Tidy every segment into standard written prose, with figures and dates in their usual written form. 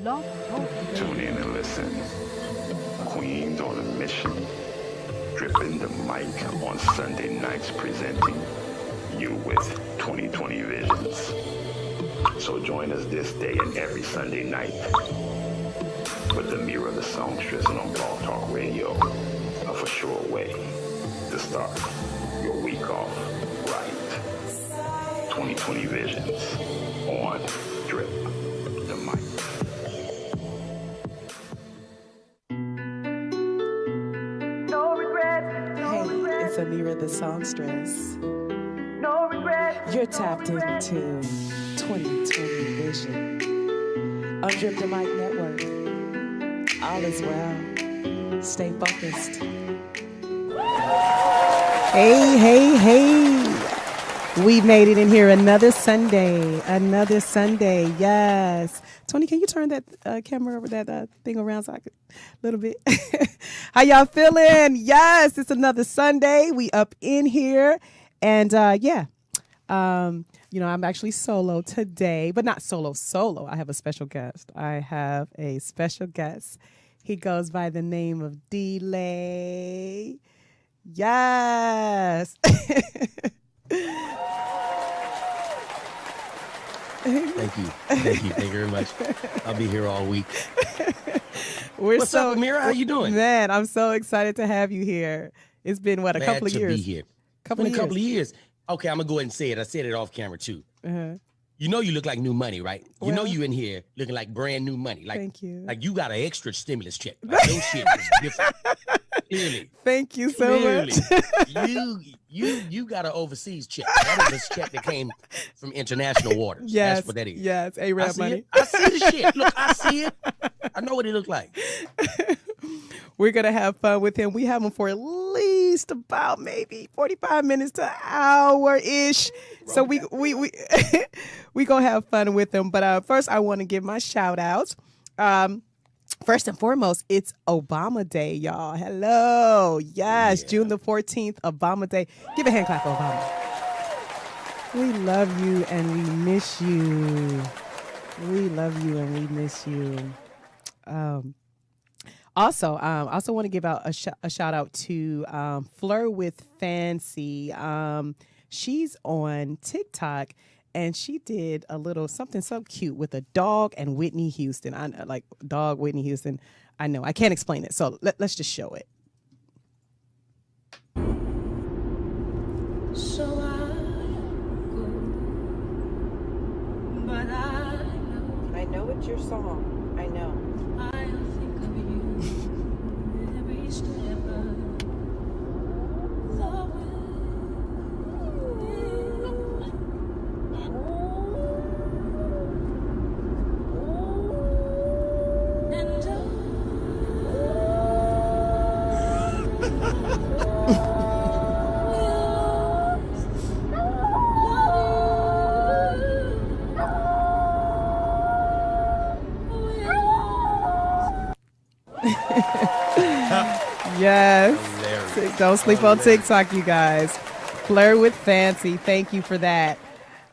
Love Talk Tune in and listen. Queens on a mission. Dripping the mic on Sunday nights, presenting you with 2020 visions. So join us this day and every Sunday night with Ameerah the Songstress on Blog Talk Radio. A for sure way to start your week off right. 2020 visions on Drip the Mic. It's Ameerah the Songstress. No regret. You're tapped into 2020 Vision on Drip the Mic Network. All is well. Stay focused. Hey. We made it in here another Sunday. Yes. Tony, can you turn that camera over, that thing around so I could a little bit? How y'all feeling? Yes, it's another Sunday. We up in here. And I'm actually solo today, but not solo. I have a special guest. He goes by the name of Delay. Yes. Thank you very much. I'll be here all week. What's up, Ameerah? How you doing? Man, I'm so excited to have you here. It's been a couple of years. Glad to be here. Couple of years. Okay, I'm gonna go ahead and say it. I said it off camera too. Uh-huh. You know you look like new money, right? You know you in here looking like brand new money. Like, thank you. Like you got an extra stimulus check. Like your shit is different. Clearly. Thank you so much. you got an overseas check. That is a check that came from international waters. Yes, that's what that is. Yes, A-Rap money. I see the shit. Look, I see it. I know what it looked like. We're going to have fun with him. We have him for at least about maybe 45 minutes to an hour-ish. So we going to have fun with him. But first, I want to give my shout-outs. First and foremost, it's Obama Day, y'all. Hello. Yes, yeah. June the 14th, Obama Day. Give a hand clap for Obama. We love you and we miss you. Also want to give out a shout out to Flirt with Fancy. She's on TikTok and she did a little something so cute with a dog and Whitney Houston. I like dog Whitney Houston. I know I can't explain it, so let's just show it. So I go, but I know it's your song. I know. I'll think of you every step of the way. And Yes. Hilarious. Don't sleep on TikTok, you guys. Flirt with Fancy. Thank you for that.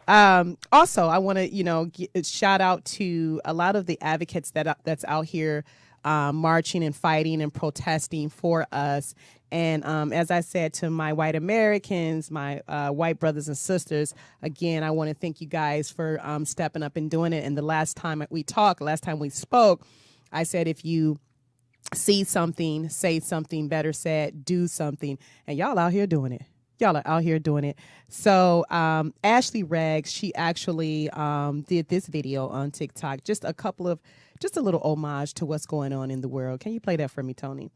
Also, I want to, shout out to a lot of the advocates that's out here marching and fighting and protesting for us. And as I said to my white Americans, my white brothers and sisters, again, I want to thank you guys for stepping up and doing it. And the last time we spoke, I said if you see something, say something, better said, do something. And y'all out here doing it. So Ashley Riggs, she actually did this video on TikTok, just a little homage to what's going on in the world. Can you play that for me, Tony?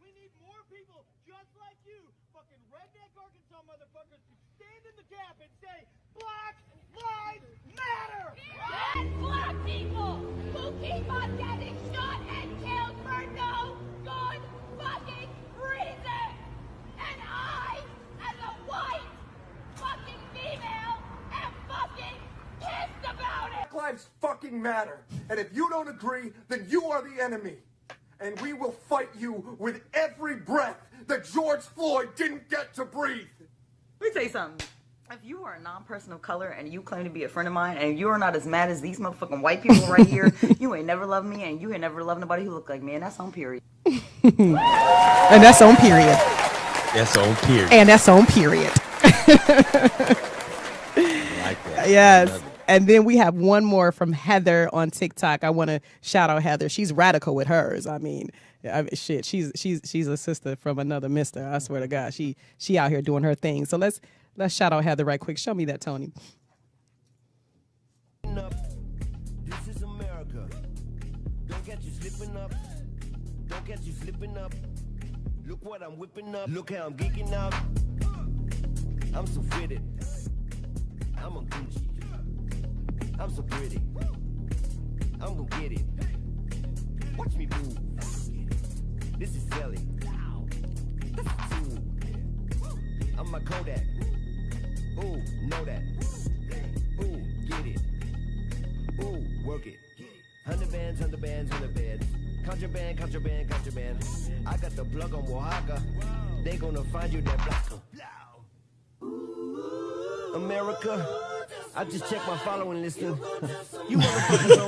We need more people just like you, fucking redneck Arkansas motherfuckers, to stand in the gap and say, Black Lives Matter! It's black people who keep on getting shot and killed for no good fucking reason. And I, as a white fucking female, am fucking pissed about it. Black Lives fucking matter. And if you don't agree, then you are the enemy. And we will fight you with every breath that George Floyd didn't get to breathe. Let me tell you something. If you are a non-person of color and you claim to be a friend of mine and you are not as mad as these motherfucking white people right here, you ain't never loved me and you ain't never loved nobody who look like me, and that's on period. And that's on period. That's on period. And that's on period. Like that. Yes. And then we have one more from Heather on TikTok. I want to shout out Heather. She's radical with hers. I mean, shit, she's a sister from another mister. I swear to God, she out here doing her thing. So let's shout out Heather right quick. Show me that, Tony. This is America. Don't catch you slipping up. Don't catch you slipping up. Look what I'm whipping up. Look how I'm geeking out. I'm so fitted. I'm a Gucci. I'm so pretty. I'm gonna get it. Watch me move. This is silly. This is cool. I'm my Kodak. Ooh, know that. Ooh, get it. Ooh, work it. 100 bands, 100 bands, 100 bands. Contraband, contraband, contraband. I got the plug on Oaxaca. They gonna find you that blocker. America, I just checked my following list. You motherfuckers know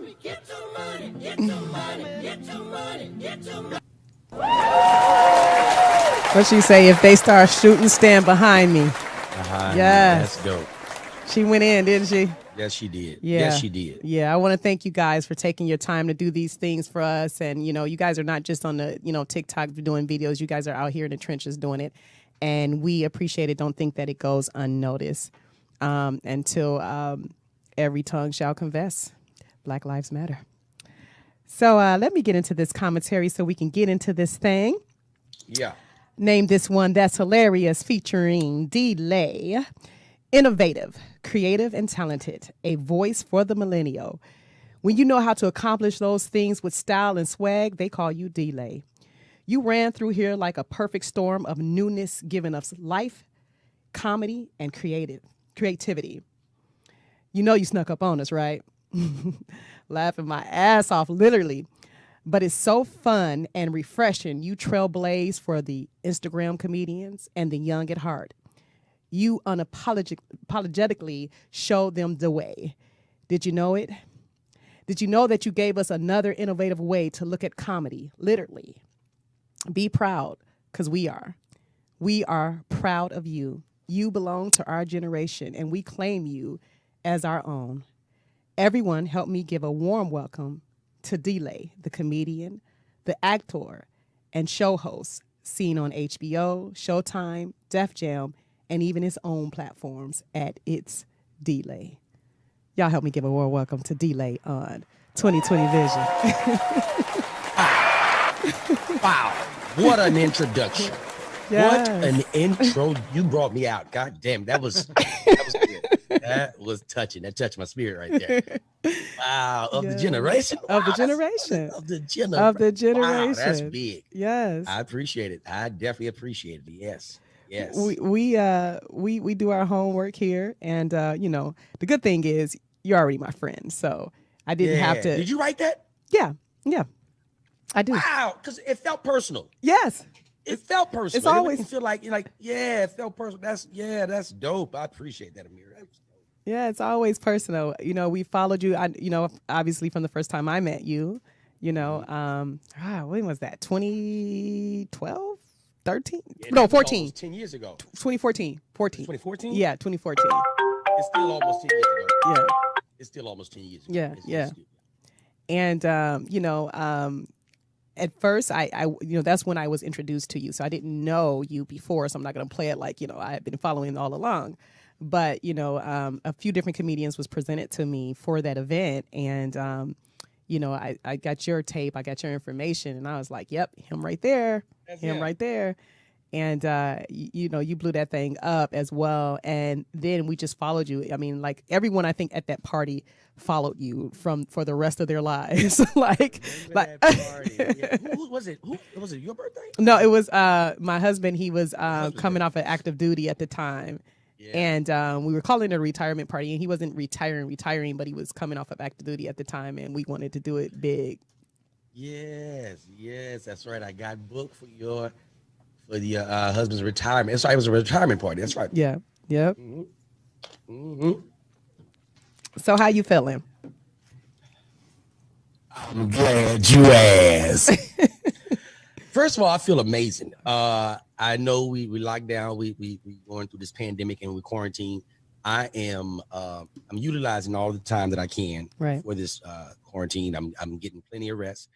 me. Get your money, get your money, get your money, get your money. What she say? If they start shooting, stand behind me. Yes. That's dope. She went in, didn't she? Yes, she did. Yeah. Yes, she did. Yeah, I want to thank you guys for taking your time to do these things for us. And, you guys are not just on the, TikTok doing videos. You guys are out here in the trenches doing it. And we appreciate it. Don't think that it goes unnoticed until every tongue shall confess. Black Lives Matter. So let me get into this commentary so we can get into this thing. Yeah. Name this one that's hilarious, featuring D-Lay. Innovative, creative, and talented. A voice for the millennial. When you know how to accomplish those things with style and swag, they call you D-Lay. You ran through here like a perfect storm of newness, giving us life, comedy, and creativity. You know you snuck up on us, right? Laughing my ass off, literally. But it's so fun and refreshing. You trailblaze for the Instagram comedians and the young at heart. You unapologetically showed them the way. Did you know it? Did you know that you gave us another innovative way to look at comedy, literally? Be proud, because we are. We are proud of you. You belong to our generation, and we claim you as our own. Everyone help me give a warm welcome to D-Lay, the comedian, the actor, and show host, seen on HBO, Showtime, Def Jam, and even his own platforms at It's D-Lay. Y'all help me give a warm welcome to D-Lay on 2020 Vision. Wow. What an introduction. Yes. What an intro. You brought me out. God damn, that was good. That was touching. That touched my spirit right there. Wow. Of the generation. Of the generation. Of the generation. Of the generation. Wow, that's big. Yes. I appreciate it. I definitely appreciate it. Yes. Yes. We do our homework here, and the good thing is you're already my friend, so I didn't have to. Did you write that? Yeah, I do. Wow, because it felt personal. Yes, it felt personal. It's always it feel like it felt personal. That's dope. I appreciate that, Ameerah. Yeah, it's always personal. We followed you. Obviously from the first time I met you. When was that? 2012. 13? Yeah, no, 14. 10 years ago. 2014. 14. 2014? Yeah, 2014. It's still almost 10 years ago. Yeah. It's still almost 10 years ago. Yeah, It's And, at first, I that's when I was introduced to you. So I didn't know you before, so I'm not going to play it like, I had been following all along. But, a few different comedians was presented to me for that event. And, I got your tape, I got your information, and I was like, yep, him right there. That's him right there. And, you blew that thing up as well. And then we just followed you. I mean, like everyone, I think at that party followed you for the rest of their lives. Who was it? Was it your birthday? No, it was my husband. He was coming off of active duty at the time. Yeah. And we were calling it a retirement party, and he wasn't retiring, but he was coming off of active duty at the time, and we wanted to do it big. Yes, that's right. I got booked for your husband's retirement. Sorry, it was a retirement party. That's right. Yeah. Yep. Mm-hmm. So how you feeling? I'm glad you asked. First of all, I feel amazing. I know we locked down. We going through this pandemic and we quarantine. I am I'm utilizing all the time that I can for this quarantine. I'm getting plenty of rest.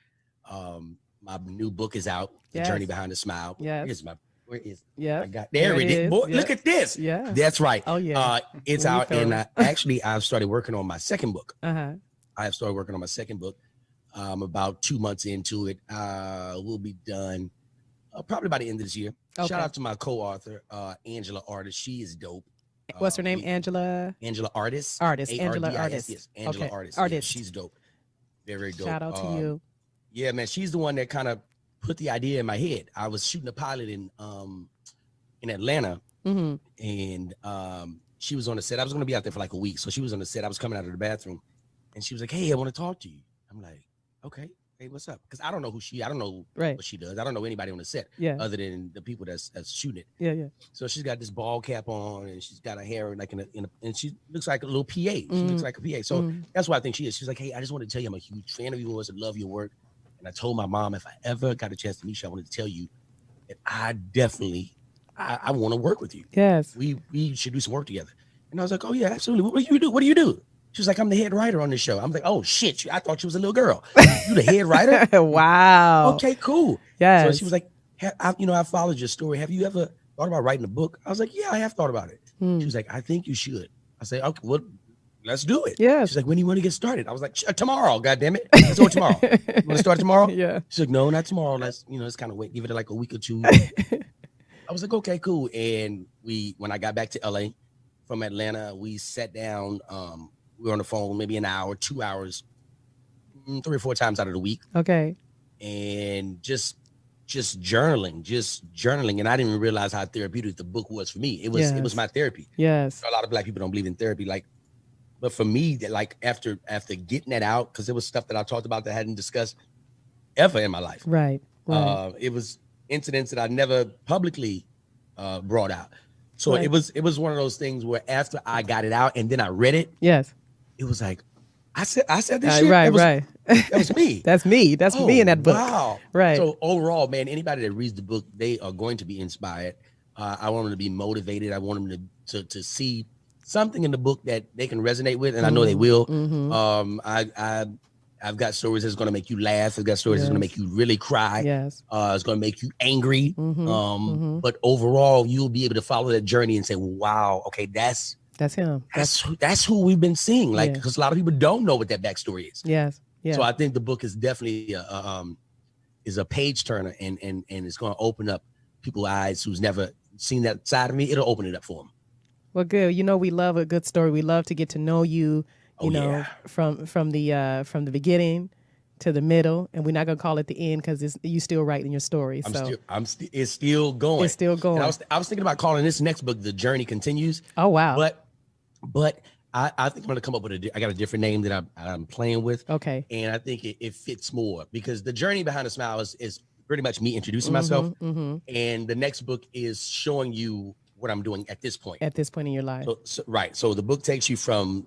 My new book is out, The Journey Behind the Smile. Yes. Where is Yeah. I got there it is. Boy, look at this. Yeah. That's right. Oh yeah. It's out, and I've started working on my second book. Uh-huh. I have started working on my second book. About 2 months into it. We'll be done probably by the end of this year. Okay. Shout out to my co-author, Angela Artis. She is dope. What's her name? Angela Artis. Angela Artis. Artis. Yes, Angela Okay. Artis. Artist. Yeah, she's dope. Very, very dope. Shout out to you. Yeah, man. She's the one that kind of put the idea in my head. I was shooting a pilot in Atlanta, and she was on the set. I was going to be out there for like a week, so she was on the set. I was coming out of the bathroom, and she was like, "Hey, I want to talk to you." I'm like, "Okay, hey, what's up?" Because I don't know I don't know what she does. I don't know anybody on the set other than the people that's shooting it. Yeah, yeah. So she's got this ball cap on, and she's got her hair like and she looks like a little PA. She looks like a PA. So that's what I think she is. She's like, "Hey, I just want to tell you I'm a huge fan of yours and love your work." And I told my mom if I ever got a chance to meet you, I wanted to tell you that I definitely I want to work with you. Yes. We should do some work together. And I was like, "Oh yeah, absolutely. What do you do? What do you do?" She was like, "I'm the head writer on this show." I'm like, "Oh shit, I thought you was a little girl. You the head writer?" Wow. Okay, cool. Yes. So she was like, I followed your story. Have you ever thought about writing a book? I was like, "Yeah, I have thought about it." She was like, "I think you should." I said, "Okay, well, let's do it." Yeah. She's like, "When do you want to get started?" I was like, "Tomorrow, goddammit. Let's do it tomorrow." "You want to start tomorrow?" Yeah. She's like, "No, not tomorrow. Let's kind of wait, give it like a week or two." I was like, "Okay, cool." And when I got back to LA from Atlanta, we sat down. We were on the phone maybe an hour, 2 hours, 3 or 4 times out of the week. Okay. And just journaling. And I didn't even realize how therapeutic the book was for me. It was my therapy. Yes. A lot of Black people don't believe in therapy. But for me, that after getting that out, because it was stuff that I talked about that I hadn't discussed ever in my life. Right. It was incidents that I never publicly brought out. So it was one of those things where after I got it out and then I read it. Yes. It was like, I said this shit. Right. That was me. That's me. That's me in that book. Wow. Right. So overall, man, anybody that reads the book, they are going to be inspired. I want them to be motivated. I want them to see something in the book that they can resonate with, and I know they will. I've got stories that's going to make you laugh. I've got stories that's going to make you really cry. Yes. It's going to make you angry. But overall, you'll be able to follow that journey and say, "Wow, okay, that's him. That's who we've been seeing." Like, because a lot of people don't know what that backstory is. Yes. Yeah. So I think the book is definitely is a page turner, and it's going to open up people's eyes who's never seen that side of me. It'll open it up for them. Well, good. We love a good story. We love to get to know you. You know, from the beginning to the middle, and we're not gonna call it the end because you still writing your story. It's still going. It's still going. And I was thinking about calling this next book "The Journey Continues." Oh wow! But I think I'm gonna come up with I got a different name that I'm playing with. Okay. And I think it fits more because the journey behind the smile is pretty much me introducing myself, and the next book is showing you what I'm doing at this point. At this point in your life. So the book takes you from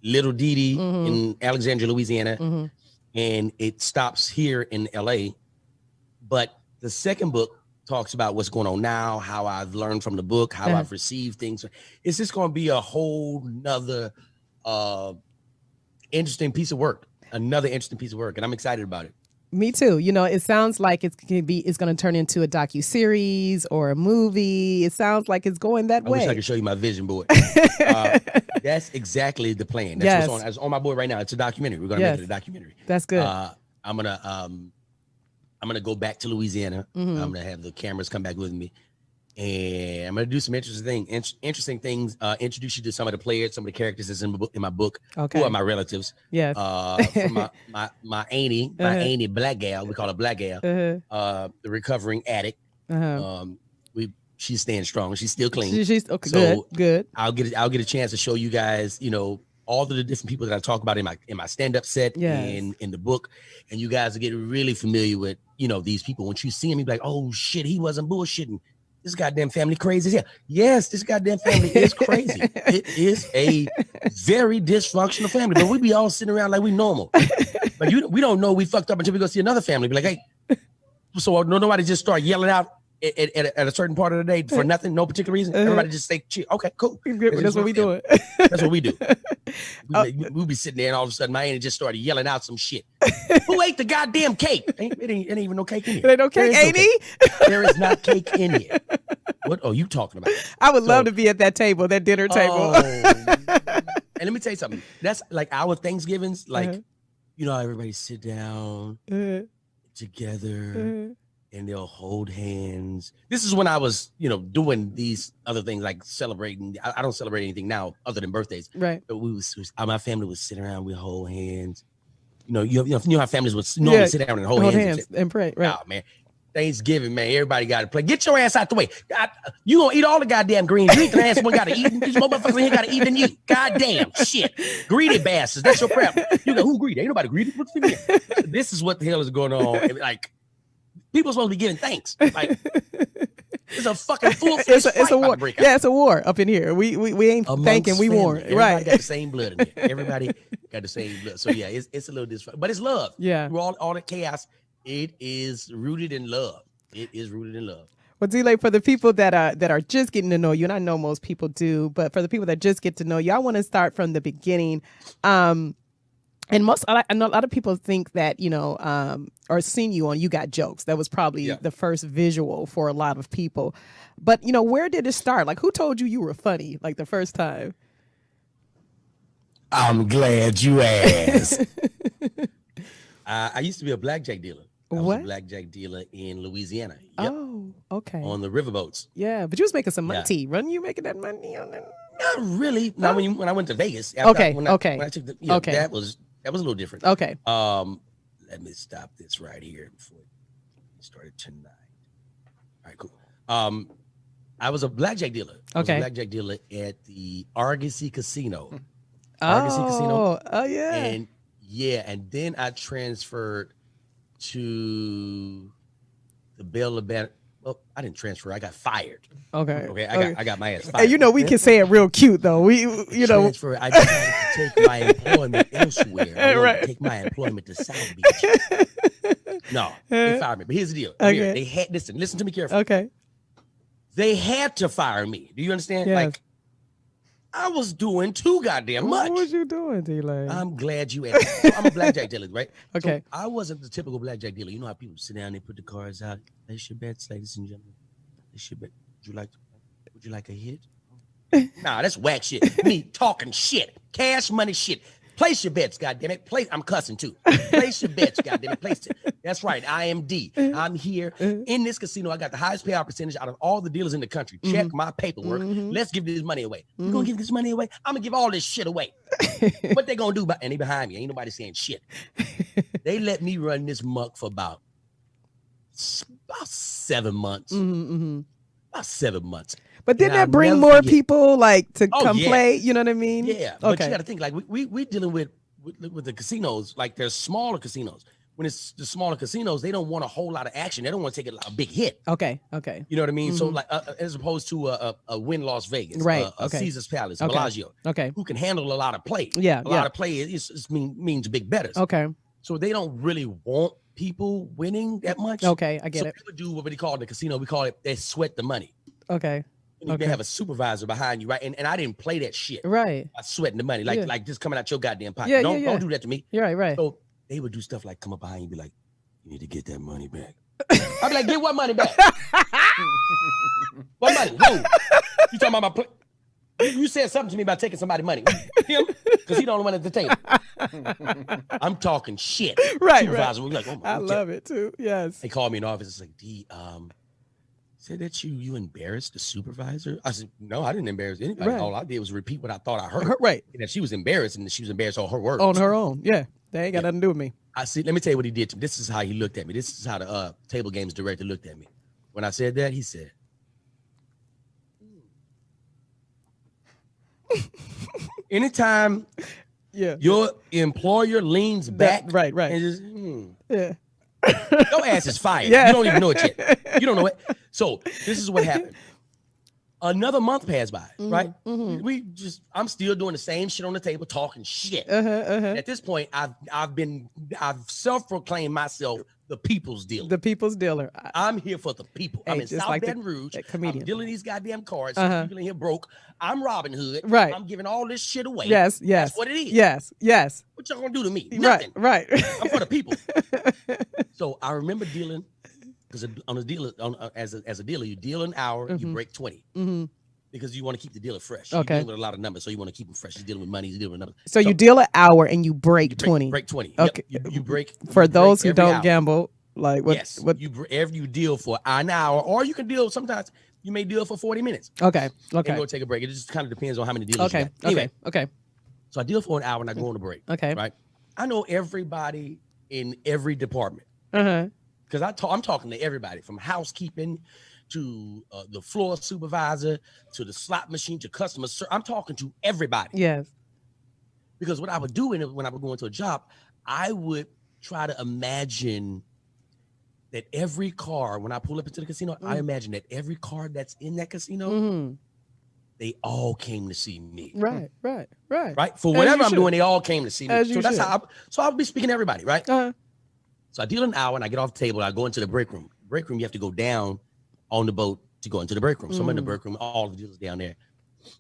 Little Didi in Alexandria, Louisiana, and it stops here in LA. But the second book talks about what's going on now, how I've learned from the book, how I've received things. It's just going to be a whole nother interesting piece of work, and I'm excited about it. Me too. It sounds like it's going to turn into a docuseries or a movie. It sounds like it's going that way. I wish I could show you my vision board. That's exactly the plan. That's what's on. It's on my board right now. It's a documentary. We're going to make it a documentary. That's good. I'm gonna go back to Louisiana. I'm gonna have the cameras come back with me, and I'm gonna do some interesting things. Introduce you to some of the players, some of the characters that's in my book. Okay. Who are my relatives? Yes. From my auntie, black gal. We call her black gal. The recovering addict. She's staying strong. She's still clean. She's okay. So good. I'll get a chance to show you guys, all of the different people that I talk about in my stand-up set and in the book, and you guys will get really familiar with these people. Once you see them, you'll be like, "Oh shit, he wasn't bullshitting." this goddamn family crazy as hell. Yes, this goddamn family is crazy. It is a very dysfunctional family, but we be all sitting around like we normal. But we don't know we fucked up until we go see another family. Be like, hey, so nobody just start yelling out at a certain part of the day for nothing, no particular reason. Everybody just say, chill. Okay, cool. That's what we doing. That's what we do. We'll be sitting there and all of a sudden my auntie just started yelling out some shit. Who ate the goddamn cake? It ain't even no cake in here. It ain't no cake, ain't he? There is not cake in here. What are you talking about? I would love to be at that table, that dinner table. And let me tell you something. That's like our Thanksgivings. Like, you know, everybody sit down together and they'll hold hands. This is when I was, you know, doing these other things like celebrating. I don't celebrate anything now other than birthdays. Right. But my family would sit around, we hold hands. You know how families would normally sit down and hold hands and pray. Right. Oh, man. Thanksgiving, man. Everybody got to play. Get your ass out the way. You gonna eat all the goddamn greens. You ain't the last one got to eat. These motherfuckers in here got to eat than you. Goddamn shit. Greedy bastards. That's your prep. You know who greedy? Ain't nobody greedy. What's the deal? This is what the hell is going on. Like, people are supposed to be giving thanks. Like, it's a fucking full-fledged fight. It's a war. Yeah, it's a war up in here. We ain't thanking. We war. Everybody Right. got the same blood in here. Everybody got the same blood. So yeah, it's a little dysfunctional, but it's love. Yeah. Through all the chaos, it is rooted in love. It is rooted in love. Well, D-Lay, for the people that are just getting to know you, and I know most people do, but for the people that just get to know you, I want to start from the beginning. And I know a lot of people think that, you know, or seen you on You Got Jokes. That was probably the first visual for a lot of people. But, you know, where did it start? Like, who told you were funny, like, the first time? I'm glad you asked. I used to be a blackjack dealer. I was a blackjack dealer in Louisiana. Yep. Oh, okay. On the riverboats. Yeah, but you was making some money. Wasn't you making that money on that? Not really. Not when I went to Vegas. When I took that was a little different. Okay. Let me stop this right here before we started tonight. All right, cool. I was a blackjack dealer. I was a blackjack dealer at the Argosy Casino. Oh, yeah. And then I transferred to the Bellamy. Well, I didn't transfer. I got fired. Okay. I got my ass fired. And you know we can say it real cute though. I decided to take my employment elsewhere. I wanted to take my employment to South Beach. No, they fired me. But here's the deal. Here, they had listen to me carefully. Okay. They had to fire me. Do you understand? Yes. Like, I was doing too goddamn much. What was you doing, D-Lay? I'm glad you asked. So I'm a blackjack dealer, right? Okay. So I wasn't the typical blackjack dealer. You know how people sit down, they put the cards out. Place your bets, ladies and gentlemen. Place your bet. Would you like a hit? Nah, that's whack shit. Me talking shit. Cash money shit. Place your bets, goddammit. I'm cussing too. Place your bets, goddammit. Place it. That's right. I am D. I'm here in this casino. I got the highest payout percentage out of all the dealers in the country. Check my paperwork. Let's give this money away. You gonna give this money away? I'm gonna give all this shit away. What they gonna do? And they behind me. Ain't nobody saying shit. They let me run this muck for about 7 months. About 7 months. But didn't that bring more people like to come play? You know what I mean? Yeah. But you got to think like we dealing with the casinos. Like there's smaller casinos. When it's the smaller casinos, they don't want a whole lot of action. They don't want to take a big hit. Okay. You know what I mean? So like as opposed to a Wynn Las Vegas, right? A Caesar's Palace, Bellagio. Okay. Who can handle a lot of play? Yeah. A lot of play means big bettors. Okay. So they don't really want people winning that much. Okay, I get it. So people do what we call in the casino. We call it they sweat the money. Okay. They have a supervisor behind you, right? And I didn't play that shit. Right. I sweating the money, like just coming out your goddamn pocket. Don't do that to me. You're right. So they would do stuff like come up behind you and be like, you need to get that money back. I'd be like, get what money back? What money? Who? You talking about my play? You said something to me about taking somebody's money. Him? Because he the only one at the table. I'm talking shit. Right. Supervisor would be like, oh my God. I love it too. Yes. They called me in the office. It's like, D, said that you embarrassed the supervisor? I said, no, I didn't embarrass anybody. Right. All I did was repeat what I thought I heard. Right. And that she was embarrassed, and she was embarrassed on her words. On her own. Yeah. They ain't got nothing to do with me. I see. Let me tell you what he did to me. This is how he looked at me. This is how the table games director looked at me. When I said that, he said, anytime your employer leans back, right, and just, Your ass is fired. Yeah. You don't even know it yet. You don't know it. So this is what happened. Another month passed by, right? I'm still doing the same shit on the table, talking shit. At this point, I've self-proclaimed myself the people's dealer. The people's dealer. I'm here for the people. Hey, I'm in just South like Baton Rouge. that I'm comedian. dealing these goddamn cards. People in here broke. I'm Robin Hood. Right. I'm giving all this shit away. Yes. That's what it is. Yes. What y'all gonna do to me? Nothing. Right. I'm for the people. So I remember dealing, because on a dealer, as a dealer, you deal an hour, you break 20. Because you want to keep the dealer fresh. Okay. You're dealing with a lot of numbers, so you want to keep them fresh. You're dealing with money, you're dealing with numbers. So you deal an hour and you break 20. Break 20. Okay. Yep. You break. For you those break who don't hour. gamble, like what? Yes. What? You deal for an hour, or you can deal, sometimes you may deal for 40 minutes. Okay. And go take a break. It just kind of depends on how many dealers you got. Anyway, Okay. so I deal for an hour and I go on a break. Okay. Right? I know everybody in every department. Because I'm talking to everybody from housekeeping to the floor supervisor to the slot machine to customer service. I'm talking to everybody. Yes. Because what I would do when I would go into a job, I would try to imagine that every car, when I pull up into the casino, I imagine that every car that's in that casino, they all came to see me. Right. Right? For whatever I'm doing, they all came to see me. So that's how I'll be speaking to everybody, right? So I deal an hour and I get off the table. I go into the break room. Break room, you have to go down on the boat to go into the break room. So I'm in the break room, all the dealers down there.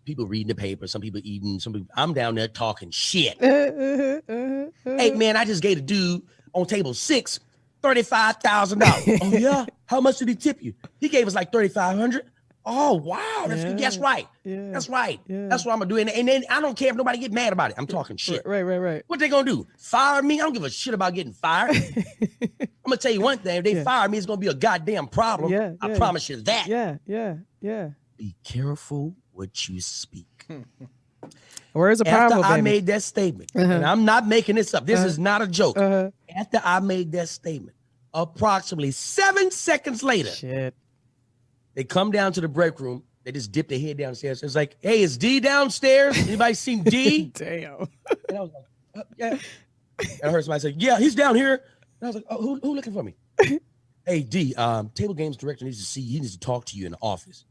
People reading the paper, some people eating, I'm down there talking shit. Hey man, I just gave a dude on table 6 $35,000. Oh yeah? How much did he tip you? He gave us like $3,500. Oh wow, that's right. That's right. That's what I'm gonna do. And then I don't care if nobody get mad about it. I'm talking shit. Right. What they gonna do? Fire me? I don't give a shit about getting fired. I'm gonna tell you one thing. If they fire me, it's gonna be a goddamn problem. I promise you that. Yeah. Be careful what you speak. Where is the problem? After I made that statement, and I'm not making this up. This is not a joke. After I made that statement, approximately 7 seconds later, they come down to the break room. They just dip their head downstairs. It's like, hey, is D downstairs? Anybody seen D? Damn. And I was like, yeah. And I heard somebody say, yeah, he's down here. And I was like, oh, who looking for me? Hey, D, table games director needs to see you. He needs to talk to you in the office.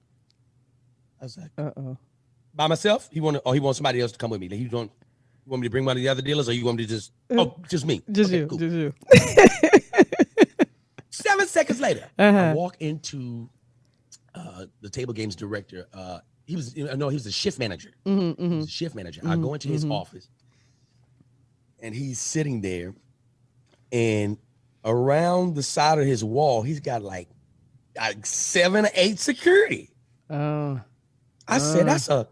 I was like, by myself? He wants somebody else to come with me. Like, you want me to bring one of the other dealers, or you want me to just me? Just okay, you. Cool. 7 seconds later, I walk into the table games director. He was the shift manager. He was the shift manager. I go into his office, and he's sitting there, and around the side of his wall, he's got like 7 or 8 security. I said, that's a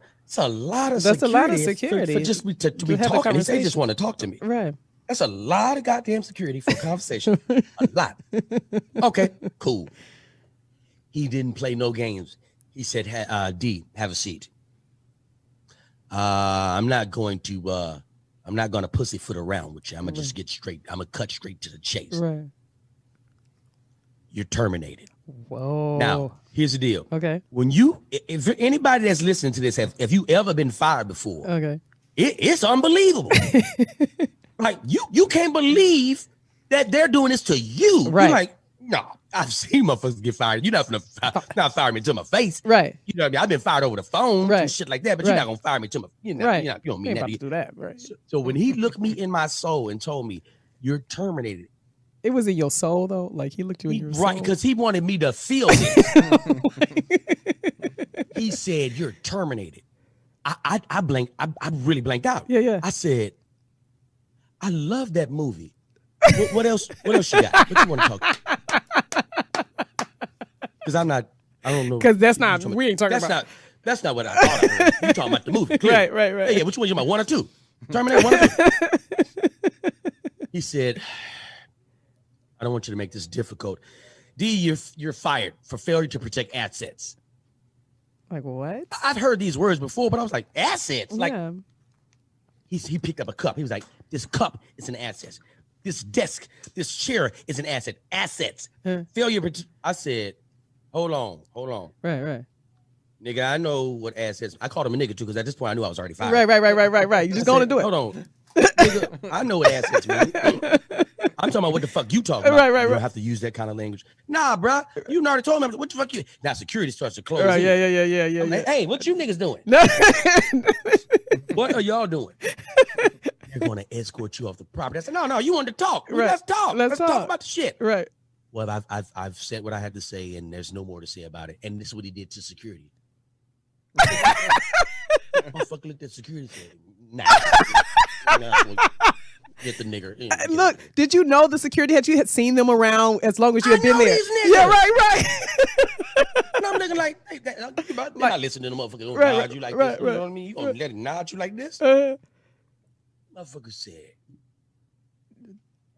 lot of security. That's a lot of security. For just to be talking. He said, they just want to talk to me. Right. That's a lot of goddamn security for a conversation. A lot. Okay, cool. He didn't play no games. He said, D, have a seat. I'm not going to pussyfoot around with you. I'm gonna just I'm gonna cut straight to the chase. Right. You're terminated. Whoa. Now, here's the deal. Okay. When if anybody that's listening to this, if you ever been fired before, okay, it's unbelievable. Like you can't believe that they're doing this to you. Right. You're like, no, I've seen motherfuckers get fired. You're not gonna not fire me to my face. Right. You know what I mean? I've been fired over the phone and shit like that, but you're Right. not gonna fire me to my, you know, Right. you don't mean Ain't that. about to do that. Right. So when he looked me in my soul and told me, you're terminated. It was in your soul though. Like he looked you in your soul. Right, because he wanted me to feel it. He said, you're terminated. I blanked. I really blanked out. Yeah. I said, I love that movie. What else you got? What you want to talk? Because I don't know. Because that's not, we ain't talking about. That's not what I thought I heard. You talking about the movie. Clearly. Right. Yeah, which one you about, 1 or 2? Terminated 1 or 2. He said, I don't want you to make this difficult. D, you're fired for failure to protect assets. Like what? I've heard these words before, but I was like, assets? Like, yeah. he picked up a cup. He was like, this cup is an asset. This desk, this chair is an asset. Assets. Failure. I said, hold on. Right. Nigga, I know what assets. I called him a nigga too, because at this point I knew I was already fired. Right. You just going to do it. Hold on. Nigga, I know what assets mean. I'm talking about what the fuck you talking about. Right. You don't have to use that kind of language. Nah, bro. You already told me. What the fuck you? Now security starts to close in. Yeah. I'm like, hey, what you niggas doing? What are y'all doing? They're going to escort you off the property. I said, no, you want to talk. Right. Let's talk. Let's talk about the shit. Right. Well, I've said what I had to say, and there's no more to say about it. And this is what he did to security. Motherfucker looked at security and said, nah. Get the nigger. Look, did you know the security had seen them around as long as you had been there? These niggas. Yeah, right. And I'm looking like, hey, they're not listening to the motherfucker. Right, Nod you like right, this. You know what I mean? You gonna let it nod you like this? Motherfucker said,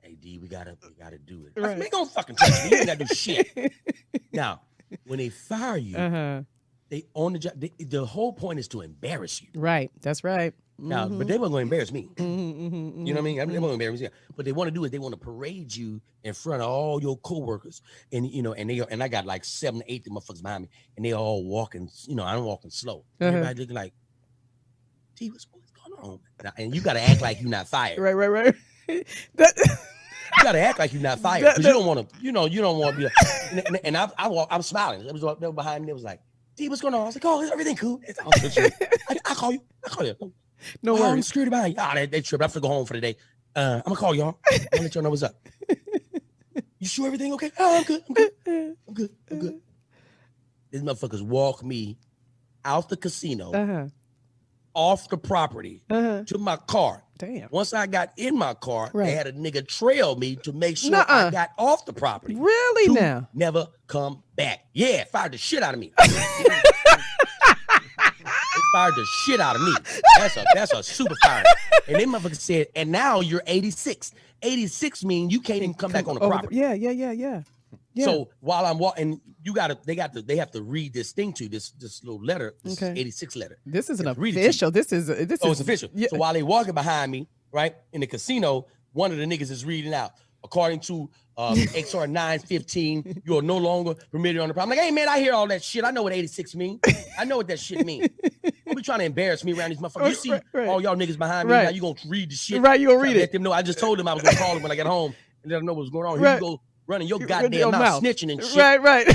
hey D, we gotta do it. I said, man, don't fucking touch me. You ain't gotta do shit. Now, when they fire you, they on the job. The whole point is to embarrass you. Right. That's right. Now, but they weren't going to embarrass me. You know what I mean? They weren't going to embarrass me. What they want to do is they want to parade you in front of all your coworkers, and and I got like 7 or 8 of motherfuckers behind me, and they all walking. I'm walking slow. Everybody looking like, T, what's going on? And you got to act like you're not fired. Right. You got to act like you're not fired because you don't want to. You don't want to be. And I'm smiling. They were behind me. They was like, T, what's going on? I was like, oh, everything cool. I call you. No I'm worries. security behind you. They tripped. I have to go home for the day. I'm gonna call y'all. I'll let y'all know what's up. You sure everything okay? Oh, I'm good. These motherfuckers walk me out the casino, off the property, to my car. Damn. Once I got in my car, they had a nigga trail me to make sure I got off the property. Really to now? Never come back. Yeah, fired the shit out of me. Fired the shit out of me. That's a super fire. And they motherfuckers said, and now you're 86. 86 means you can't even come back on the property. Yeah. So while I'm walking, they have to read this thing to this little letter. This 86 letter. This isn't official. This is it's official. Yeah. So while they walking behind me, right in the casino, one of the niggas is reading out. According to XR 915, you are no longer permitted on the property. I'm like, hey man, I hear all that shit. I know what 86 means. I know what that shit means. Don't be trying to embarrass me around these motherfuckers. You see all y'all niggas behind me. Now you gonna read the shit. Right, you gonna read it. Let them know. I just told them I was gonna call them when I get home and let them know what was going on. Here you go running your goddamn mouth, snitching and shit. Right.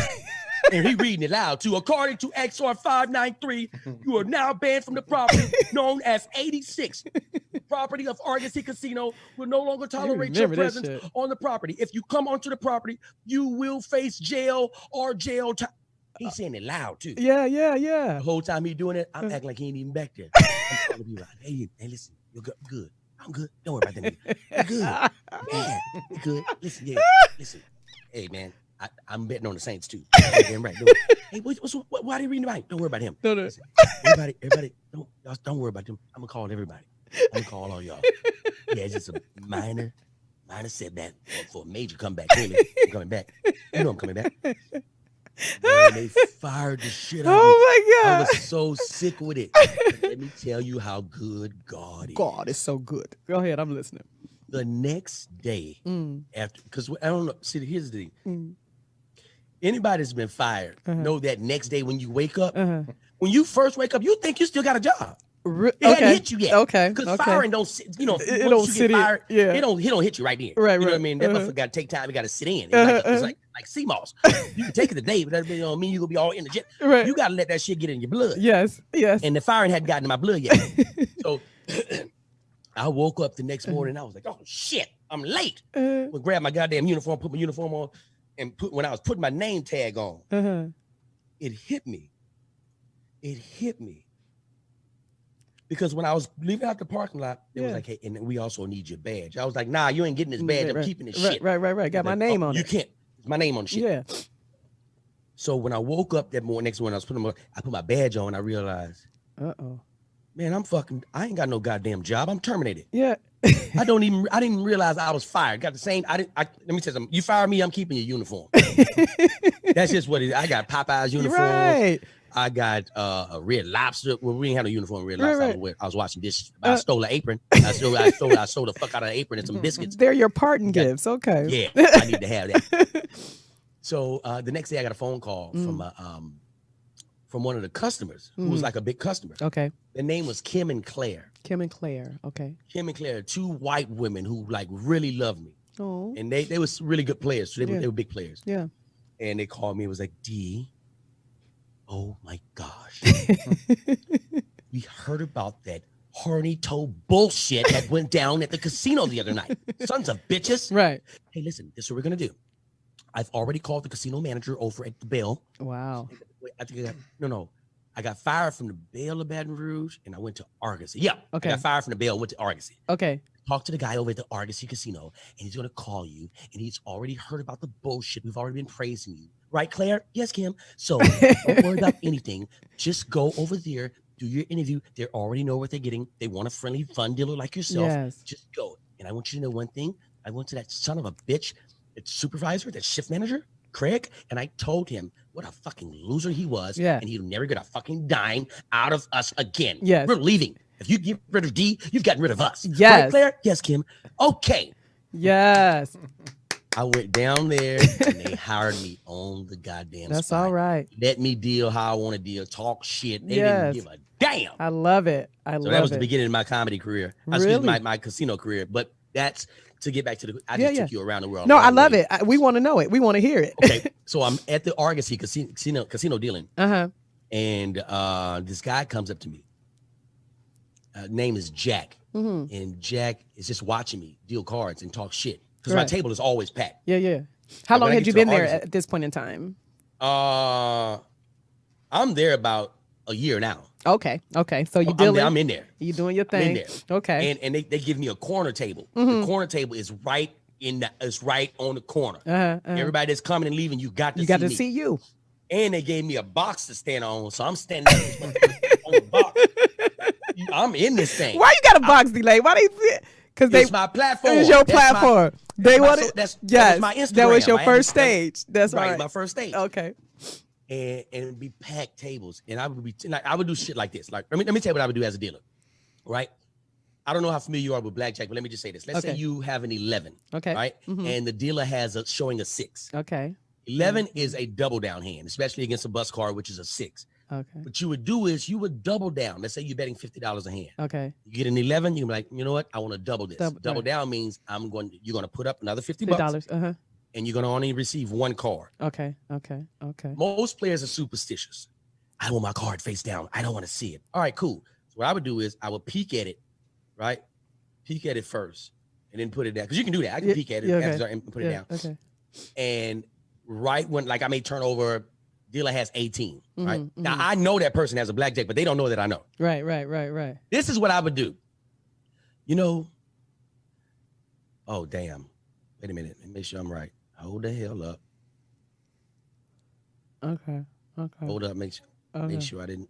And he reading it loud too. According to XR 593, you are now banned from the property known as 86. Property of Argosy Casino will no longer tolerate your presence on the property. If you come onto the property, you will face jail or jail time. He's saying it loud too. Yeah. The whole time he doing it, I'm acting like he ain't even back there. I'm calling people like, hey, listen, you're good. I'm good. Don't worry about that. You're good. Yeah, you're good. Listen. Hey, man, I'm betting on the Saints too. Damn right. Hey, why are they reading about him? Don't worry about him. No. Listen, everybody, don't worry about them. I'm gonna call everybody. I'm gonna call all y'all. Yeah, it's just a minor setback for a major comeback. Really, I'm coming back. You know I'm coming back. Man, they fired the shit out of me. Oh my God. I was so sick with it. But let me tell you how good God is. God is so good. Go ahead, I'm listening. The next day, after, because I don't know. See, here's the thing. Anybody that's been fired know that next day when you wake up, when you first wake up, you think you still got a job. It hadn't hit you yet. Okay. Because firing don't sit, it don't sit fired, in. Yeah. It don't hit you right there. Right. You know what I mean? That motherfucker got to take time. You got to sit in. It's like sea moss. You can take it today, but that don't mean you're going to be all in the jet. Right. You got to let that shit get in your blood. Yes. And the firing hadn't gotten in my blood yet. So I woke up the next morning. I was like, oh, shit, I'm late. I grabbed my goddamn uniform, put my uniform on, and when I was putting my name tag on, it hit me. Because when I was leaving out the parking lot, it was like, hey, and we also need your badge. I was like, nah, you ain't getting this badge. I'm keeping this shit. Right. Got my name on it. You can't. It's my name on the shit. Yeah. So when I woke up that next morning, I put my badge on, I realized, man, I ain't got no goddamn job. I'm terminated. Yeah. I didn't even realize I was fired. Got the same, let me tell you something. You fire me, I'm keeping your uniform. That's just what it is. I got Popeye's uniform. Right. I got a Red Lobster. Well, we didn't have a uniform Red Lobster. Right. I was washing dishes. I stole an apron. I stole the fuck out of the apron and some biscuits. They're your parting gifts. Okay. Yeah, I need to have that. So the next day I got a phone call from from one of the customers who was like a big customer. Okay. Their name was Kim and Claire. Kim and Claire. Okay. Kim and Claire, 2 white women who like really loved me. Oh. And they was really good players. So they were big players. Yeah. And they called me and was like, D, oh my gosh. We heard about that horny toe bullshit that went down at the casino the other night. Sons of bitches. Right. Hey, listen, this is what we're going to do. I've already called the casino manager over at the Bell. Wow. I think I got fired from the Bell of Baton Rouge and I went to Argosy. Yeah. Okay. I got fired from the Bell, went to Argosy. Okay. Talk to the guy over at the Argosy Casino, and he's going to call you, and he's already heard about the bullshit. We've already been praising you. Right, Claire? Yes, Kim. So don't worry about anything. Just go over there, do your interview. They already know what they're getting. They want a friendly, fun dealer like yourself. Yes. Just go. And I want you to know one thing. I went to that son of a bitch, that supervisor, that shift manager, Craig, and I told him what a fucking loser he was, Yeah. and he'll never get a fucking dime out of us again. Yes. We're leaving. If you get rid of D, you've gotten rid of us. Yes. Right, Claire? Yes, Kim. Okay. Yes. I went down there and they hired me on the goddamn That's spot. all right. Let me deal how I want to deal, talk shit. They Yes. didn't give a damn. I love it. So that was the beginning of my comedy career. Excuse Really? me, my casino career. But that's to get back to the, I just took you around the world. No, I love it. We want to know it. We want to hear it. Okay. So I'm at the Argosy casino dealing. Uh-huh. And this guy comes up to me. Name is Jack. Mm-hmm. And Jack is just watching me deal cards and talk shit. Because my table is always packed. Yeah, yeah. How Like, long when I had get you to the been there Argosy- at this point in time? I'm there about a year now. Okay. Okay. So you I'm dealing. there, I'm in there. You doing your I'm in thing. there. Okay. And they give me a corner table. Mhm. The corner table is right it's right on the corner. Uh-huh. Everybody that's coming and leaving, you got to You see got to me. see you. And they gave me a box to stand on, so I'm standing on the box. I'm in this thing. Why you got a box delay? Why they? Because It's my platform. It's your That's my- platform. They that's my- wanted. that Yes. was my Instagram. That was your I first had- stage. That's right. right. My first stage. Okay. And it'd be packed tables, and I would be like, I would do shit like this. Like, let me tell you what I would do as a dealer, right? I don't know how familiar you are with blackjack, but let me just say this. Let's say Okay. you have an 11, Okay. right? Mhm. And the dealer has showing a 6. Okay. 11 is a double down hand, especially against a bus card, which is a 6. Okay. What you would do is you would double down. Let's say you're betting $50 a hand. Okay. You get an 11, you can be like, you know what? I want to double this. Double, Double right. down means you're going to put up another $50, $50. Uh huh. and you're going to only receive 1 card. Okay. Okay. Okay. Most players are superstitious. I want my card face down. I don't want to see it. All right, cool. So what I would do is I would peek at it, right? Peek at it first and then put it down. Because you can do that. I can peek at it okay. after and put it Yeah, down. Okay. And right when, like, I may turn over, dealer has 18, right? Mhm, Now, mhm. I know that person has a blackjack, but they don't know that I know. Right. Right. Right. Right. This is what I would do. You know, oh, damn. Wait a minute. Let me make sure I'm right. Hold the hell up. Okay. Okay. Hold up. Make Okay. sure I didn't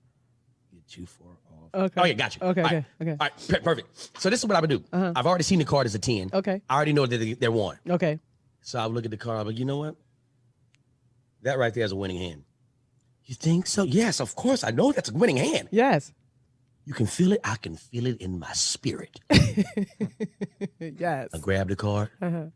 get too far off. Okay. Oh, yeah, got you. Okay. All Okay. right. Okay. All right, perfect. So this is what I would do. Uh-huh. I've already seen the card as a 10. Okay. I already know that they're 1. Okay. So I would look at the card, I'm like, you know what? That right there is a winning hand. You think so? Yes, of course. I know that's a winning hand. Yes. You can feel it. I can feel it in my spirit. Yes. I grab the card, Uh-huh.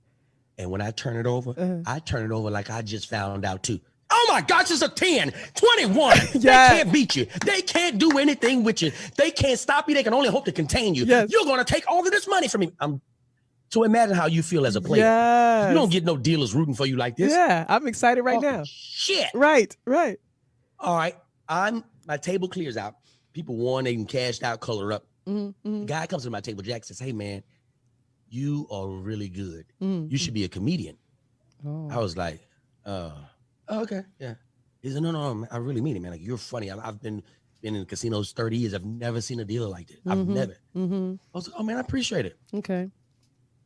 and when I turn it over, Uh-huh. I turn it over like I just found out too. Oh my gosh, it's a 10, 21. Yes. They can't beat you. They can't do anything with you. They can't stop you. They can only hope to contain you. Yes. You're going to take all of this money from me. So imagine how you feel as a player. Yes. You don't get no dealers rooting for you like this. Yeah. I'm excited right Oh, now. Shit. Right. Right. All right. My table clears out. People won, they can cashed out, color up. Mm-hmm. The guy comes to my table, Jack says, hey man, you are really good. Mm-hmm. You should be a comedian. Oh. I was like, oh, okay, yeah. He said, no, I really mean it, man. Like, you're funny. I've been in casinos 30 years. I've never seen a deal like this. I've never. Mm-hmm. I was like, oh man, I appreciate it. Okay.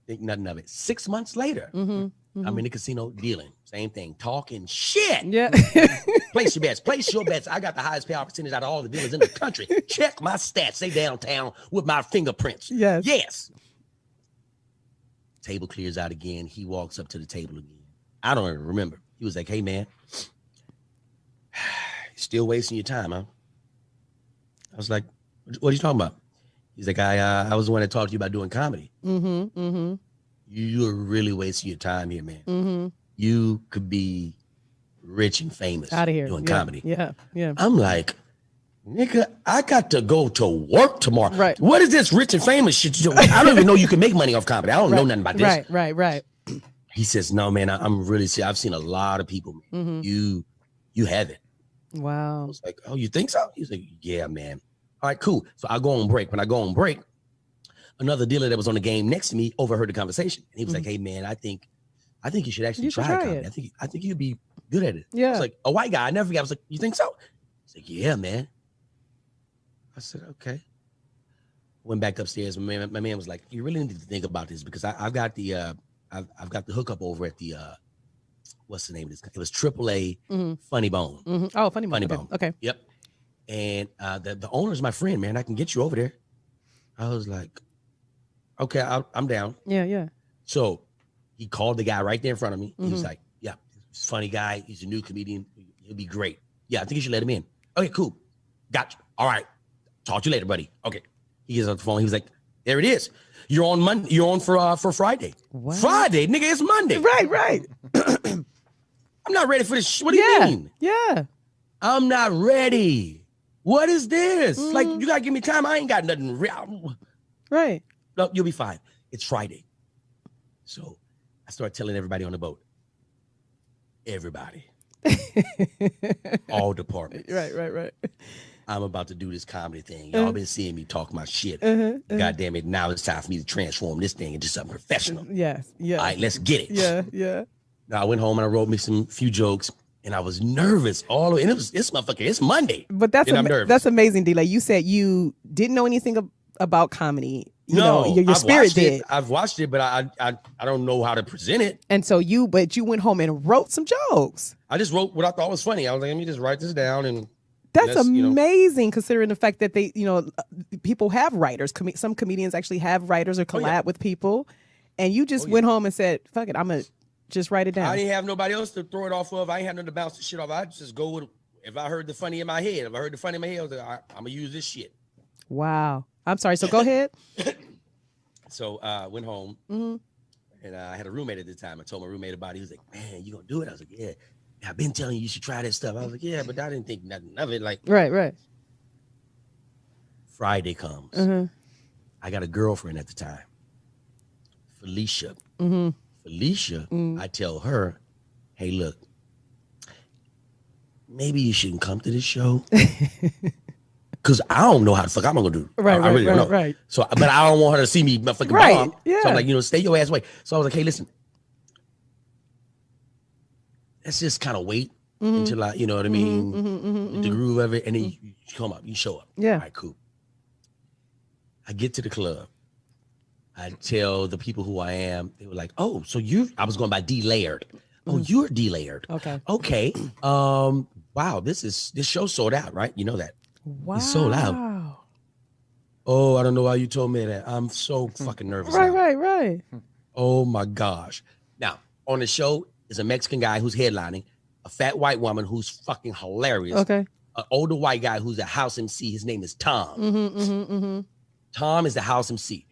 Think nothing of it. 6 months later, Mm-hmm. I'm in the casino dealing. Same thing, talking shit. Yeah. Place your bets. Place your bets. I got the highest payout percentage out of all the dealers in the country. Check my stats. They downtown with my fingerprints. Yes. Yes. Table clears out again. He walks up to the table again. I don't even remember. He was like, hey, man, still wasting your time, huh? I was like, what are you talking about? He's like, I was the one that talked to you about doing comedy. Mm-hmm. Mm-hmm. You're really wasting your time here, man. Mm-hmm. You could be rich and famous Out of here. doing Yeah, comedy. Yeah. I'm like, nigga, I got to go to work tomorrow. Right. What is this rich and famous shit you do? I don't even know you can make money off comedy. I don't know nothing about this. Right. He says, no, man, I'm really serious. I've seen a lot of people. Man. You have it. I Wow. was like, oh, you think so? He's like, yeah, man. All right, cool. So I go on break. When I go on break, another dealer that was on the game next to me overheard the conversation. And he was like, hey, man, I think you should actually try comedy. it. I think you'd be good at it. Yeah. It's like a white guy. I never forgot. I was like, you think so? He's like, yeah, man. I said, okay. Went back upstairs. My man was like, you really need to think about this because I've got the I've got the hookup over at the what's the name of this? It was AAA Funny Bone. Mm-hmm. Oh, Funny Funny Bone. Bone. Okay. Yep. And the owner's my friend, man. I can get you over there. I was like, okay, I'm down. Yeah. So he called the guy right there in front of me. He was like, yeah, he's a funny guy. He's a new comedian. He'll be great. Yeah, I think you should let him in. Okay, cool. Gotcha. All right. Talk to you later, buddy. Okay. He gets off the phone. He was like, there it is. You're on Monday. You're on for Friday. What? Friday, nigga, it's Monday. Right. I'm not ready for this. What do you mean? Yeah. I'm not ready. What is this? Like, you gotta give me time. I ain't got nothing real. Right. No, you'll be fine. It's Friday. So I started telling everybody on the boat. Everybody. All departments. Right. I'm about to do this comedy thing. Y'all been seeing me talk my shit. God damn it. Now it's time for me to transform this thing into something professional. Yes. All right, let's get it. Yeah. Now I went home and I wrote me few jokes and I was nervous all the way. And it's Monday. But that's I'm nervous. that's amazing, D-Lay. You said you didn't know anything about comedy. You know, your I've spirit watched did. I've watched it, but I don't know how to present it. And so you went home and wrote some jokes. I just wrote what I thought was funny. I was like, let me just write this down and That's amazing, considering the fact that they, people have writers. Some comedians actually have writers or collab with people, and you just went home and said, "Fuck it, I'm gonna just write it down." I didn't have nobody else to throw it off of. I ain't had nothing to bounce the shit off. I just go with if I heard the funny in my head. If I heard the funny in my head, I was like, I'm gonna use this shit. Wow. I'm sorry. So go ahead. So I went home, and I had a roommate at the time. I told my roommate about it. He was like, "Man, you gonna do it?" I was like, "Yeah." I've been telling you should try that stuff. I was like, yeah, but I didn't think nothing of it. Like, right. Friday comes. I got a girlfriend at the time, Felicia. Felicia, I tell her, hey, look, maybe you shouldn't come to this show. Because I don't know how the fuck I'm going to do. I really don't know. Right. So, but I don't want her to see me fucking bomb. Yeah. So I'm like, stay your ass away. So I was like, hey, listen. Let's just kind of wait until I, you know what I mean, the groove of it, and then you come up, you show up. Yeah. All right, cool. I get to the club. I tell the people who I am. They were like, "Oh, so I was going by D Layered. Oh, you're D Layered. Okay. Wow, this show sold out, right? You know that. Wow. It's sold out. Oh, I don't know why you told me that. I'm so fucking nervous. now. Right. Oh my gosh. Now on the show. Is a Mexican guy who's headlining, a fat white woman who's fucking hilarious. Okay. An older white guy who's a house MC. His name is Tom. Tom is the house MC.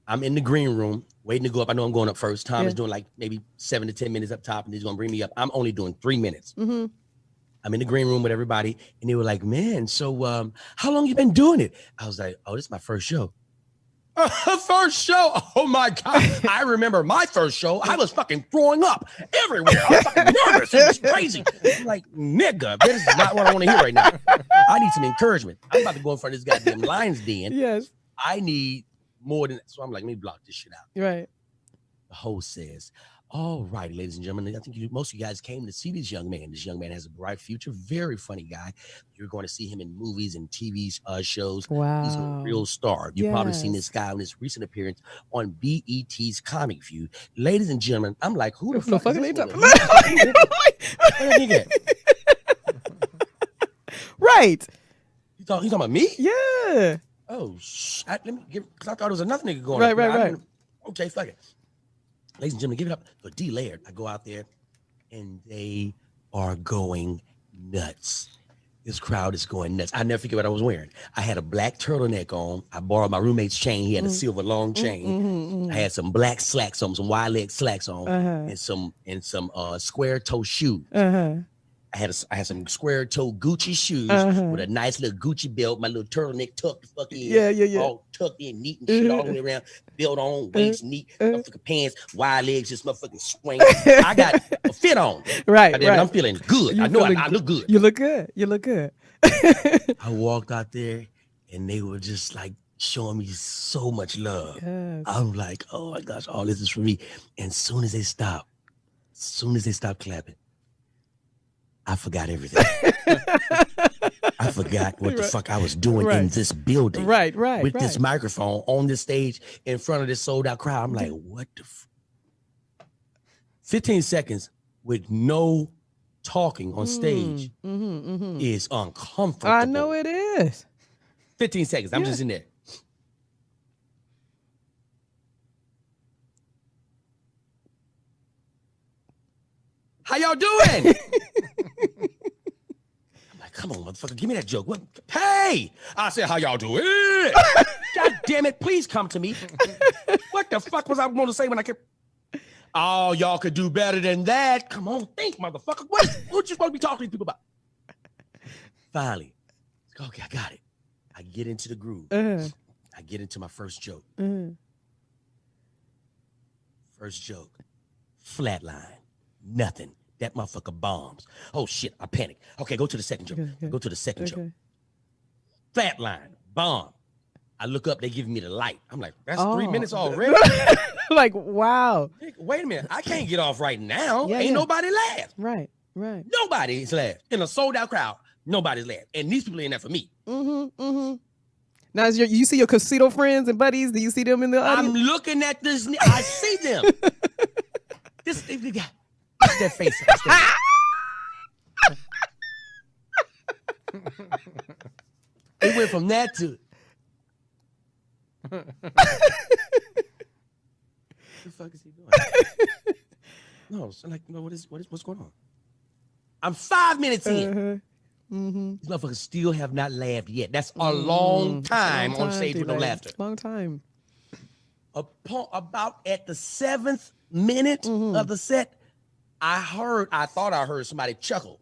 I'm in the green room waiting to go up. I know I'm going up first. Tom is doing like maybe 7 to 10 minutes up top, and he's gonna bring me up. I'm only doing 3 minutes. I'm in the green room with everybody, and they were like, "Man, so how long you been doing it?" I was like, "Oh, this is my first show." First show. Oh my God. I remember my first show. I was fucking throwing up everywhere. I was fucking nervous. It was crazy. I'm like, nigga, this is not what I want to hear right now. I need some encouragement. I'm about to go in front of this goddamn lion's den. Yes. I need more than that. So I'm like, let me block this shit out. Right. The host says, all right, ladies and gentlemen, I think most of you guys came to see this young man. This young man has a bright future, very funny guy. You're going to see him in movies and TV shows. Wow. He's a real star. You've probably seen this guy on his recent appearance on BET's Comic View. Ladies and gentlemen, I'm like, who the fuck is this nigga? Right. You talking about me? Yeah. Oh, let me give, because I thought it was another nigga going Right. Okay, fuck it. Ladies and gentlemen, give it up for D Layered. I go out there and they are going nuts. This crowd is going nuts. I never forget what I was wearing. I had a black turtleneck on. I borrowed my roommate's chain. He had a silver long chain. I had some black slacks on, some wide leg slacks on, and some square toe shoes. I had some square toe Gucci shoes with a nice little Gucci belt, my little turtleneck tucked the fuck in. Yeah. All tucked in, neat and shit all the way around. Belt on, waist neat, motherfucking pants, wide legs, just motherfucking swing. I got a fit on. Right. I'm feeling good. I know I look good. You look good. You look good. I walked out there and they were just like showing me so much love. Yes. I'm like, oh my gosh, all this is for me. And as soon as they stopped clapping, I forgot everything. I forgot what the fuck I was doing in this building. Right. With this microphone on this stage in front of this sold out crowd. I'm like, what the 15 seconds with no talking on stage is uncomfortable. I know it is. 15 seconds. I'm just in there. How y'all doing? I'm like, come on, motherfucker, give me that joke. What? Hey! I said, how y'all doing? God damn it, please come to me. What the fuck was I going to say when I kept... Oh, y'all could do better than that. Come on, think, motherfucker. What you supposed to be talking to people about? Finally, okay, I got it. I get into the groove. I get into my first joke. First joke. Flatline. Nothing. That motherfucker bombs. Oh shit, I panic. Okay, go to the second joke. Go to the second joke. Flatline. Bomb. I look up, they giving me the light. I'm like, that's 3 minutes already? Like, wow. Wait a minute. I can't get off right now. Ain't nobody laughed. Right. Nobody's laughed. In a sold out crowd, nobody's laughed. And these people ain't there for me. Now, you see your casino friends and buddies? Do you see them in the audience? I'm looking at this. I see them. This guy. What's that face? It went from that to. What the fuck is he doing? No, so like, no, what's going on? I'm 5 minutes in. These motherfuckers still have not laughed yet. That's a long time on stage with no laughter. Long time. About at the 7th minute of the set, I thought I heard somebody chuckle.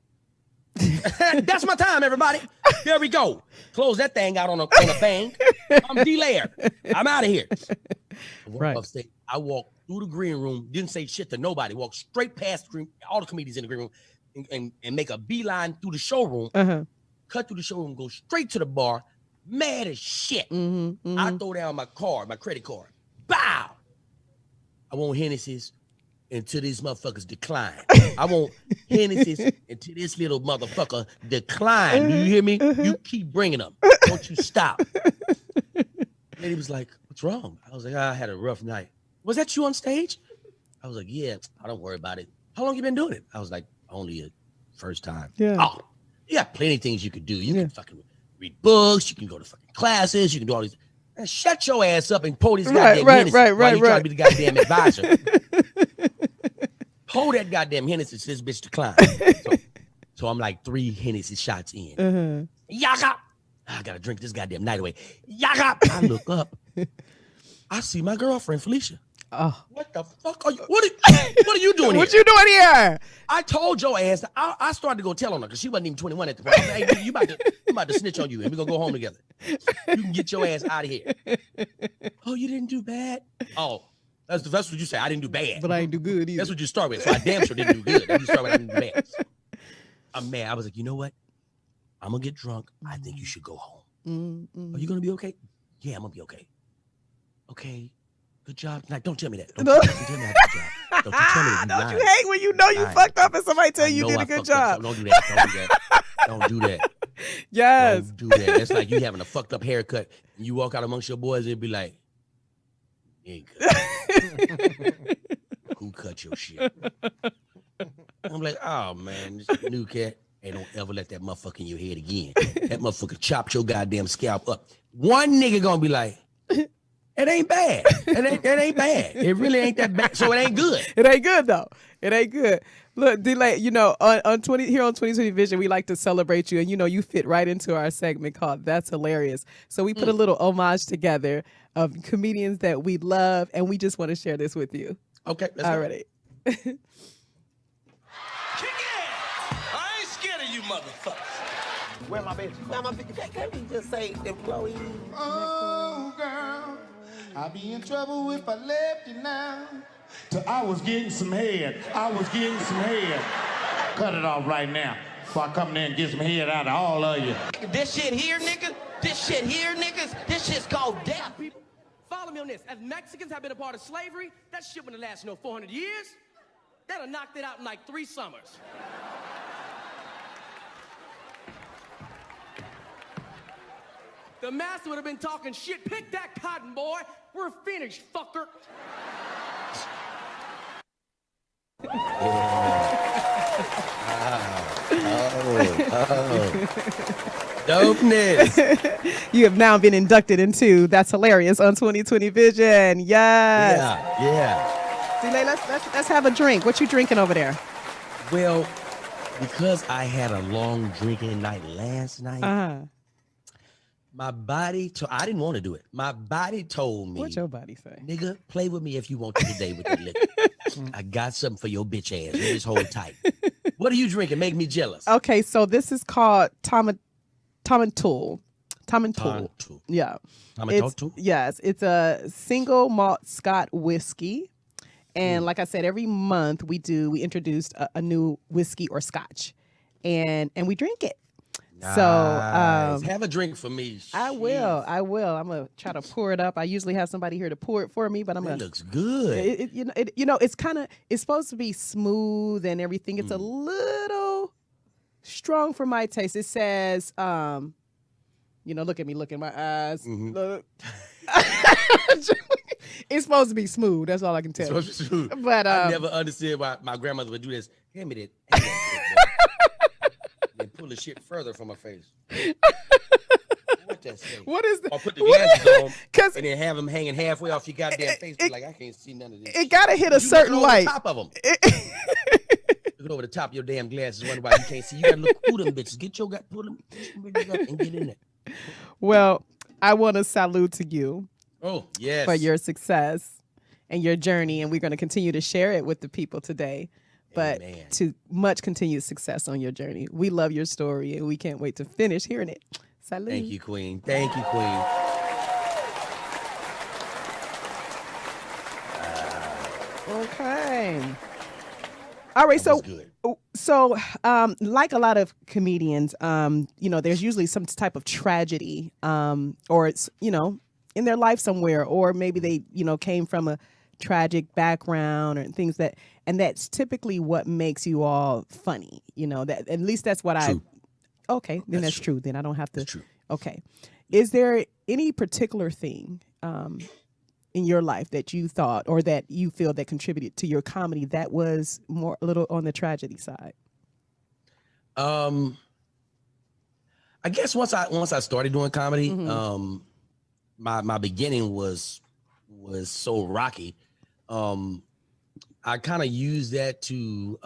That's my time, everybody. There we go. Close that thing out on a bang. I'm D-Layer. I'm out of here. Upstage. I walked through the green room, didn't say shit to nobody, walked straight past all the comedians in the green room and make a beeline through the showroom, cut through the showroom, go straight to the bar, mad as shit. I throw down my credit card. Bow! I want Hennessy's until these motherfuckers decline. I want Hennessy's until this little motherfucker decline. Do you hear me? You keep bringing them. Don't you stop. And he was like, what's wrong? I was like, I had a rough night. Was that you on stage? I was like, yeah, don't worry about it. How long you been doing it? I was like, only a first time. Yeah. Oh, you got plenty of things you could do. You can fucking read books. You can go to fucking classes. You can do all these. Man, shut your ass up and pull these goddamn Hennessy while you try to be the goddamn advisor. Hold that goddamn Hennessy to this bitch decline. So I'm like 3 Hennessy shots in. Yaka! I gotta drink this goddamn night away. Yaka! I look up. I see my girlfriend, Felicia. Oh. What the fuck are you? What are you doing here? What you doing here? I told your ass. I started to go tell on her because she wasn't even 21 at the point. I was like, hey, I'm about to snitch on you, and we're gonna go home together. You can get your ass out of here. Oh, you didn't do bad? Oh, that's what you say. I didn't do bad. But I ain't do good either. That's what you start with. So I damn sure didn't do good. You start with I didn't do bad. I'm mad. I was like, you know what? I'm gonna get drunk. I think you should go home. Are you gonna be okay? Yeah, I'm gonna be okay. Okay. Good job tonight. Don't tell me that. Don't tell me I did a good job. Don't you tell me that. Don't you hate when you know you fucked up and somebody tell you did a good job? Don't do that. Don't do that. Yes. Don't do that. That's like you having a fucked up haircut. And you walk out amongst your boys and be like, who cut your shit? I'm like, oh man, this new cat. Hey, don't ever let that motherfucker in your head again. That motherfucker chopped your goddamn scalp up. One nigga gonna be like, it ain't bad. It ain't bad. It really ain't that bad. So it ain't good. It ain't good though. It ain't good. Look, Delay, you know, on 2020 Vision, we like to celebrate you, and you know, you fit right into our segment called That's Hilarious. So we put a little homage together of comedians that we love, and we just want to share this with you. Okay, let's All right. Kick it! I ain't scared. Where my bitch? Where my bitch? Can't we just say employee? Oh, girl, I'll be in trouble if I left you now. I was getting some head. Cut it off right now before I come there and get some head out of all of you. This shit here, niggas. This shit's called death. Follow me on this. As Mexicans have been a part of slavery, that shit wouldn't last 400 years. They'd have knocked it out in like 3 summers. The master would have been talking shit. Pick that cotton, boy. We're finished, fucker. Dopeness. You have now been inducted into That's Hilarious on 2020 Vision. Yes. Yeah. Delay, let's have a drink. What you drinking over there? Well, because I had a long drinking night last night, my body, I didn't want to do it. My body told me. What'd your body say? Nigga, play with me if you want to today with the liquor. I got something for your bitch ass. You just hold tight. What are you drinking? Make me jealous. Okay, so this is called Tomantul. Yeah. Tomantul? Yes, it's a single malt Scott whiskey. And like I said, every month we introduced a new whiskey or scotch. And we drink it. Nice. So have a drink for me. I will. I'm gonna try to pour it up. I usually have somebody here to pour it for me, but It looks good. It's supposed to be smooth and everything. It's a little strong for my taste. It says, look at me, look in my eyes. Look. It's supposed to be smooth. That's all I can tell you. It's supposed to be smooth. But I never understood why my grandmother would do this. Hand me that. And pull the shit further from my face. What that say? What is that? Or put the glasses on, 'Cause and then have them hanging halfway off your goddamn face. Like, I can't see none of this. It gotta hit a certain light. Top of them. Looking over the top of your damn glasses, wonder why you can't see. You gotta look through them bitches. Get your pull them bitches up and get in there. Well, I want to salute to you. Oh, yes. For your success and your journey, and we're going to continue to share it with the people today. But to much continued success on your journey. We love your story, and we can't wait to finish hearing it. Salute. Thank you, Queen. Thank you, Queen. Okay. All right. So, like a lot of comedians, there's usually some type of tragedy, or it's, in their life somewhere, or maybe they, came from a tragic background or things that's typically what makes you all funny. That at least that's what true. Okay, then that's true. Then I don't have to. That's true. Okay. Is there any particular thing in your life that you thought or that you feel that contributed to your comedy that was more a little on the tragedy side? I guess once I started doing comedy, my beginning was so rocky. I kind of used that to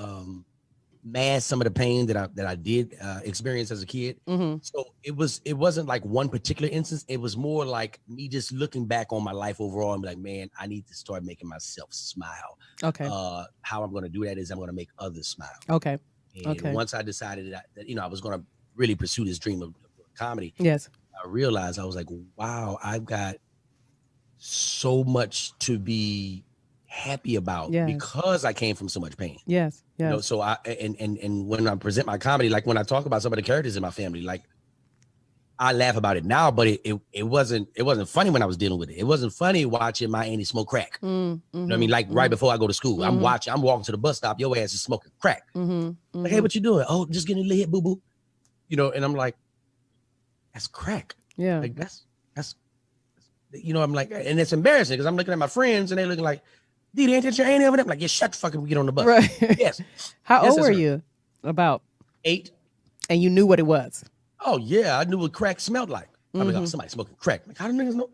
mask some of the pain that I did experience as a kid. So it wasn't like one particular instance. It was more like me just looking back on my life overall and be like, man, I need to start making myself smile. Okay. How I'm going to do that is I'm going to make others smile. Okay. And once I decided that I was going to really pursue this dream of comedy. Yes. I realized, I was like, wow, I've got so much to be happy about because I came from so much pain. Yes. Yes. So and when I present my comedy, like when I talk about some of the characters in my family, like I laugh about it now, but it wasn't funny when I was dealing with it. It wasn't funny watching my auntie smoke crack. You know what I mean? Like right before I go to school, I'm walking to the bus stop, your ass is smoking crack. Like, hey, what you doing? Oh, just getting a little hit, boo boo. And I'm like, that's crack. Yeah. Like that's I'm like, and it's embarrassing because I'm looking at my friends and they're looking like, dude, ain't that your auntie over there? I'm like, yeah, shut the fuck up and get on the bus. Right. Yes. How old were you? About 8. And you knew what it was? Oh yeah, I knew what crack smelled like. I'm like, oh, somebody smoking crack. Like, how you niggas know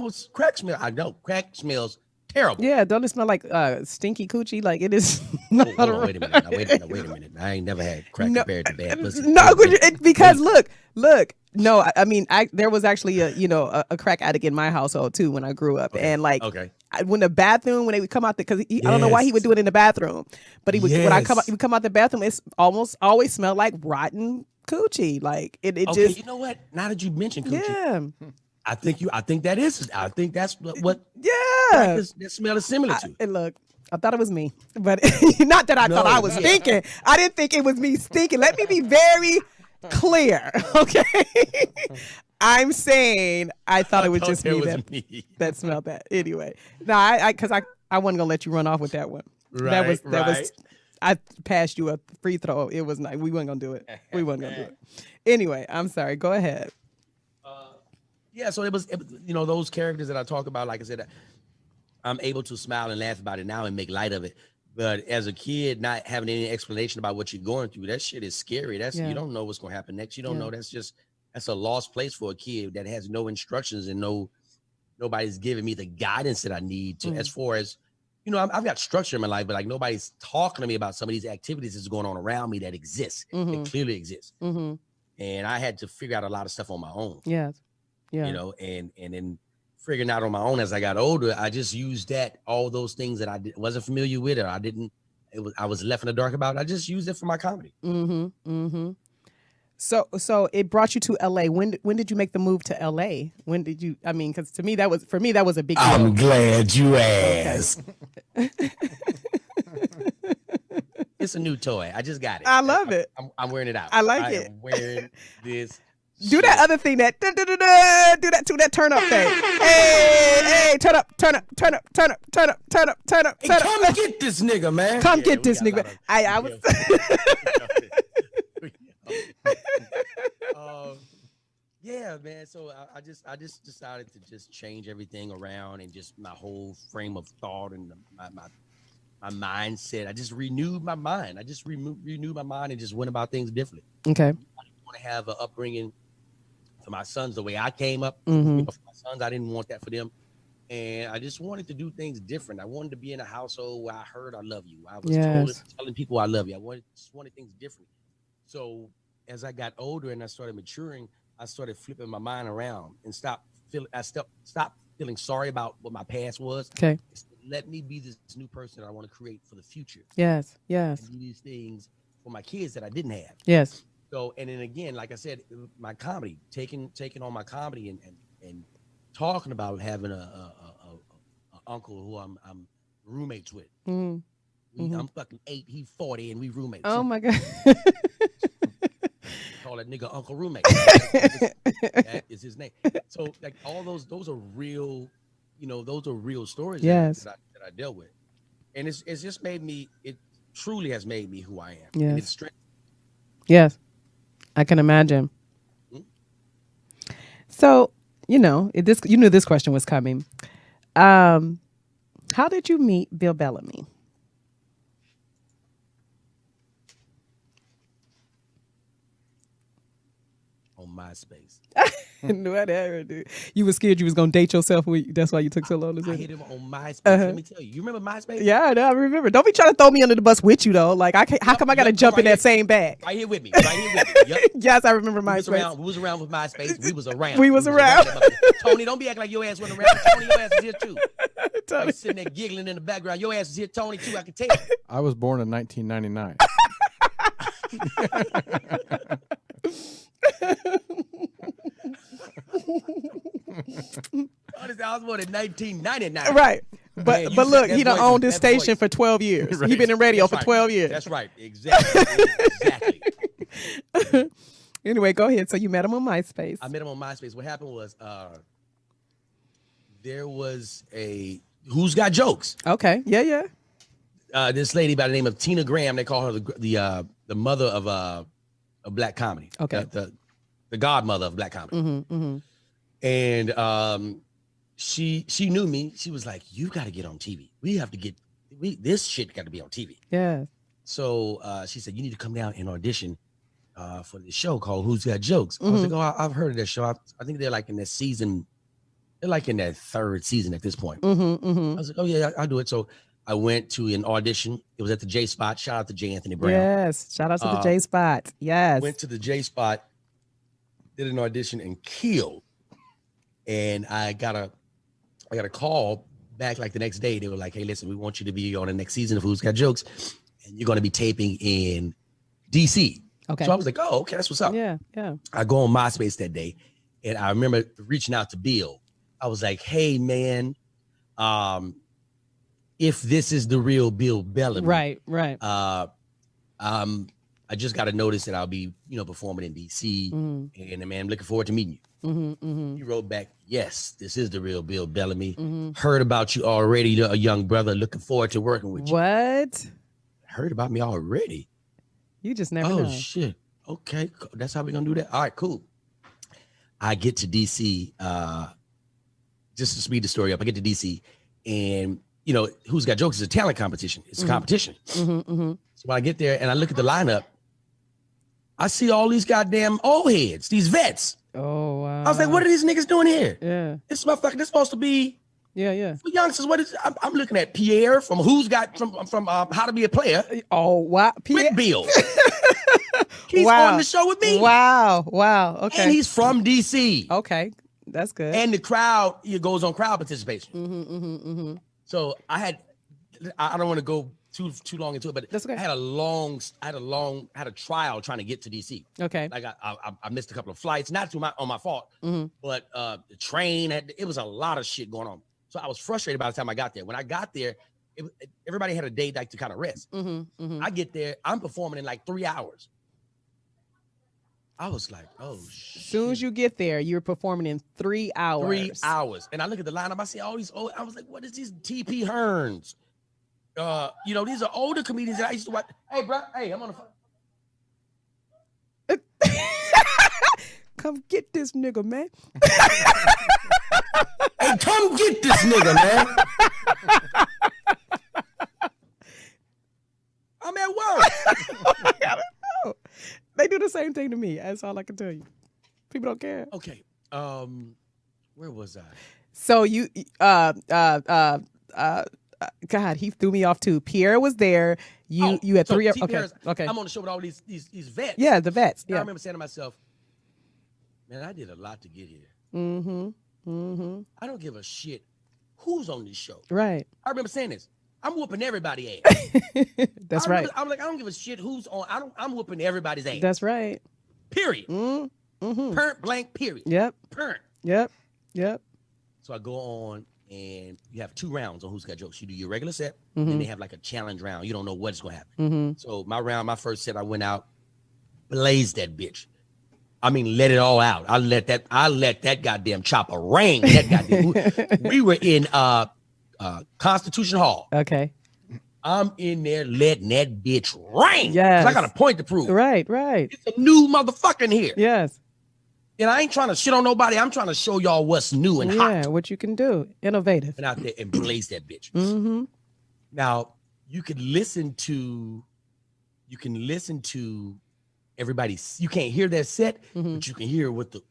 what crack smell? I know crack smells terrible. Yeah, don't it smell like stinky coochie? Like it is. Hold on, wait a minute. I ain't never had crack compared to bad pussy. No, because look. No, I mean, there was actually a crack addict in my household too when I grew up, and like, when they would come out because I don't know why he would do it in the bathroom, but he would when he would come out the bathroom, it's almost always smelled like rotten coochie. Like it Okay, just you know what? Now that you mentioned coochie, yeah. I think that's what Yeah. practice that smell is similar to. And look, I thought it was me, but not that I thought I was stinking. I didn't think it was me stinking. Let me be very clear, okay? I'm saying I thought it was just me that smelled that. Anyway, no, because I wasn't gonna let you run off with that one. That was I passed you a free throw. It was not. We weren't gonna do it. We weren't gonna do it. Anyway, I'm sorry. Go ahead. Yeah, so it was, those characters that I talk about, like I said, I'm able to smile and laugh about it now and make light of it. But as a kid, not having any explanation about what you're going through, that shit is scary. You don't know what's going to happen next. You don't know. That's a lost place for a kid that has no instructions and nobody's giving me the guidance that I need to, as far as, I've got structure in my life, but like nobody's talking to me about some of these activities that's going on around me that exist, that clearly exist. And I had to figure out a lot of stuff on my own. Yes. Yeah. And then figuring out on my own as I got older, I just used all those things that I wasn't familiar with, or I was left in the dark about. I just used it for my comedy. So it brought you to LA. When did you make the move to LA? When did you? I mean, because to me that was a big deal. I'm glad you asked. It's a new toy. I just got it. I love it. I'm wearing it out. I like it. I'm wearing this. Do that other thing that do that turn up thing. Hey, turn up. Hey, come get this nigga, man. Come get this nigga. I was yeah, man. So I just decided to just change everything around and just my whole frame of thought and my mindset. I just renewed my mind. I just renewed my mind and just went about things differently. Okay. I didn't want to have an upbringing for my sons the way I came up. For my sons, I didn't want that for them. And I just wanted to do things different. I wanted to be in a household where I heard I love you. I was telling people I love you. Just wanted things different. So as I got older and I started maturing, I started flipping my mind around and stopped feeling sorry about what my past was. Okay. Let me be this new person that I want to create for the future. Yes. And do these things for my kids that I didn't have. Yes. So, and then again, like I said, my comedy, taking on my comedy and talking about having a uncle who I'm roommates with. I'm fucking 8, he's 40, and we roommates. Oh my God. Call that nigga Uncle Roommate. That is his name. So like all those are real, those are real stories that I dealt with. And it's just it truly has made me who I am. Yes. And it's strength. Yes. I can imagine. So, you knew this question was coming. How did you meet Bill Bellamy? On MySpace. Whatever, dude. You were scared you was gonna date yourself. That's why you took so long to say. I hit him on MySpace. Let me tell you. You remember MySpace? Yeah, I know. I remember. Don't be trying to throw me under the bus with you though. Like how come I gotta jump in that same bag? Right here with me. Yep. Yes, I remember MySpace. We was around with MySpace. We was around. We was around. Tony, don't be acting like your ass wasn't around. Tony, your ass is here too. Tony sitting there giggling in the background. Your ass is here, Tony, too. I can tell. I was born in 1999. I was born in 1999. Right. But look, he done owned this station for 12 years. Right. He been in radio for 12 years. That's right. Exactly. Anyway, go ahead. So you met him on MySpace. I met him on MySpace. What happened was there was a Who's Got Jokes. Okay. Yeah. This lady by the name of Tina Graham. They call her the mother of black comedy. Okay. The godmother of black comedy. And she knew me. She was like, "You got to get on TV. This shit got to be on TV." Yeah. So she said, "You need to come down and audition for the show called Who's Got Jokes." I was like, "Oh, I've heard of that show. I think they're like in that season. They're like in that 3rd season at this point." I was like, "Oh yeah, I'll do it." So I went to an audition. It was at the J Spot. Shout out to J. Anthony Brown. Yes. Shout out to the J Spot. Yes. Went to the J Spot, did an audition and killed. And I got a call back like the next day. They were like, "Hey, listen, we want you to be on the next season of Who's Got Jokes, and you're going to be taping in DC." Okay. So I was like, oh, okay, that's what's up. Yeah, yeah. I go on MySpace that day, and I remember reaching out to Bill. I was like, hey, man, if this is the real Bill Bellamy. Right. I just got a notice that I'll be, performing in DC, and man, I'm looking forward to meeting you. He wrote back, yes, this is the real Bill Bellamy. Heard about you already, a young brother. Looking forward to working with you. What? Heard about me already? You just never know. Oh, shit. Okay, that's how we're going to do that? All right, cool. I get to DC, just to speed the story up, I get to DC, and, Who's Got Jokes is a talent competition. It's a competition. So when I get there and I look at the lineup, I see all these goddamn old heads, these vets. Oh, wow. I was like, what are these niggas doing here? Yeah. This motherfucker, this supposed to be Yeah. for youngsters. What is? I'm looking at Pierre from How to Be a Player. Oh, wow. With Bill. He's Wow. on the show with me. Wow. Okay. And he's from DC. Okay. That's good. And the crowd, it goes on crowd participation. So I don't want to go too long into it, but That's okay. I had a trial trying to get to DC. Okay. Like I missed a couple of flights, not on my fault, but the train it was a lot of shit going on. So I was frustrated by the time I got there. When I got there, everybody had a day like to kind of rest. I get there, I'm performing in like 3 hours. I was like, oh shit. As soon as you get there, you're performing in 3 hours. 3 hours. And I look at the lineup, I see all these old, I was like, what is these TP Hearns? These are older comedians that I used to watch. Hey, bro, I'm on the phone. Come get this nigga, man. Hey, come get this nigga, man. I'm at work. They do the same thing to me. That's all I can tell you. People don't care. Okay. Where was I? So you, God, he threw me off too. Pierre was there. You had so 3 hours. T. Okay. Harris, Okay. I'm on the show with all these vets. Yeah, the vets. And I Yeah. remember saying to myself, man, I did a lot to get here. I don't give a shit who's on this show. Right. I remember saying this. I'm whooping everybody's ass. That's right. I'm like, I don't give a shit who's on. I'm whooping everybody's ass. That's right. Period. Point blank. Period. Yep. Point. Yep. So I go on, and you have 2 rounds on Who's Got Jokes. You do your regular set, and then they have like a challenge round. You don't know what's gonna happen. So my first set, I went out, blazed that bitch. I mean, let it all out. I let that goddamn chopper rain. That goddamn. We were in Constitution Hall. Okay. I'm in there letting that bitch rain. Yes. 'Cause I got a point to prove. Right. It's a new motherfucker in here. Yes. And I ain't trying to shit on nobody. I'm trying to show y'all what's new and hot. Yeah, what you can do. Innovative. And out there and blaze that bitch. Now, you can listen to everybody. You can't hear their set, but you can hear with the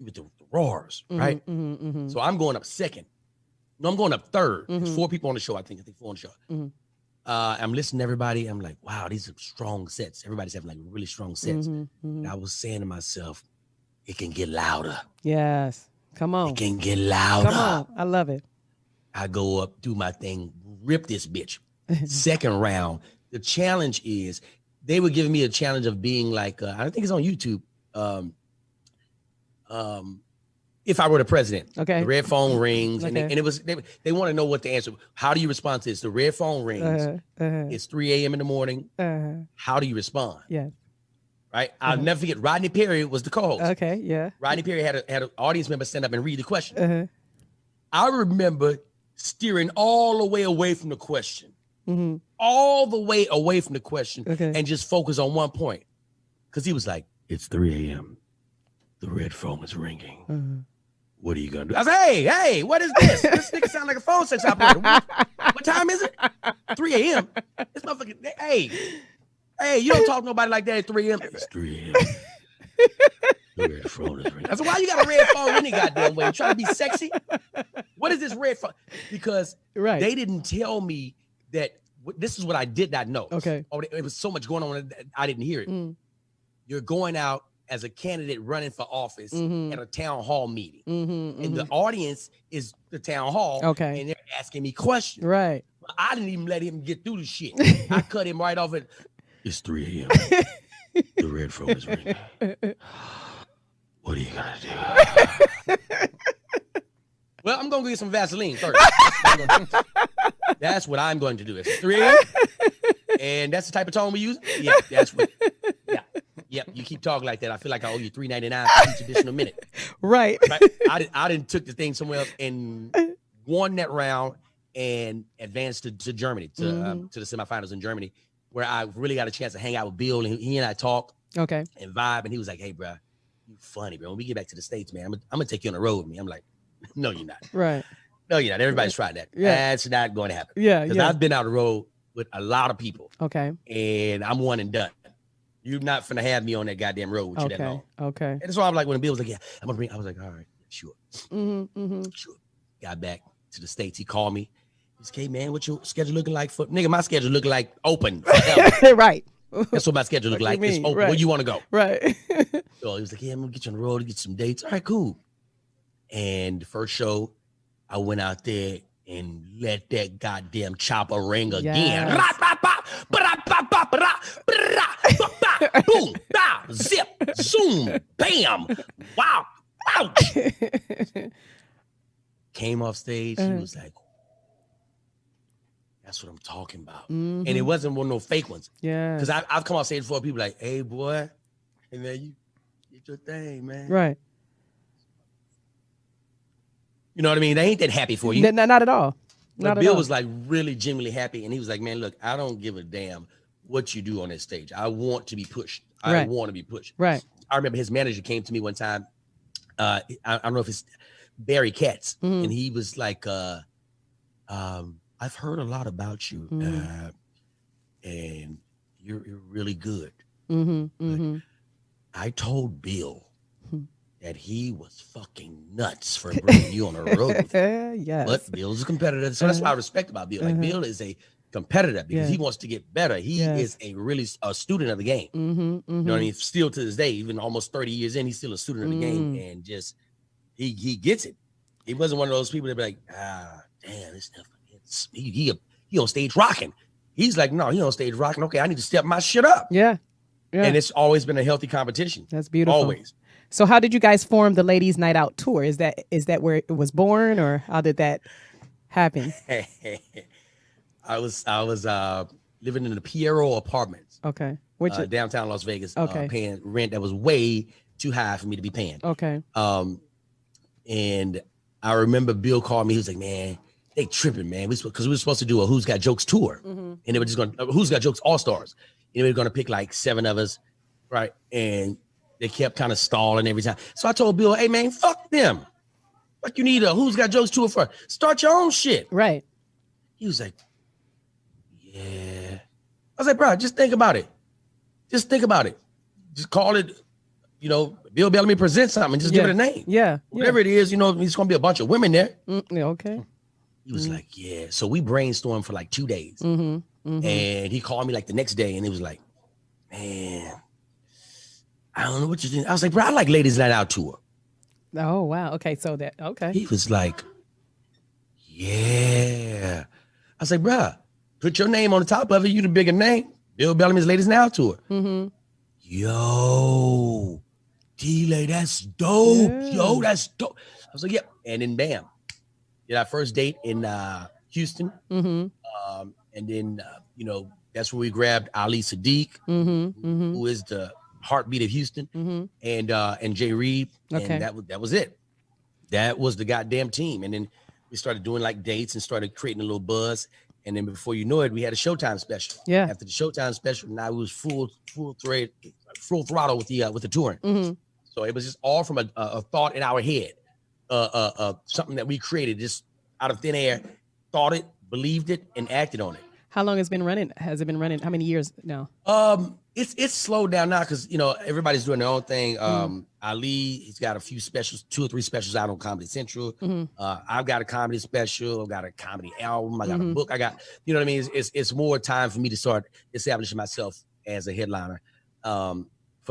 roars, right? So I'm going up second. No, I'm going up third. There's 4 people on the show, I think 4 on the show. I'm listening to everybody. I'm like, wow, these are strong sets. Everybody's having like really strong sets. And I was saying to myself, it can get louder. Yes. Come on. It can get louder. Come on. I love it. I go up, do my thing, rip this bitch. Second round, the challenge is, they were giving me a challenge of being like, I think it's on YouTube. If I were the president, okay, the red phone rings, okay. and it was they want to know what the answer. How do you respond to this? The red phone rings. It's 3 a.m. in the morning. How do you respond? Yeah. Right. I'll never forget. Rodney Perry was the co-host. Okay. Yeah. Rodney Perry had an audience member stand up and read the question. I remember steering all the way away from the question, all the way away from the question, and just focus on one point, because he was like, "It's 3 a.m. The red phone is ringing. What are you gonna do?" I said, "Hey, what is this? This nigga sound like a phone sex operator. What time is it? 3 a.m. This motherfucker. Hey, you don't talk to nobody like that at 3 a.m. It's 3 a.m. The red phone is ringing." I said, "Why you got a red phone any goddamn way? You trying to be sexy? What is this red phone?" Because they didn't tell me that. This is what I did not know. Okay. Oh, it was so much going on that I didn't hear it. You're going out as a candidate running for office at a town hall meeting. And the audience is the town hall. Okay. And they're asking me questions. Right. But I didn't even let him get through the shit. I cut him right off at, "It's 3 a.m. The red focus ring. What are you gonna do? Well, I'm gonna get some Vaseline first. That's what I'm going to do. It's 3 a.m. and that's the type of tone we use. Yeah, that's what. Yeah. You keep talking like that. I feel like I owe you $3.99 for each additional minute. Right. I didn't took the thing somewhere else and won that round and advanced to Germany to the semifinals in Germany, where I really got a chance to hang out with Bill, and he and I talk. Okay. And vibe, and he was like, "Hey, bro, you funny, bro. When we get back to the States, man, I'm gonna take you on the road with me." I'm like, "No, you're not. Right. No, you're not. Everybody's tried that. Yeah. That's not going to happen. Yeah. Because I've been out the road with a lot of people. Okay. And I'm one and done. You're not finna have me on that goddamn road with you that long. Okay. And so I'm like, when Bill was like, "Yeah, I'm gonna bring," I was like, "All right, sure." Sure. Got back to the States. He called me. He said, "Hey, man, what your schedule looking like for?" Nigga, my schedule looking like open. Right. That's what my schedule look like. Mean? It's open. Right. Where you want to go? Right. So he was like, "Yeah, I'm gonna get you on the road to get some dates." All right, cool. And the first show, I went out there and let that goddamn chopper ring again. Boom, bah, zip, zoom, bam, wow, ouch. Came off stage, he was like, "That's what I'm talking about." And it wasn't one of no fake ones. Yeah. Because I've come off stage before, people like, "Hey, boy, hey, man, you get your thing, man." Right. You know what I mean? They ain't that happy for you. Not at all. But Bill was like really genuinely happy. And he was like, "Man, look, I don't give a damn what you do on this stage. I want to be pushed. I want to be pushed." Right. I remember his manager came to me one time. I don't know if it's Barry Katz. And he was like, "I've heard a lot about you. And you're really good." I told Bill that he was fucking nuts for bringing you on the road. Yes. But Bill's a competitor. So that's what I respect about Bill. Like, Bill is a competitor because he wants to get better. He is a student of the game. You know what I mean? Still to this day, even almost 30 years in, he's still a student of the game. And just, he gets it. He wasn't one of those people that be like, damn, this stuff, he on stage rocking. He's like, no, he on stage rocking. Okay, I need to step my shit up. Yeah. And it's always been a healthy competition. That's beautiful. Always. So how did you guys form the Ladies Night Out tour? Is that where it was born, or how did that happen? I was living in the Piero Apartments. Okay. Which downtown Las Vegas. Okay. Paying rent that was way too high for me to be paying. Okay. And I remember Bill called me. He was like, "Man, they tripping, man. Because we were supposed to do a Who's Got Jokes tour, and they were just going Who's Got Jokes All Stars. And they were going to pick like 7 of us, right? And they kept kind of stalling every time. So I told Bill, "Hey, man, fuck them. Fuck, you need a Who's Got Jokes tour for? Start your own shit." Right. He was like, "Yeah." I was like, "Bro, just think about it. Just think about it. Just call it, Bill Bellamy presents something and just give it a name. Yeah. Whatever it is, it's going to be a bunch of women there." Okay. He was like, "Yeah." So we brainstormed for like 2 days. And he called me like the next day and he was like, "Man, I don't know what you think." I was like, "Bro, I like Ladies Night Out tour." Oh, wow. Okay. So okay. He was like, "Yeah." I was like, "Bro, put your name on the top of it. You the bigger name. Bill Bellamy's Ladies Night Out tour." Yo, D-Lay, that's dope. Yeah. Yo, that's dope. I was like, "Yep." And then bam, did our first date in Houston. And then, that's where we grabbed Ali Sadiq, who is the heartbeat of Houston, and Jay Reed. Okay. And that was it. That was the goddamn team. And then we started doing like dates and started creating a little buzz. And then before you know it, we had a Showtime special. Yeah. After the Showtime special, now it was full throttle with the touring. So it was just all from a thought in our head, something that we created just out of thin air, thought it, believed it, and acted on it. How long has it been running? How many years now? It's slowed down now because everybody's doing their own thing. Ali, he's got a few specials, 2 or 3 specials out on Comedy Central. I've got a comedy special. I've got a comedy album. I got a book. I got, you know what I mean? It's more time for me to start establishing myself as a headliner. For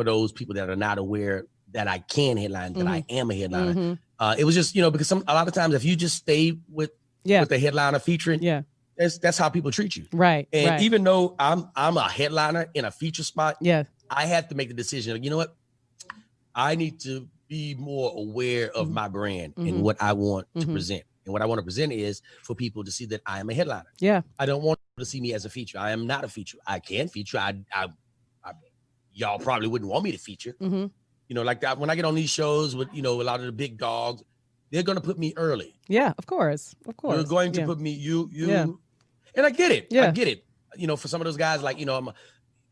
those people that are not aware that I can headline, that I am a headliner. It was just, because a lot of times if you just stay with the headliner featuring, that's how people treat you. Right. And even though I'm a headliner in a feature spot, I had to make the decision. You know what? I need to be more aware of my brand and what I want to present. And what I want to present is for people to see that I am a headliner. Yeah. I don't want to see me as a feature. I am not a feature. I can feature. Y'all probably wouldn't want me to feature. You know, like that when I get on these shows with, you know, a lot of the big dogs, they're going to put me early. Yeah, of course. Of course. You're going to put me, and I get it. I get it. You know, for some of those guys, like, you know,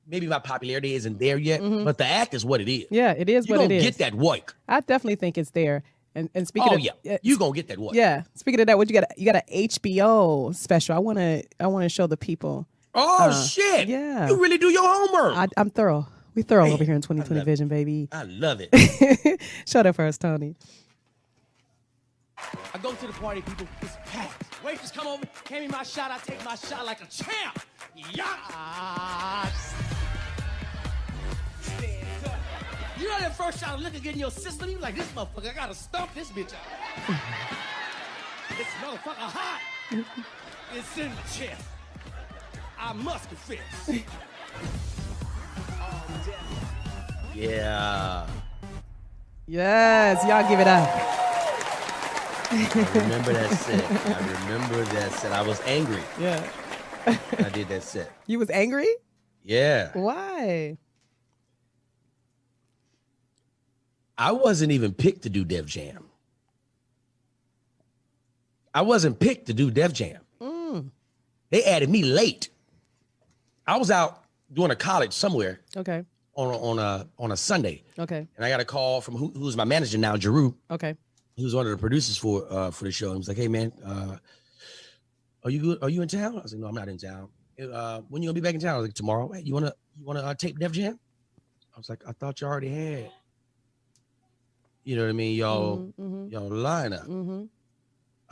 maybe my popularity isn't there yet, but the act is what it is. Yeah, it is what it is. You don't get that work. I definitely think it's there. And speaking of, you gonna get that work. Yeah. Speaking of that, what you got? You got an HBO special. I wanna show the people. Oh shit! Yeah. You really do your homework. I'm thorough. We thorough over here in 2020 Vision, baby. I love it. Show that for us, Tony. I go to the party, people, it's packed. Waitress come over, hand me my shot, I take my shot like a champ. Yeah. You know that first shot of liquor get in your system, you like, this motherfucker, I gotta stump this bitch out. This motherfucker hot. It's in the chest. I must confess. Yeah. Yes, y'all give it up. I remember that set. I was angry. Yeah. I did that set. You was angry? Yeah. Why? I wasn't even picked to do Def Jam. I wasn't picked to do Def Jam. They added me late. I was out doing a college somewhere. Okay. On a Sunday. Okay. And I got a call from who's my manager now, Jeru. Okay. He was one of the producers for the show. He was like, "Hey man, are you good? Are you in town?" I was like, "No, I'm not in town." When you gonna be back in town? I was like, "Tomorrow." Hey, you wanna tape Def Jam? I was like, "I thought you already had." You know what I mean? Y'all line up.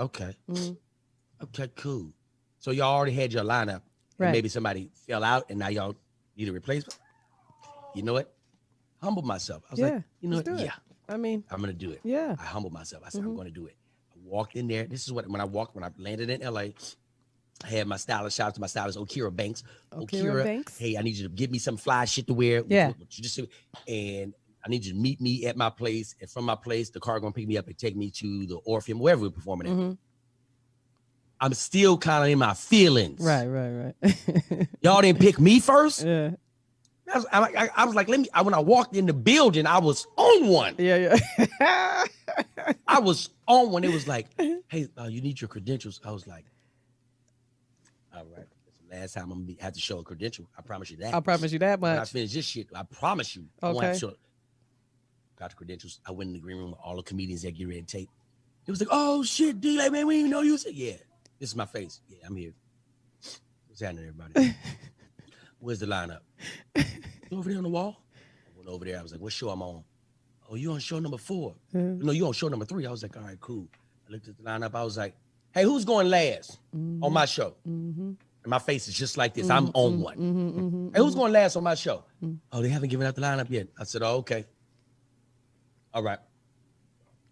Okay. Okay, cool. So y'all already had your lineup. Right. And maybe somebody fell out and now y'all need a replacement. You know what? Humbled myself. I was like, you know what? Yeah. I mean, I'm gonna do it. Yeah. I humbled myself. I said, I'm gonna do it. I walked in there. This is what when I landed in LA, I had my stylist, shout out to my stylist, Okira Banks. Okira Banks. Hey, I need you to give me some fly shit to wear. Yeah. What you just said. And I need you to meet me at my place. And from my place, the car gonna pick me up and take me to the Orpheum, wherever we're performing at. I'm still kind of in my feelings. Right. Y'all didn't pick me first? Yeah. I was like, when I walked in the building, I was on one. Yeah. I was on one. It was like, hey, you need your credentials. I was like, all right. That's the last time I'm gonna have to show a credential. I promise you that. I promise you that much. When I finish this shit, I promise you. I won't have to Okay. show. Got the credentials. I went in the green room with all the comedians that get ready to tape. It was like, oh shit, dude, like, man, we didn't even know you was. Yeah, this is my face. Yeah, I'm here. What's happening, everybody? Where's the lineup? You over there on the wall? I went over there. I was like, what show I'm on? Oh, you on show number 4? No, you on show number 3. I was like, all right, cool. I looked at the lineup. I was like, hey, who's going last on my show? And my face is just like this. I'm on one. Hey, who's going last on my show? Oh, they haven't given out the lineup yet. I said, oh, okay. All right.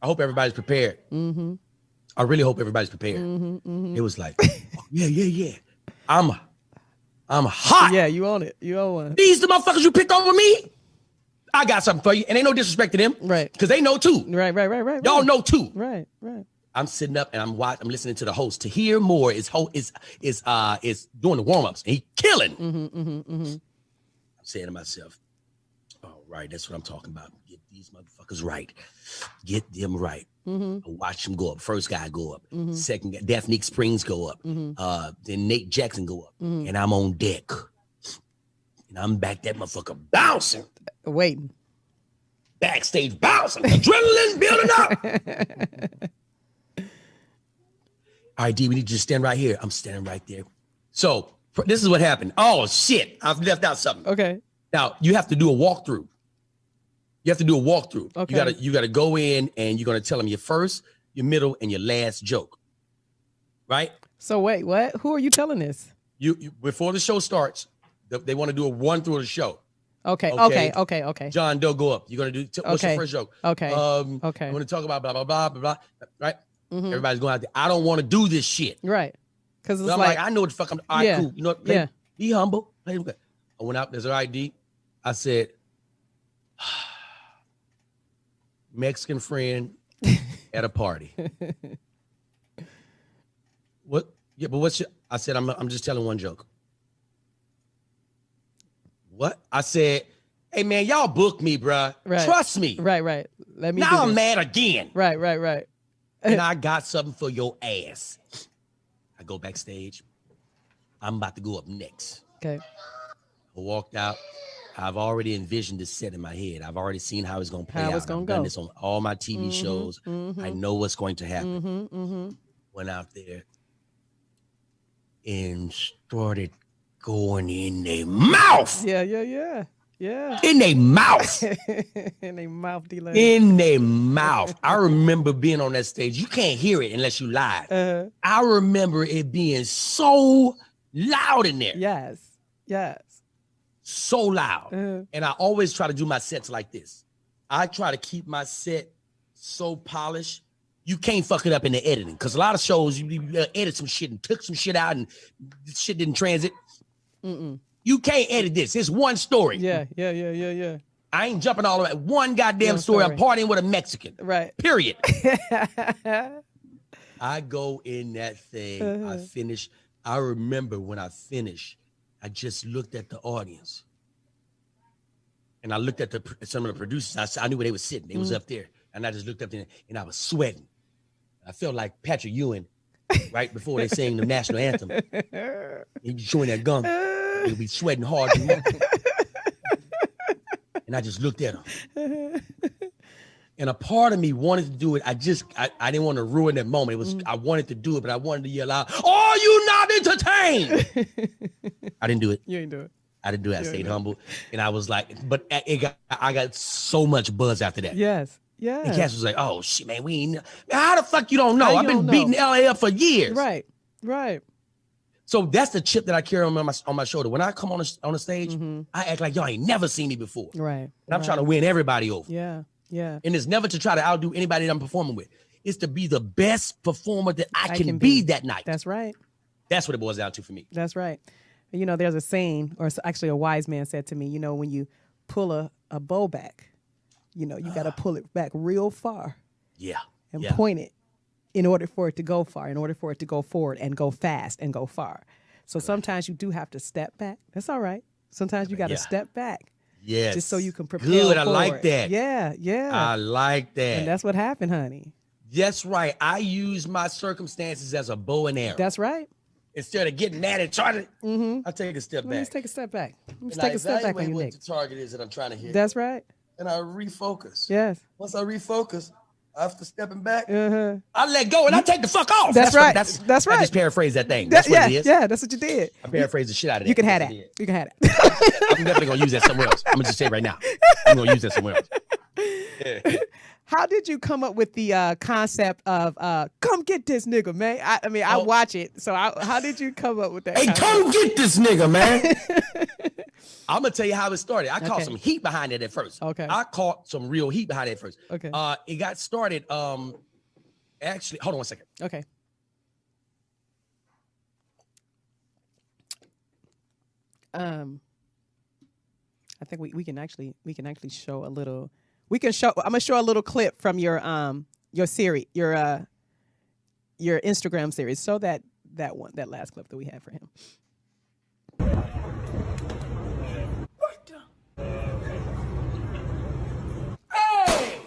I hope everybody's prepared. I really hope everybody's prepared. It was like, oh, yeah. I'm hot. Yeah, you own it. You own one. These the motherfuckers you picked over me. I got something for you. And ain't no disrespect to them. Right. Because they know too. Right. Y'all know too. Right. I'm sitting up and I'm listening to the host. To hear more is doing the warm-ups. And he killing. I'm saying to myself, all right, that's what I'm talking about. Get these motherfuckers right. Get them right. Watch them go up. First guy go up. Second guy, Daphne Springs go up. Then Nate Jackson go up. And I'm on deck. And I'm back that motherfucker bouncing. Waiting. Backstage bouncing. Adrenaline's building up. All right, D, we need you to stand right here. I'm standing right there. So this is what happened. Oh, shit. I've left out something. Okay. Now, you have to do a walkthrough. Okay. You gotta go in and you're gonna tell them your first, your middle, and your last joke. Right? So wait, what? Who are you telling this? You before the show starts, they want to do a run through of the show. Okay. John Doe, go up. You're gonna do what's your first joke? Okay. Okay. I'm gonna talk about blah blah blah blah blah. Right? Everybody's going out there. I don't want to do this shit. Right. Because it's I'm like, I know what the fuck I'm. All right, cool. You know what? Be humble. I went out. There's her ID. I said, Mexican friend at a party. What? Yeah, but what's your? I said I'm just telling one joke. What? I said, hey man, y'all book me, bruh. Right. Trust me. Right. Let me. Now I'm mad again. Right. And I got something for your ass. I go backstage. I'm about to go up next. Okay. I walked out. I've already envisioned this set in my head. I've already seen how it's going to play out. It's gonna I've done go. this on all my TV shows. I know what's going to happen. Went out there and started going in their mouth. Yeah. In their mouth. In their mouth, D-Lane. In their mouth. I remember being on that stage. You can't hear it unless you live. I remember it being so loud in there. Yes. So loud. And I always try to do my sets like this. I try to keep my set so polished. You can't fuck it up in the editing. Because a lot of shows, you edit some shit and took some shit out and shit didn't transit. You can't edit this. It's one story. Yeah. I ain't jumping all the way. One goddamn story. I'm partying with a Mexican. Right. Period. I go in that thing. I finish. I remember when I finished, I just looked at the audience. And I looked at some of the producers. I knew where they were sitting. They was up there. And I just looked up there and I was sweating. I felt like Patrick Ewing right before they sang the national anthem. He'd be chewing that gum. He'd be sweating hard. And I just looked at him. And a part of me wanted to do it. I didn't want to ruin that moment. I wanted to do it, but I wanted to yell out, "Are you not entertained?" I didn't do it. You ain't do it. I didn't do it. I stayed humble. And I was like, but I got so much buzz after that. Yes. And Cass was like, "Oh shit, man, how the fuck you don't know? I've been beating LA up for years." Right. So that's the chip that I carry on my shoulder. When I come on the stage, I act like y'all ain't never seen me before. Right. And I'm trying to win everybody over. Yeah. And it's never to try to outdo anybody that I'm performing with. It's to be the best performer that I can be that night. That's right. That's what it boils down to for me. That's right. You know, there's a saying, or actually a wise man said to me, you know, when you pull a bow back, you know, you got to pull it back real far. Yeah. And point it in order for it to go far, in order for it to go forward and go fast and go far. So sometimes you do have to step back. That's all right. Sometimes you got to step back. Yes. Just so you can prepare. Good. Forward. I like that. Yeah. I like that. And that's what happened, honey. That's right. I use my circumstances as a bow and arrow. That's right. Instead of getting mad at target, I take a step back. Let's take a step back. Let's And take I a step back on evaluate your what neck. the target is that I'm trying to hit. That's right. And I refocus. Yes. Once I refocus, after stepping back, I let go and I take the fuck off. That's right. That's right. I just paraphrased that thing. That's what it is. Yeah, that's what you did. I paraphrased the shit out of that. You can have That's that. what it You can have is. that. I'm definitely gonna use that somewhere else. I'm gonna just say it right now. I'm gonna use that somewhere else. Yeah. How did you come up with the concept of come get this nigga, man? I mean, I watch it. So how did you come up with that? Hey, concept? come get this nigga, man. I'm gonna tell you how it started. I caught some heat behind it at first. Okay. I caught some real heat behind it at first. Okay. It got started. Actually, hold on one second. Okay. I think we can actually show a little. I'm gonna show a little clip from your series, your Instagram series. Show that last clip that we had for him. Hey!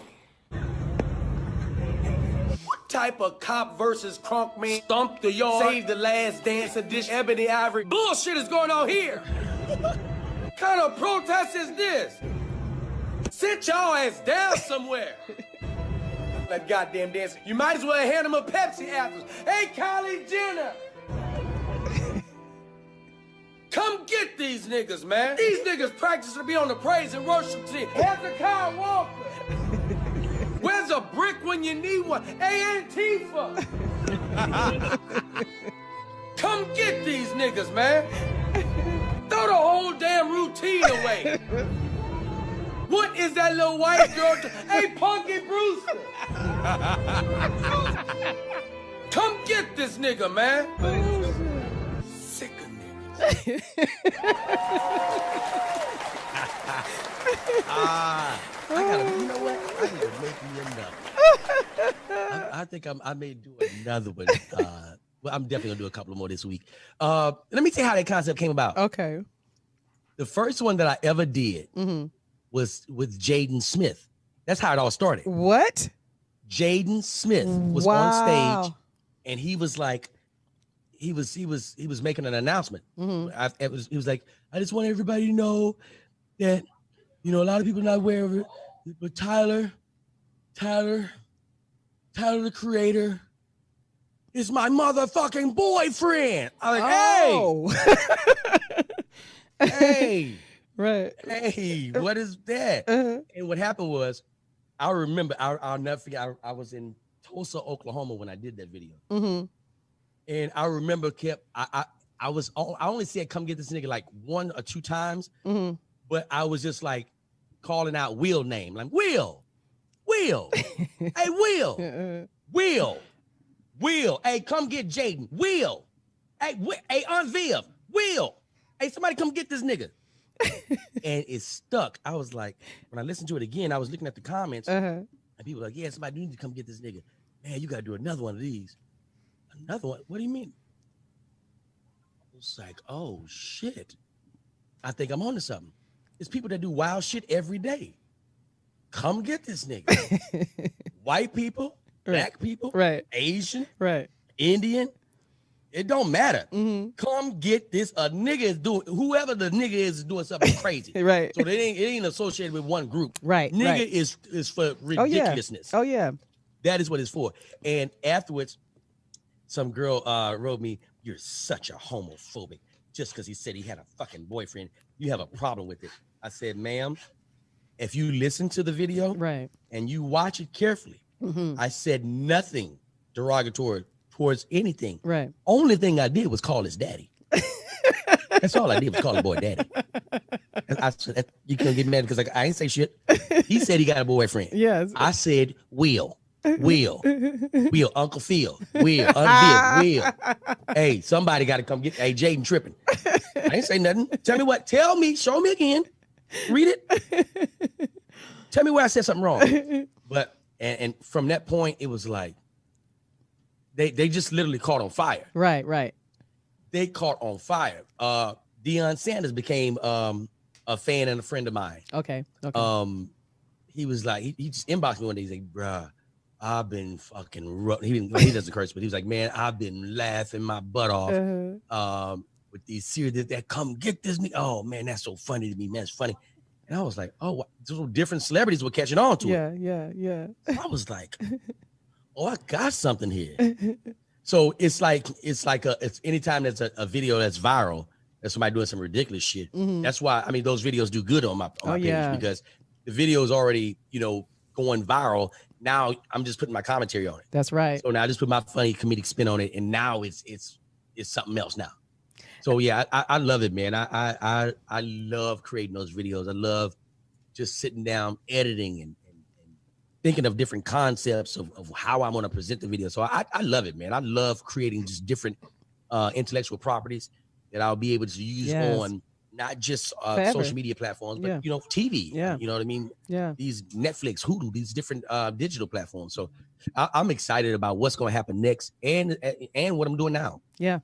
What type of cop versus crunk man stomp the yard, save the last dance edition, ebony ivory bullshit is going on here? What kind of protest is this? Sit y'all ass down somewhere. That goddamn dancer. You might as well hand him a Pepsi afterwards. Hey, Kylie Jenner. Come get these niggas, man. These niggas practice to be on the praise and worship team. Hezekiah Walker. Where's a brick when you need one? Hey, Antifa. Come get these niggas, man. Throw the whole damn routine away. What is that little white girl? Hey, Punky Brewster. Come get this nigga, man. Sick of niggas. I gotta, you know what? I need to make me another. I think I may do another one. Well, I'm definitely gonna do a couple more this week. Let me tell you how that concept came about. Okay. The first one that I ever did was with Jaden Smith. That's how it all started. What? Jaden Smith was on stage, and he was like, he was making an announcement. He was like, I just want everybody to know that, you know, a lot of people not aware of it, but Tyler the Creator is my motherfucking boyfriend. I'm like, hey, right. Hey, what is that? And what happened was, I remember, I'll never forget, I was in Tulsa, Oklahoma when I did that video. And I remember I only said, come get this nigga like 1 or 2 times, but I was just like calling out Will name. Like, Will, hey, Will, hey, come get Jaden, Will, hey, Aunt Viv, Will, hey, somebody come get this nigga. And it stuck. I was like, when I listened to it again, I was looking at the comments, and people were like, yeah, somebody need to come get this nigga. Man, you got to do another one of these. Another one? What do you mean? I was like, oh, shit. I think I'm onto something. It's people that do wild shit every day. Come get this nigga. White people, black people, Asian, Indian. It don't matter. Come get this. A nigga is doing, whoever the nigga is doing something crazy. So it ain't associated with one group. Nigga is for ridiculousness. Oh yeah. That is what it's for. And afterwards, some girl wrote me, you're such a homophobic. Just because he said he had a fucking boyfriend, you have a problem with it. I said, ma'am, if you listen to the video and you watch it carefully, I said nothing derogatory towards anything. Only thing I did was call his daddy. That's all I did was call the boy daddy. I said, you can't get mad because I ain't say shit. He said he got a boyfriend. Yes. I said, Will, Uncle Phil, Aunt Viv, Will. Hey, somebody got to come get, hey, Jaden tripping. I ain't say nothing. Tell me what, show me again. Read it. Tell me where I said something wrong. But, and from that point, it was like, they just literally caught on fire. Right. They caught on fire. Deion Sanders became a fan and a friend of mine. Okay. He was like, he just inboxed me one day. He's like, bruh, I've been fucking he doesn't curse, but he was like, man, I've been laughing my butt off with these series that come get this nigga. Oh man, that's so funny to me, man. It's funny. And I was like, oh, so different celebrities were catching on to it. Yeah. I was like, oh, I got something here. So it's like it's anytime there's a video that's viral, there's somebody doing some ridiculous shit. That's why, I mean, those videos do good on my page because the video is already, going viral. Now I'm just putting my commentary on it. That's right. So now I just put my funny comedic spin on it, and now it's something else now. So yeah, I love it, man. I love creating those videos. I love just sitting down, editing and thinking of different concepts of how I'm going to present the video. So I love it, man. I love creating just different intellectual properties that I'll be able to use on not just social media platforms, but TV. You know what I mean? Yeah. These Netflix, Hulu, these different digital platforms. So I'm excited about what's going to happen next and what I'm doing now. Yeah.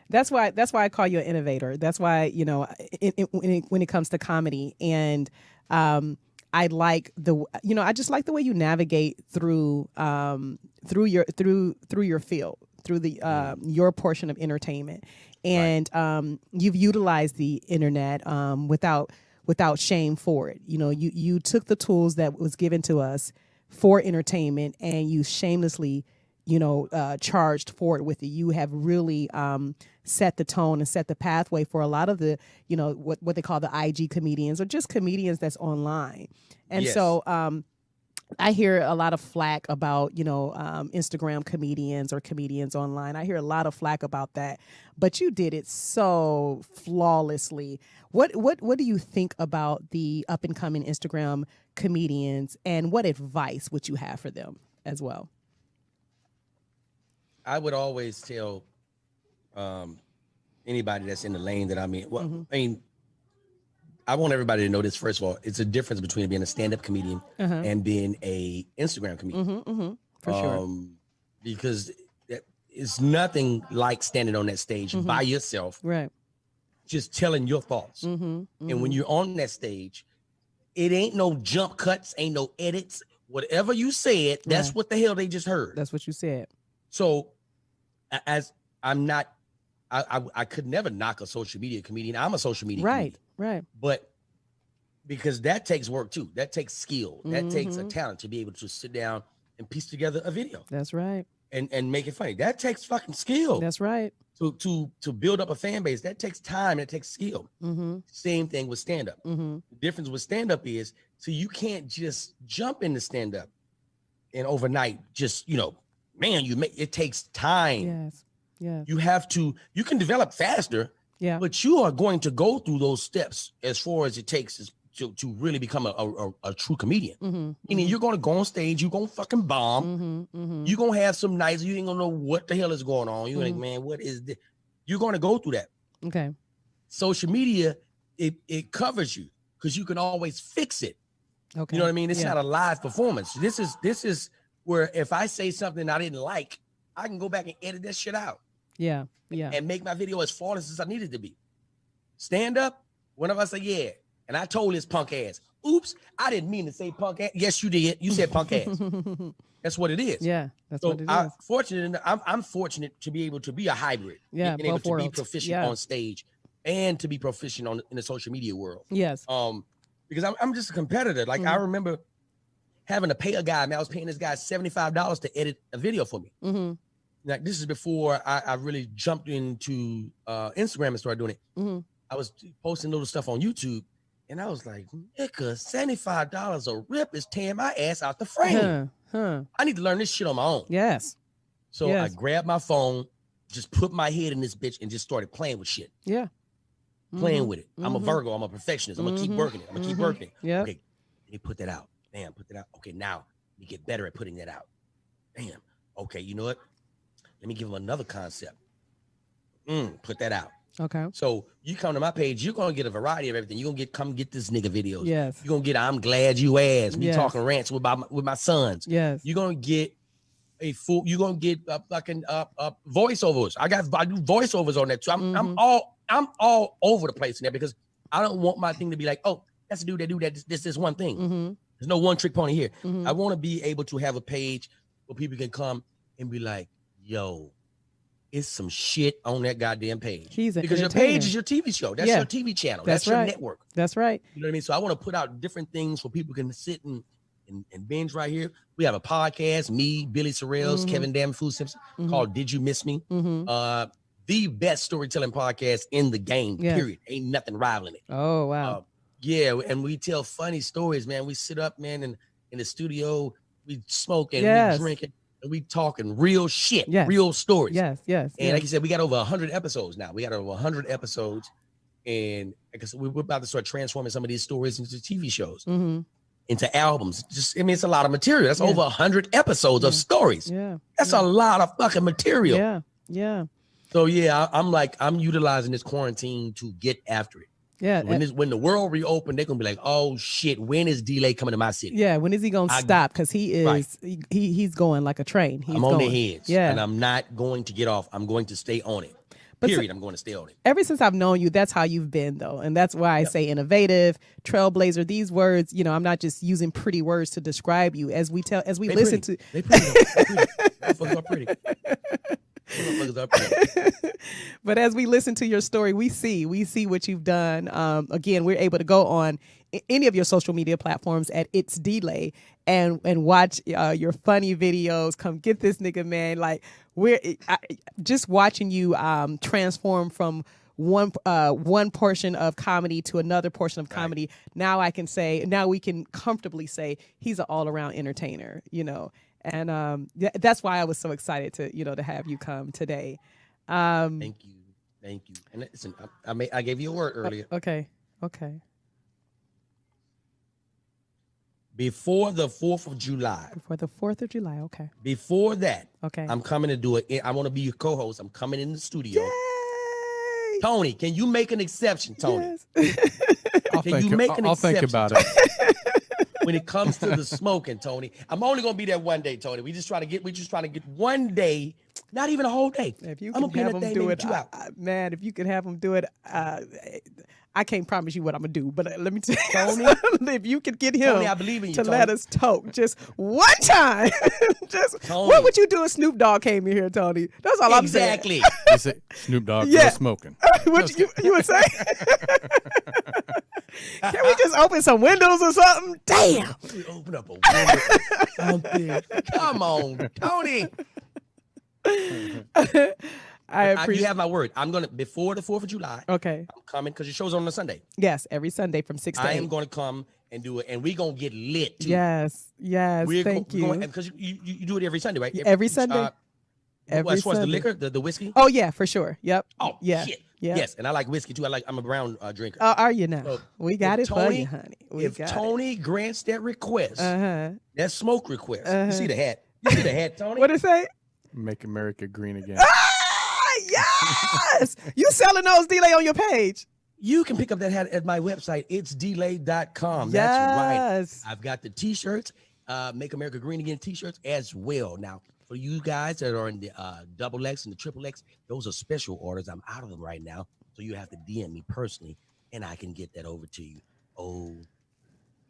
That's why I call you an innovator. That's why, when it comes to comedy, and I like I just like the way you navigate through your field, through the your portion of entertainment, and you've utilized the internet without shame for it. You took the tools that was given to us for entertainment, and you shamelessly charged forward with it. You have really set the tone and set the pathway for a lot of the, what they call the IG comedians, or just comedians that's online. And so I hear a lot of flack about, Instagram comedians or comedians online. I hear a lot of flack about that, but you did it so flawlessly. What do you think about the up and coming Instagram comedians, and what advice would you have for them as well? I would always tell anybody that's in the lane that I'm in. Well, I mean, I want everybody to know this. First of all, it's a difference between being a stand-up comedian and being a Instagram comedian. For sure. Because it's nothing like standing on that stage by yourself, Right. just telling your thoughts. And when you're on that stage, it ain't no jump cuts, ain't no edits. Whatever you said, that's what the hell they just heard. That's what you said. So, as I'm not, I could never knock a social media comedian. I'm a social media comedian. Right. But because that takes work too. That takes skill. That takes a talent to be able to sit down and piece together a video. That's right. And make it funny. That takes fucking skill. That's right. To build up a fan base, that takes time. It takes skill. Same thing with stand-up. The difference with stand-up is, so you can't just jump into stand-up and overnight just, it takes time. Yes. You have to, you can develop faster, but you are going to go through those steps as far as it takes to really become a true comedian. Meaning you're going to go on stage, you're going to fucking bomb, you're going to have some nights, you ain't going to know what the hell is going on. You're like, man, what is this? You're going to go through that. Okay. Social media, it covers you because you can always fix it. Okay. You know what I mean? It's not a live performance. This is where if I say something I didn't like, I can go back and edit that shit out. Yeah. And make my video as flawless as I need it to be. Stand up, whenever I say yeah, and I told his punk ass, oops, I didn't mean to say punk ass. Yes, you did. You said punk ass. That's what it is. Yeah, that's what it is. I'm fortunate to be able to be a hybrid. Yeah, and able both to worlds. be proficient on stage and to be proficient in the social media world. Yes. Because I'm just a competitor. Like I remember having to pay a guy. I was paying this guy $75 to edit a video for me. Like this is before I really jumped into Instagram and started doing it. I was posting little stuff on YouTube, and I was like, nigga, $75 a rip is tearing my ass out the frame. I need to learn this shit on my own. Yes. So I grabbed my phone, just put my head in this bitch, and just started playing with shit. Yeah. Playing with it. I'm a Virgo. I'm a perfectionist. I'm gonna keep working it. I'm gonna keep working it. Yeah. Okay, let me put that out. Bam, put that out. Okay, now let me get better at putting that out. Bam. Okay, you know what? Let me give them another concept. Put that out. Okay. So you come to my page, you're gonna get a variety of everything. You're gonna come get this nigga videos. Yes. You're gonna get I'm glad you asked. Me talking rants with my sons. Yes. You're gonna get you're gonna get fucking voiceovers. I do voiceovers on that too. I'm all over the place in there because I don't want my thing to be like, oh, that's a dude that do that. This one thing. There's no one trick pony here. I want to be able to have a page where people can come and be like, yo, it's some shit on that goddamn page. Because your page is your TV show. That's your TV channel. That's your network. That's right. You know what I mean? So I want to put out different things where people can sit and binge right here. We have a podcast, me, Billy Sorrells, Kevin Damn Food Simpson, called Did You Miss Me? The best storytelling podcast in the game, period. Ain't nothing rivaling it. Oh, wow. And we tell funny stories, man. We sit up, man, in the studio, we smoke and we drink it. And we talking real shit, real stories. Yes. And like you said, we got over 100 episodes now. We got over 100 episodes. And I guess we're about to start transforming some of these stories into TV shows, into albums. It's a lot of material. That's over 100 episodes of stories. Yeah. That's a lot of fucking material. Yeah. So I'm utilizing this quarantine to get after it. Yeah. So when the world reopened, they're gonna be like, oh shit, when is D-Lay coming to my city? Yeah, when is he gonna stop? Because he is he's going like a train. I'm on their heads. Yeah. And I'm not going to get off. I'm going to stay on it. Period. I'm going to stay on it. Ever since I've known you, that's how you've been though. And that's why I say innovative, trailblazer, these words, I'm not just using pretty words to describe you. As we listen to They pretty. Motherfuckers are pretty. But as we listen to your story, we see what you've done. Again, we're able to go on any of your social media platforms at It's Delay and watch your funny videos. Come get this nigga, man. Like just watching you transform from one portion of comedy to another portion of comedy. Now we can comfortably say he's an all around entertainer. And that's why I was so excited to have you come today. Thank you. And listen, I gave you a word earlier. Okay. Before the 4th of July. Okay. Before that, okay, I'm coming to do it. I want to be your co-host. I'm coming in the studio. Yay! Tony, can you make an exception, Tony? Yes. Can you make an I'll exception, think about Tony? it. When it comes to the smoking, Tony, I'm only gonna be there one day, Tony. We just trying to get one day, not even a whole day. If you I'm can gonna be in have that them thing do maybe it, 2 hours. man, if you can have them do it, I can't promise you what I'm gonna do, but let me tell you, Tony? if you could get him Tony, I believe in you, to Tony. let us talk just one time, just Tony. what would you do if Snoop Dogg came in here, Tony? That's all I'm saying. Exactly. You say, Snoop Dogg, Yeah. no smoking. What you would say? Can we just open some windows or something? Damn. We open up a window or something. Come on, Tony. I You appreciate. have my word. I'm gonna before the 4th of July. Okay. I'm coming because your show's on a Sunday. Yes, every Sunday from 6 to I 8. am gonna come and do it, and we gonna get lit too. Yes. Thank you. Because you do it every Sunday, right? Every Sunday. Every as far as the Sunday. liquor, the whiskey. Oh yeah, for sure. Yep. Oh yeah. shit. Yeah. Yes, and I like whiskey too. I'm a brown drinker. Oh, are you now? So, we got it if for Tony- you, honey. We if got Tony grants that request, it. that smoke request, Uh-huh. you see the hat. You see the hat, Tony. What it say? Make America green again. Yes. You selling those delay on your page? You can pick up that hat at my website. It's delay.com. Yes. That's right. I've got the t-shirts, Make America Green Again t-shirts as well. Now, for you guys that are in the XXX and the XXX, those are special orders. I'm out of them right now. So you have to DM me personally, and I can get that over to you. Oh,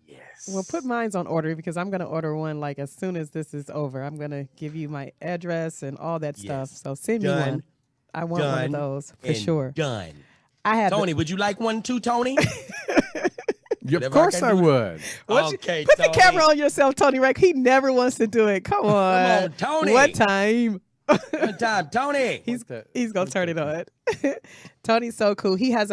yes. Well, put mine on order because I'm gonna order one like as soon as this is over. I'm gonna give you my address and all that stuff. Yes. So send me Done. one. I want one of Done those for and sure. Done. I have Tony, would you like one too, Tony? Yeah, of Whatever course can I do. would. Okay, put the Tony. camera on yourself, Tony Reck. He never wants to do it. Come on. Tony. What time? One time, Tony. He's gonna turn it on. Tony's so cool. He has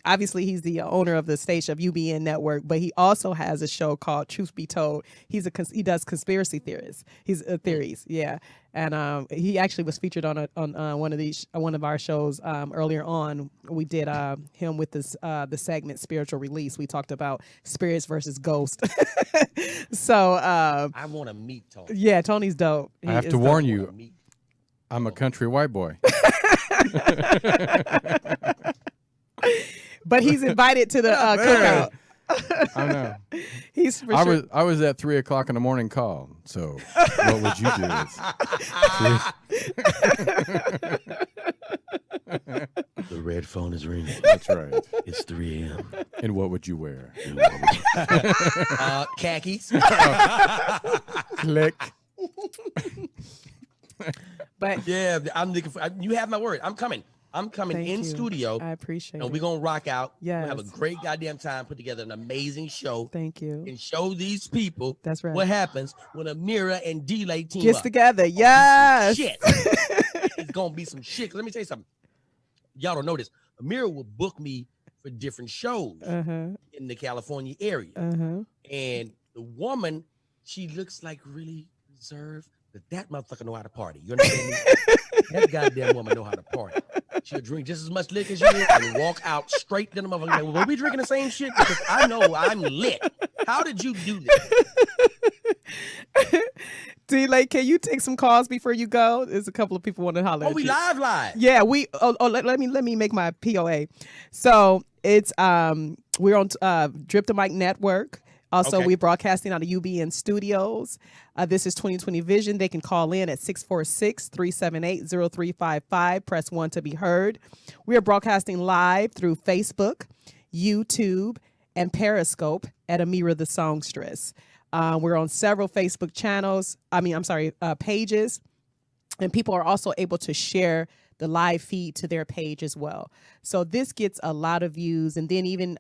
obviously he's the owner of the station of UBN Network, but he also has a show called Truth Be Told. He does conspiracy theories. He's theories, yeah. And he actually was featured on one of our shows earlier on. We did him with this the segment Spiritual Release. We talked about spirits versus ghosts. So I want to meet Tony. yeah, Tony's dope. I have He to is warn dope. you, I'm a country white boy. But he's invited to the cookout. I know. He's for sure. I was at 3 o'clock in the morning call. So what would you do? The red phone is ringing. That's right. It's 3 a.m. And what would you wear? Khakis. Click. But yeah, I'm looking for. You have my word. I'm coming. I'm coming Thank in you. studio. I appreciate And it. we're going to rock out. Yes. We'll have a great goddamn time, put together an amazing show. Thank you. And show these people That's right. what happens when Ameerah and Delay team Gets up. together. Yes. Shit. It's going to be some shit. 'Cause let me tell you something. Y'all don't know this. Ameerah will book me for different shows in the California area. And the woman, she looks like really reserved, but that motherfucker know how to party. You understand me? That goddamn woman know how to party. She'll drink just as much liquor as you do and walk out straight to the motherfucker. Like, well, we drinking the same shit? Because I know I'm lit. How did you do this? D-Lake, can you take some calls before you go? There's a couple of people want to holler Oh, at we you. live. Yeah, let me make my POA. So it's we're on Drip the Mic Network. Also, Okay. we're broadcasting out of UBN Studios. This is 2020 Vision. They can call in at 646-378-0355. Press 1 to be heard. We are broadcasting live through Facebook, YouTube, and Periscope at Ameerah the Songstress. We're on several Facebook pages. And people are also able to share the live feed to their page as well. So this gets a lot of views. And then even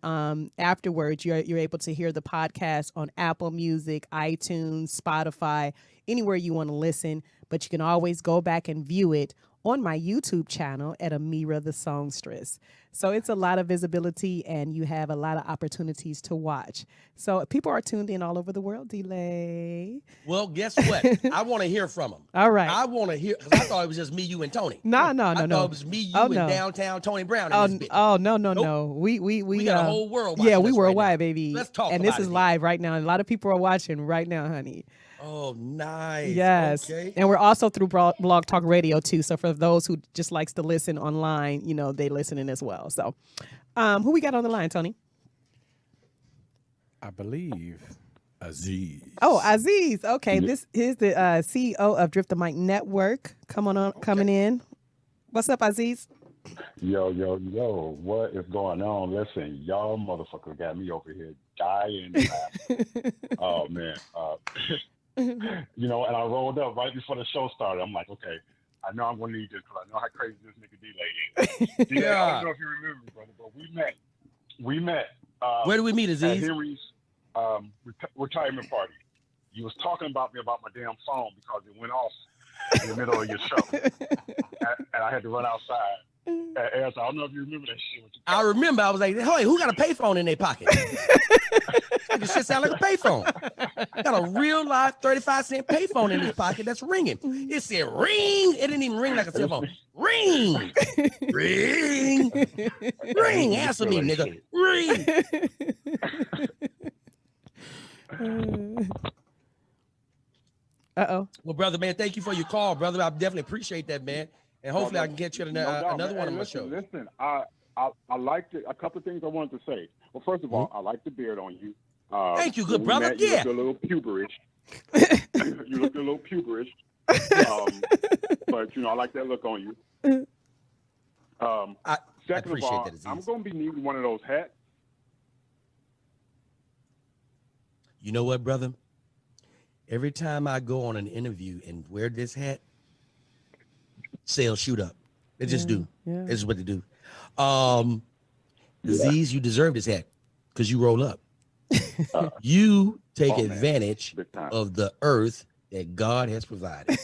afterwards, you're able to hear the podcast on Apple Music, iTunes, Spotify, anywhere you want to listen. But you can always go back and view it on my YouTube channel at Ameerah the Songstress. So it's a lot of visibility and you have a lot of opportunities to watch. So people are tuned in all over the world, Delay. Well, guess what? I want to hear from them. All right. I want to hear, because I thought it was just me, you, and Tony. No. I thought it was me, you, and downtown Tony Brown in this bitch. Oh, no. Nope. We got a whole world Yeah, watching we us right worldwide, now. baby. Let's talk And about this is it. live right now. And a lot of people are watching right now, honey. Oh, nice. Yes. Okay. And we're also through Blog Talk Radio too. So for those who just likes to listen online, they listening as well. So who we got on the line, Tony? I believe Aziz. Oh, Aziz. Okay, this is the CEO of Drip the Mic Network. Coming in. What's up, Aziz? Yo, what is going on? Listen, y'all motherfuckers got me over here dying laughing. Oh, man. You know, and I rolled up right before the show started. I'm like, okay, I know I'm going to need this because I know how crazy this nigga D-Lay is. D-Lay, I don't know if you remember, brother, but we met. Where did we meet, at Aziz? Henry's retirement party. You was talking about me about my damn phone because it went off in the middle of your show. and I had to run outside. And I don't know if you remember that shit. I remember. I was like, hey, who got a payphone in their pocket? This shit sound like a payphone. Got a real live 35-cent payphone in his pocket that's ringing. It said ring. It didn't even ring like a cell phone. Ring. Ring. Ring. Answer me, nigga. Ring. Uh-oh. Well, brother, man, thank you for your call, brother. I definitely appreciate that, man. And hopefully I can get you to another one of my shows. Listen, I liked it. A couple of things I wanted to say. Well, first of all, I like the beard on you. Thank you, good brother. You Yeah. look a little puberish. You look a little puberish. But, you know, I like that look on you. Second of all, I'm going to be needing one of those hats. You know what, brother? Every time I go on an interview and wear this hat, sales shoot up. They just do. Yeah. This is what they do. Aziz, you deserve this hat because you roll up. You take advantage of the earth that God has provided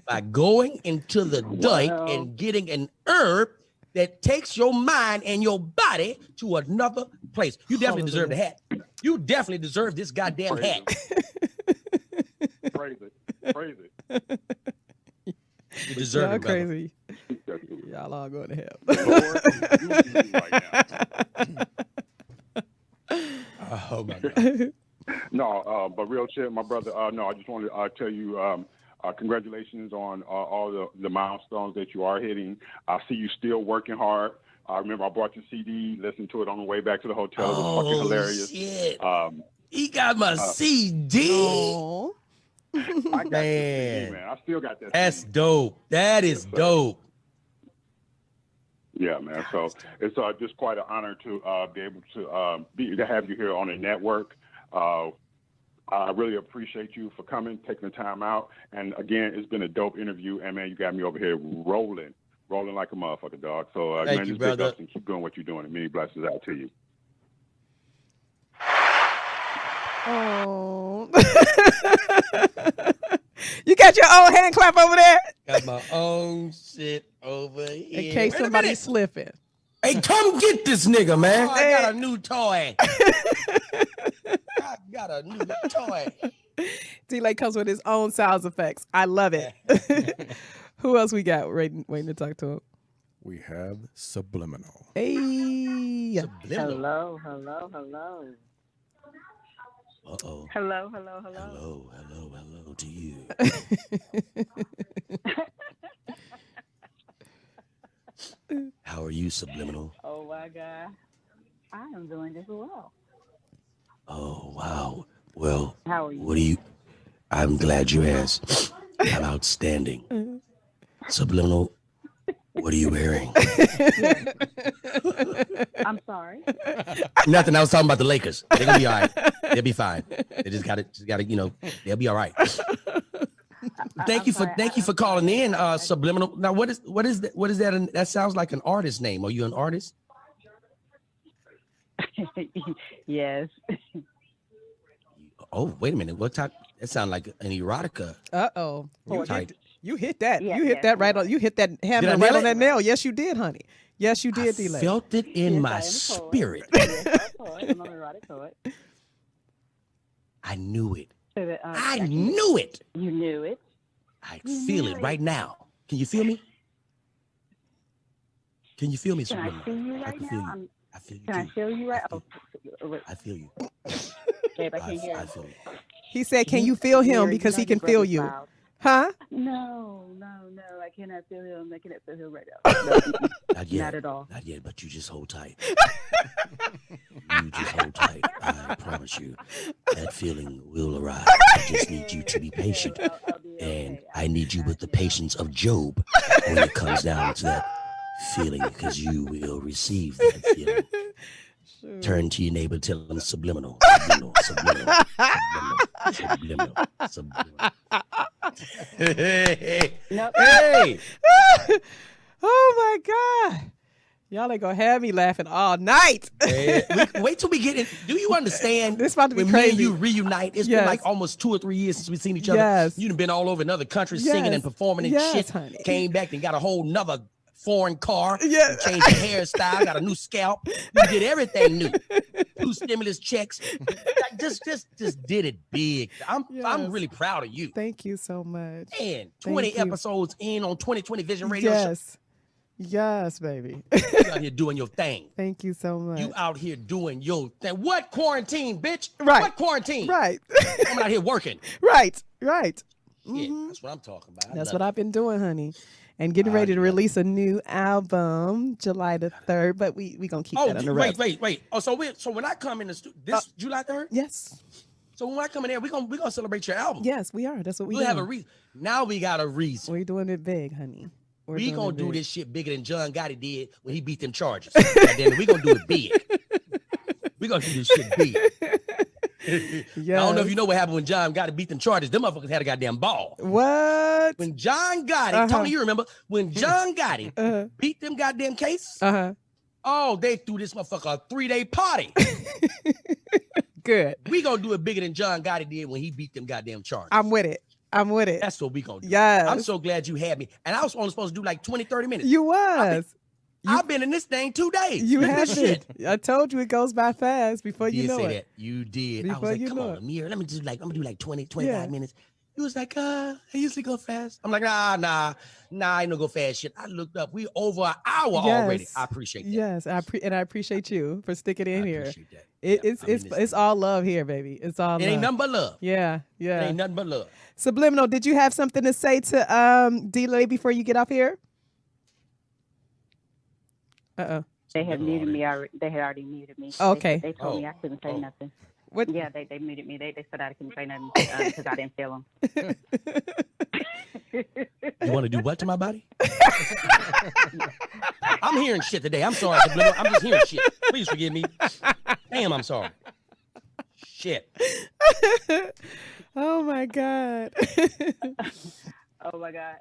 by going into the dike and getting an herb that takes your mind and your body to another place. You definitely deserve the hat. You definitely deserve this goddamn hat. Praise it. You deserve it, brother. Crazy. Y'all all going to hell. Oh my God. No, but real shit, my brother. No, I just wanted to tell you, congratulations on all the milestones that you are hitting. I see you still working hard. I remember I bought your CD, listened to it on the way back to the hotel. It was fucking hilarious. Shit. He got my CD. Oh. I got that CD, man. I still got that. That's CD. dope. That is dope. Yeah, man. So it's just quite an honor to be able to have you here on the network. I really appreciate you for coming, taking the time out. And again, it's been a dope interview. And man, you got me over here rolling like a motherfucker, dog. So Thank man, you, just brother. big ups and keep doing what you're doing. And many blessings out to you. Oh. You got your own hand clap over there? Got my own shit over here. In case somebody's slipping. Hey, come get this nigga, man. I got a new toy. I got a new toy. D-Lay comes with his own sound effects. I love it. Who else we got waiting to talk to him? We have Subliminal. Hey. Subliminal. Hello. Uh-oh. Hello. Hello to you. How are you, Subliminal? Oh my God, I am doing just well. Oh, wow. Well, how are you? I'm glad you asked. I'm outstanding. Subliminal, what are you wearing? I'm sorry. Nothing. I was talking about the Lakers. They're gonna be all right. They'll be fine. They just gotta, they'll be all right. Thank you for calling in, Subliminal. Now, what is that? That sounds like an artist name. Are you an artist? Yes. Oh, wait a minute. What type? That sounds like an erotica. Uh-oh. You hit that. Yeah, you hit that right on. You hit that hammer Did I right nail on it? that nail. Yes, you did, honey. Yes, you did, D-Lay. Felt it in Yes, my I am a spirit. poet. I'm an erotic poet. I knew it. So that, I knew it. You knew it. I feel it right now. Can you feel me? Can you feel me, Can I Subliminal? feel you right can now? feel you. I feel you. Can I too. feel you right? Oh, wait, I feel you. babe, I can't hear I you. feel you. He said, "Can you feel him?" Because he can feel you. Huh? No. I cannot feel him. I cannot feel him right now. No, Not yet. not at all. Not yet, but you just hold tight. You just hold tight. I promise you that feeling will arrive. I just need you to be patient. I'll be And okay. I need you with the patience of Job when it comes down to that feeling, because you will receive that feeling. Turn to your neighbor and tell them subliminal. Hey. Nope. Hey. Oh my God. Y'all ain't gonna have me laughing all night. Wait till we get in. Do you understand? This about to be when crazy. me and you reunite, it's been like almost 2 or 3 years since we've seen each other. Yes. You've been all over another country Yes. singing and performing and Yes, shit. honey. Came back and got a whole nother foreign car. Yeah. Changed your hairstyle, got a new scalp. You did everything new. 2 stimulus checks. Like, just did it big. I'm really proud of you. Thank you so much. Man, 20 Thank you. episodes in on 2020 Vision Radio Show. Yes, baby. You out here doing your thing. Thank you so much. You out here doing your thing. What quarantine, bitch? Right. What quarantine? Right. I'm out here working. Right. Yeah, that's what I'm talking about. That's what I've been doing, honey. And getting ready to release a new album July the 3rd, but we gonna keep that on the road. Wait. Oh, so when I come in the studio, this July 3rd? Yes. So when I come in there, we gonna celebrate your album. Yes, we are. That's what We'll have a reason. Now we got a reason. We're doing it big, honey. We gonna do this shit bigger than John Gotti did when he beat them charges. Then we gonna do it big. We gonna do this shit big. I don't know if you know what happened when John Gotti beat them charges. Them motherfuckers had a goddamn ball. What? When John Gotti, Tony, you remember when John Gotti beat them goddamn case? Oh, they threw this motherfucker a 3-day party. Good. We gonna do it bigger than John Gotti did when he beat them goddamn charges. I'm with it. That's what we gonna do. Yes. I'm so glad you had me. And I was only supposed to do like 20, 30 minutes. You was. I've been in this thing 2 days. You Look at have this it. shit. I told you it goes by fast before you know say it. that. You did. I Before was like, you come know on, it. Ameerah. Let me just I'm gonna do like 20, 25 minutes. He was like, I usually go fast. I'm like, nah, I ain't no go fast shit. I looked up. We over an hour already. I appreciate that. Yes, I appreciate you for sticking in here. Appreciate that. It's all love here, baby. It's all It love. ain't nothing but love. Yeah. It ain't nothing but love. Subliminal, did you have something to say to D-Lay before you get off here? They had muted me already. They had already muted me. Okay. They told me I couldn't say nothing. What? Yeah, they muted me. They said I couldn't say nothing because I didn't feel them. You want to do what to my body? I'm hearing shit today. I'm sorry, Subliminal. I'm just hearing shit. Please forgive me. Damn, I'm sorry. Shit. Oh my God. Oh my God.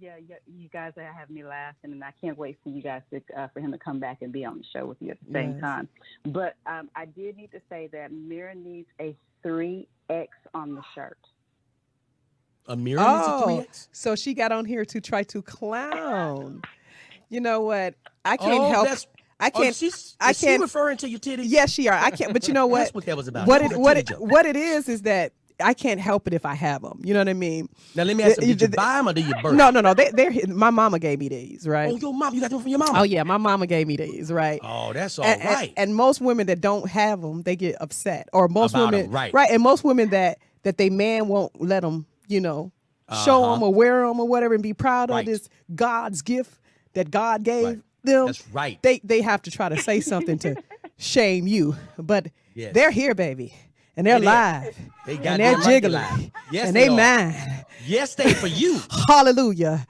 Yeah, you guys are having me laughing, and I can't wait for you guys to for him to come back and be on the show with you at the same time. But I did need to say that Ameerah needs a 3X on the shirt. Ameerah needs a 3X? So she got on here to try to clown. You know what? I can't help. I can't. Is I she can't. referring to your titties? Yes, she are. I can't. But you know what? That's what that was about. What it is that I can't help it if I have them. You know what I mean? Now let me ask you: did you buy them or did you burn? No. They're my mama gave me these, right? Oh, your mom, you got them from your mama? Oh yeah, my mama gave me these, right? Oh, that's all right. And most women that don't have them, they get upset. Or most About women, 'em, right? And most women that they man won't let them, show them or wear them or whatever, and be proud of this God's gift that God gave them. That's right. They have to try to say something to shame you, but they're here, baby. And they're live. They got and they're jiggling. Live. Yes, and they they are. mine. Yes, they for you. Hallelujah.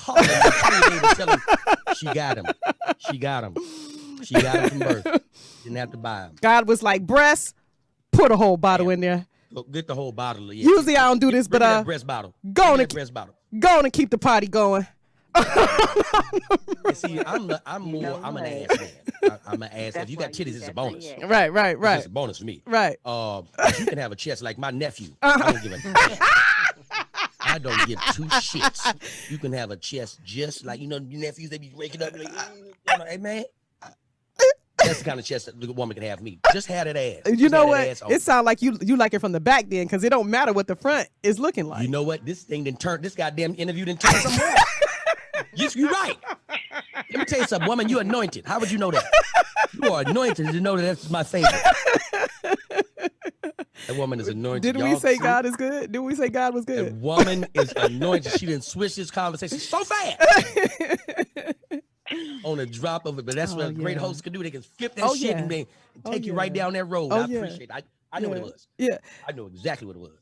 Tell him she got him. She got him. She got him from birth. Didn't have to buy him. God was like, breast, put a whole bottle in there. Go get the whole bottle. Yeah. Usually I don't do this, but that breast bottle. Go on breast bottle. and keep the party going. See, I'm an ass man. I'm an ass. If you got titties, it's a bonus. Right. It's a bonus for me. Right. You can have a chest like my nephew. I don't give a damn. I don't give 2 shits. You can have a chest just like your nephews. They be waking up like, hey man. That's the kind of chest that the woman can have me. Just have that ass. You know what? It sounds like you like it from the back then, because it don't matter what the front is looking like. You know what? This thing didn't turn. This goddamn interview didn't turn somewhere. You're right. Let me tell you something, woman. You're anointed. How would you know that? You are anointed to know that that's my favorite. That woman is anointed. Did we Y'all say see? God is good? Did we say God was That good? woman is anointed. She didn't switch this conversation so fast. On a drop of it. But that's what a great host can do. They can flip that shit and they take you right down that road. I appreciate it. I know what it was. Yeah. I know exactly what it was.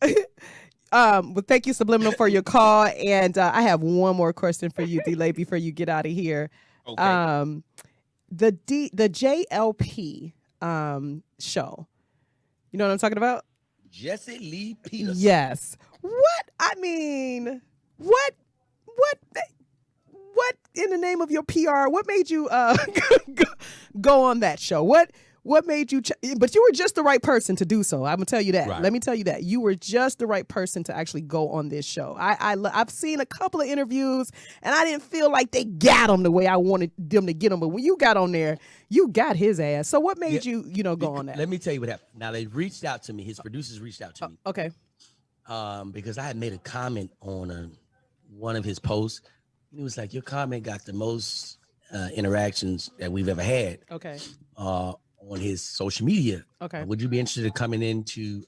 Well, thank you, Subliminal, for your call. And I have one more question for you, D-Lay, before you get out of here. Okay. The JLP show. You know what I'm talking about? Jesse Lee Peterson. Yes. What? I mean, what in the name of your PR, what made you go on that show? What made you but you were just the right person to do so. I'm gonna tell you that. Right. Let me tell you that. You were just the right person to actually go on this show. I've seen a couple of interviews and I didn't feel like they got him the way I wanted them to get him. But when you got on there, you got his ass. So what made you go on that? Let me tell you what happened. Now they reached out to me. His producers reached out to me. Okay. Because I had made a comment on one of his posts. He was like, "Your comment got the most interactions that we've ever had." Okay. On his social media. Okay. Would you be interested in coming in to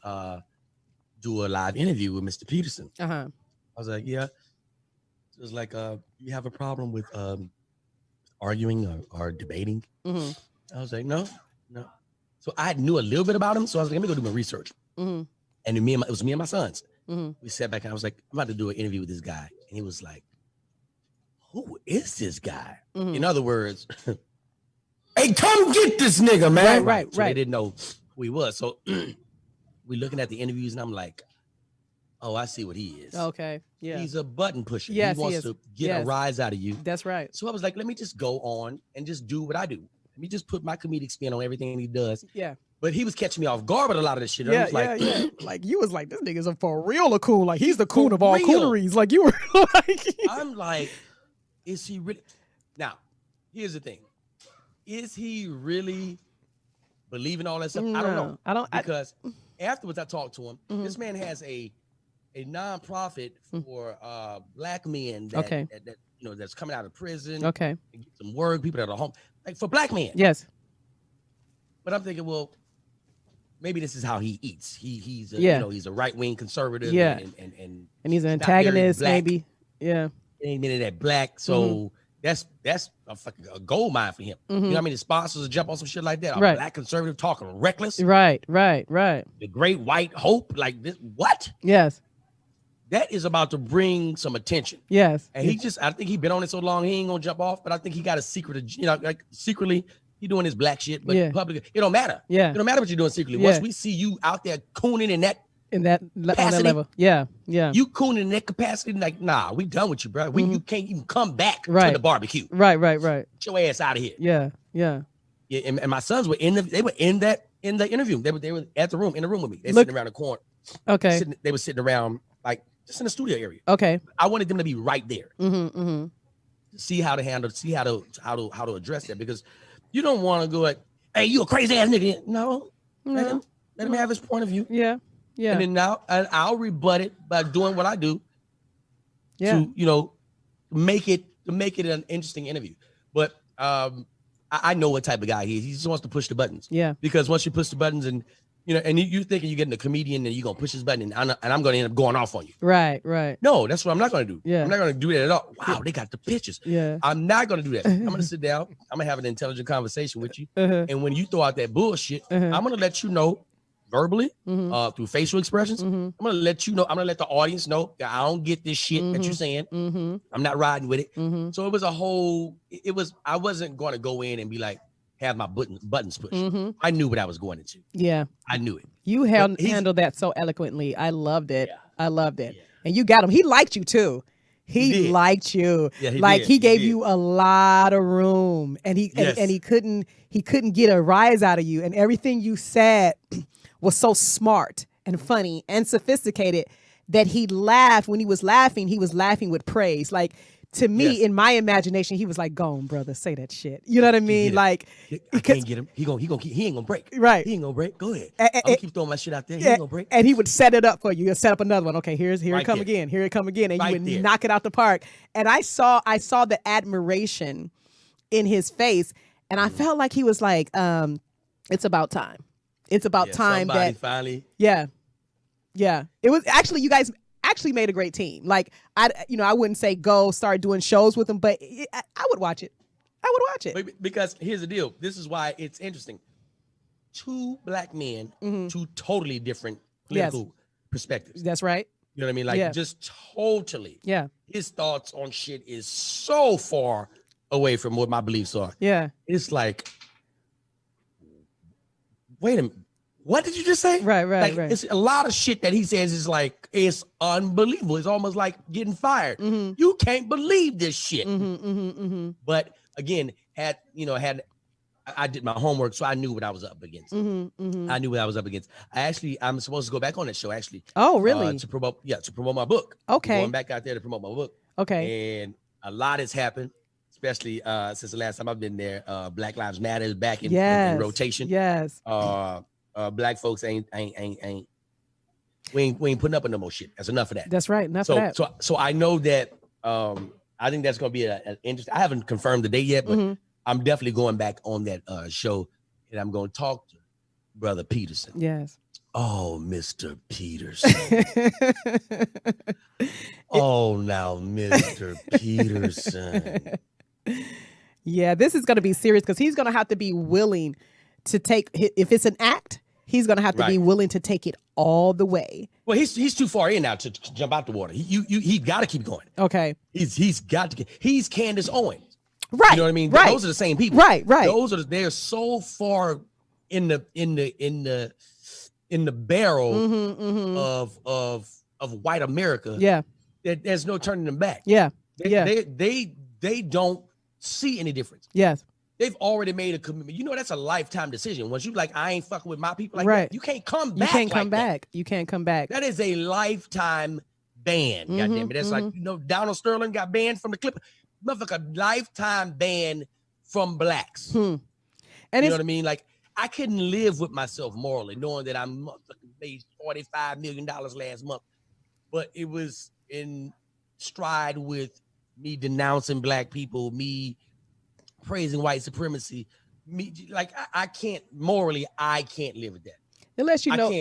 do a live interview with Mr. Peterson? Uh-huh. I was like, yeah. So it was like, you have a problem with arguing or debating? Mm-hmm. I was like, no. So I knew a little bit about him. So I was like, let me go do my research. Mm-hmm. And it was me and my sons. Mm-hmm. We sat back and I was like, I'm about to do an interview with this guy. And he was like, who is this guy? Mm-hmm. In other words, hey, come get this nigga, man. Right. So they didn't know who he was. So we looking at the interviews and I'm like, oh, I see what he is. Okay. Yeah. He's a button pusher. Yes, he wants is. to get a rise out of you. That's right. So I was like, let me just go on and just do what I do. Let me just put my comedic spin on everything he does. Yeah. But he was catching me off guard with a lot of this shit. I was like, Like you was like, this nigga's a for real a coon. Like he's the coon of all real. cooneries. Like you were like I'm like, is he really? Now, here's the thing. Is he really believing all that stuff? I don't know. Because afterwards I talked to him. Mm-hmm. This man has a nonprofit for black men that that's coming out of prison. Okay. And get some work, people that are home. Like for black men. Yes. But I'm thinking, well, maybe this is how he eats. He's a, he's a right-wing conservative. Yeah. And he's an not very antagonist, black. maybe. Yeah. Ain't many that black. So that's a fucking a gold mine for him. You know how many sponsors will jump on some shit like that? A black conservative talking reckless. Right. The great white hope. Like this. What? Yes. That is about to bring some attention. Yes. And I think he been on it so long, he ain't gonna jump off. But I think he got a secret, like secretly, he doing his black shit. But publicly, it don't matter. Yeah. It don't matter what you're doing secretly. Yeah. Once we see you out there cooning in that on that level. Yeah. You cooning in that capacity, like, nah, we done with you, bro. You can't even come back to the barbecue. Right. Get your ass out of here. Yeah. And my sons were in the interview. They were at the room, in the room with me. They sitting around the corner. Okay. They were sitting around like just in the studio area. Okay. I wanted them to be right there. Mm-hmm. See how to handle, see how to address that, because you don't want to go like, hey, you a crazy ass nigga. No. Let him have his point of view. Yeah. And then I'll rebut it by doing what I do. Yeah. To make it an interesting interview. But I know what type of guy he is. He just wants to push the buttons. Yeah. Because once you push the buttons and and you thinking you're getting a comedian and you're gonna push his button and I'm gonna end up going off on you. Right. No, that's what I'm not gonna do. Yeah. I'm not gonna do that at all. Wow, they got the pictures. Yeah. I'm not gonna do that. I'm gonna sit down. I'm gonna have an intelligent conversation with you. And when you throw out that bullshit, I'm gonna let you know verbally, through facial expressions. I'm gonna let you know. I'm gonna let the audience know that I don't get this shit that you're saying. I'm not riding with it. So it was I wasn't gonna go in and be like, have my buttons pushed. I knew what I was going into. Yeah. I knew it. You handled that so eloquently. I loved it. I loved it. And you got him. He liked you too. He liked you. Yeah, he gave you a lot of room, and he couldn't get a rise out of you. And everything you said was so smart and funny and sophisticated that he laughed. When he was laughing with praise. Like, to me, in my imagination, he was like, "Go on, brother, say that shit." You know what I mean? Like, I can't get him. He ain't gonna break. Right. He ain't gonna break. Go ahead. I'm gonna keep throwing my shit out there. He ain't gonna break. And he would set it up for you. He'd set up another one. Okay, here Right it come there. again. Here it come again. And Right you would there. knock it out the park. And I saw the admiration in his face. And I felt like he was like, it's about time. It's about time somebody that finally. Yeah. Yeah, it was actually, you guys actually made a great team. Like I wouldn't say go start doing shows with them, but I would watch it. I would watch it. Because here's the deal. This is why it's interesting. 2 black men, 2 totally different political perspectives. That's right. You know what I mean? Like just totally. Yeah. His thoughts on shit is so far away from what my beliefs are. Yeah. It's like, wait a minute. What did you just say? Right. It's a lot of shit that he says is like, it's unbelievable. It's almost like getting fired. You can't believe this shit. But again, I did my homework, so I knew what I was up against. I knew what I was up against. I'm supposed to go back on that show, actually. Oh, really? To promote my book. Okay. I'm going back out there to promote my book. Okay. And a lot has happened, especially since the last time I've been there. Black Lives Matter is back in rotation. Yes. Black folks we ain't putting up with no more shit. That's enough of that. That's right. Enough of that. So I know that I think that's gonna be an interesting. I haven't confirmed the date yet, but I'm definitely going back on that show, and I'm going to talk to Brother Peterson. Yes. Oh, Mr. Peterson. Oh, now, Mr. Peterson. Yeah, this is going to be serious because he's going to have to be willing to take, if it's an act, he's going to have to be willing to take it all the way. Well, he's too far in now to jump out the water. He got to keep going. Okay. He's got to. He's Candace Owens. Right. You know what I mean? Right. Those are the same people. Right. They're so far in the barrel of white America. Yeah. That there's no turning them back. Yeah. They don't see any difference. Yes. They've already made a commitment. You know, that's a lifetime decision. Once you like, I ain't fucking with my people like right. that, you can't come back. You can't come back. You can't come back. That is a lifetime ban. Goddamn it. That's like, Donald Sterling got banned from the Clippers. Motherfucker, lifetime ban from blacks. And you know what I mean? Like, I couldn't live with myself morally, knowing that I made $45 million last month. But it was in stride with me denouncing black people, me praising white supremacy. Me, like, I can't morally, I can't live with that. It lets you know.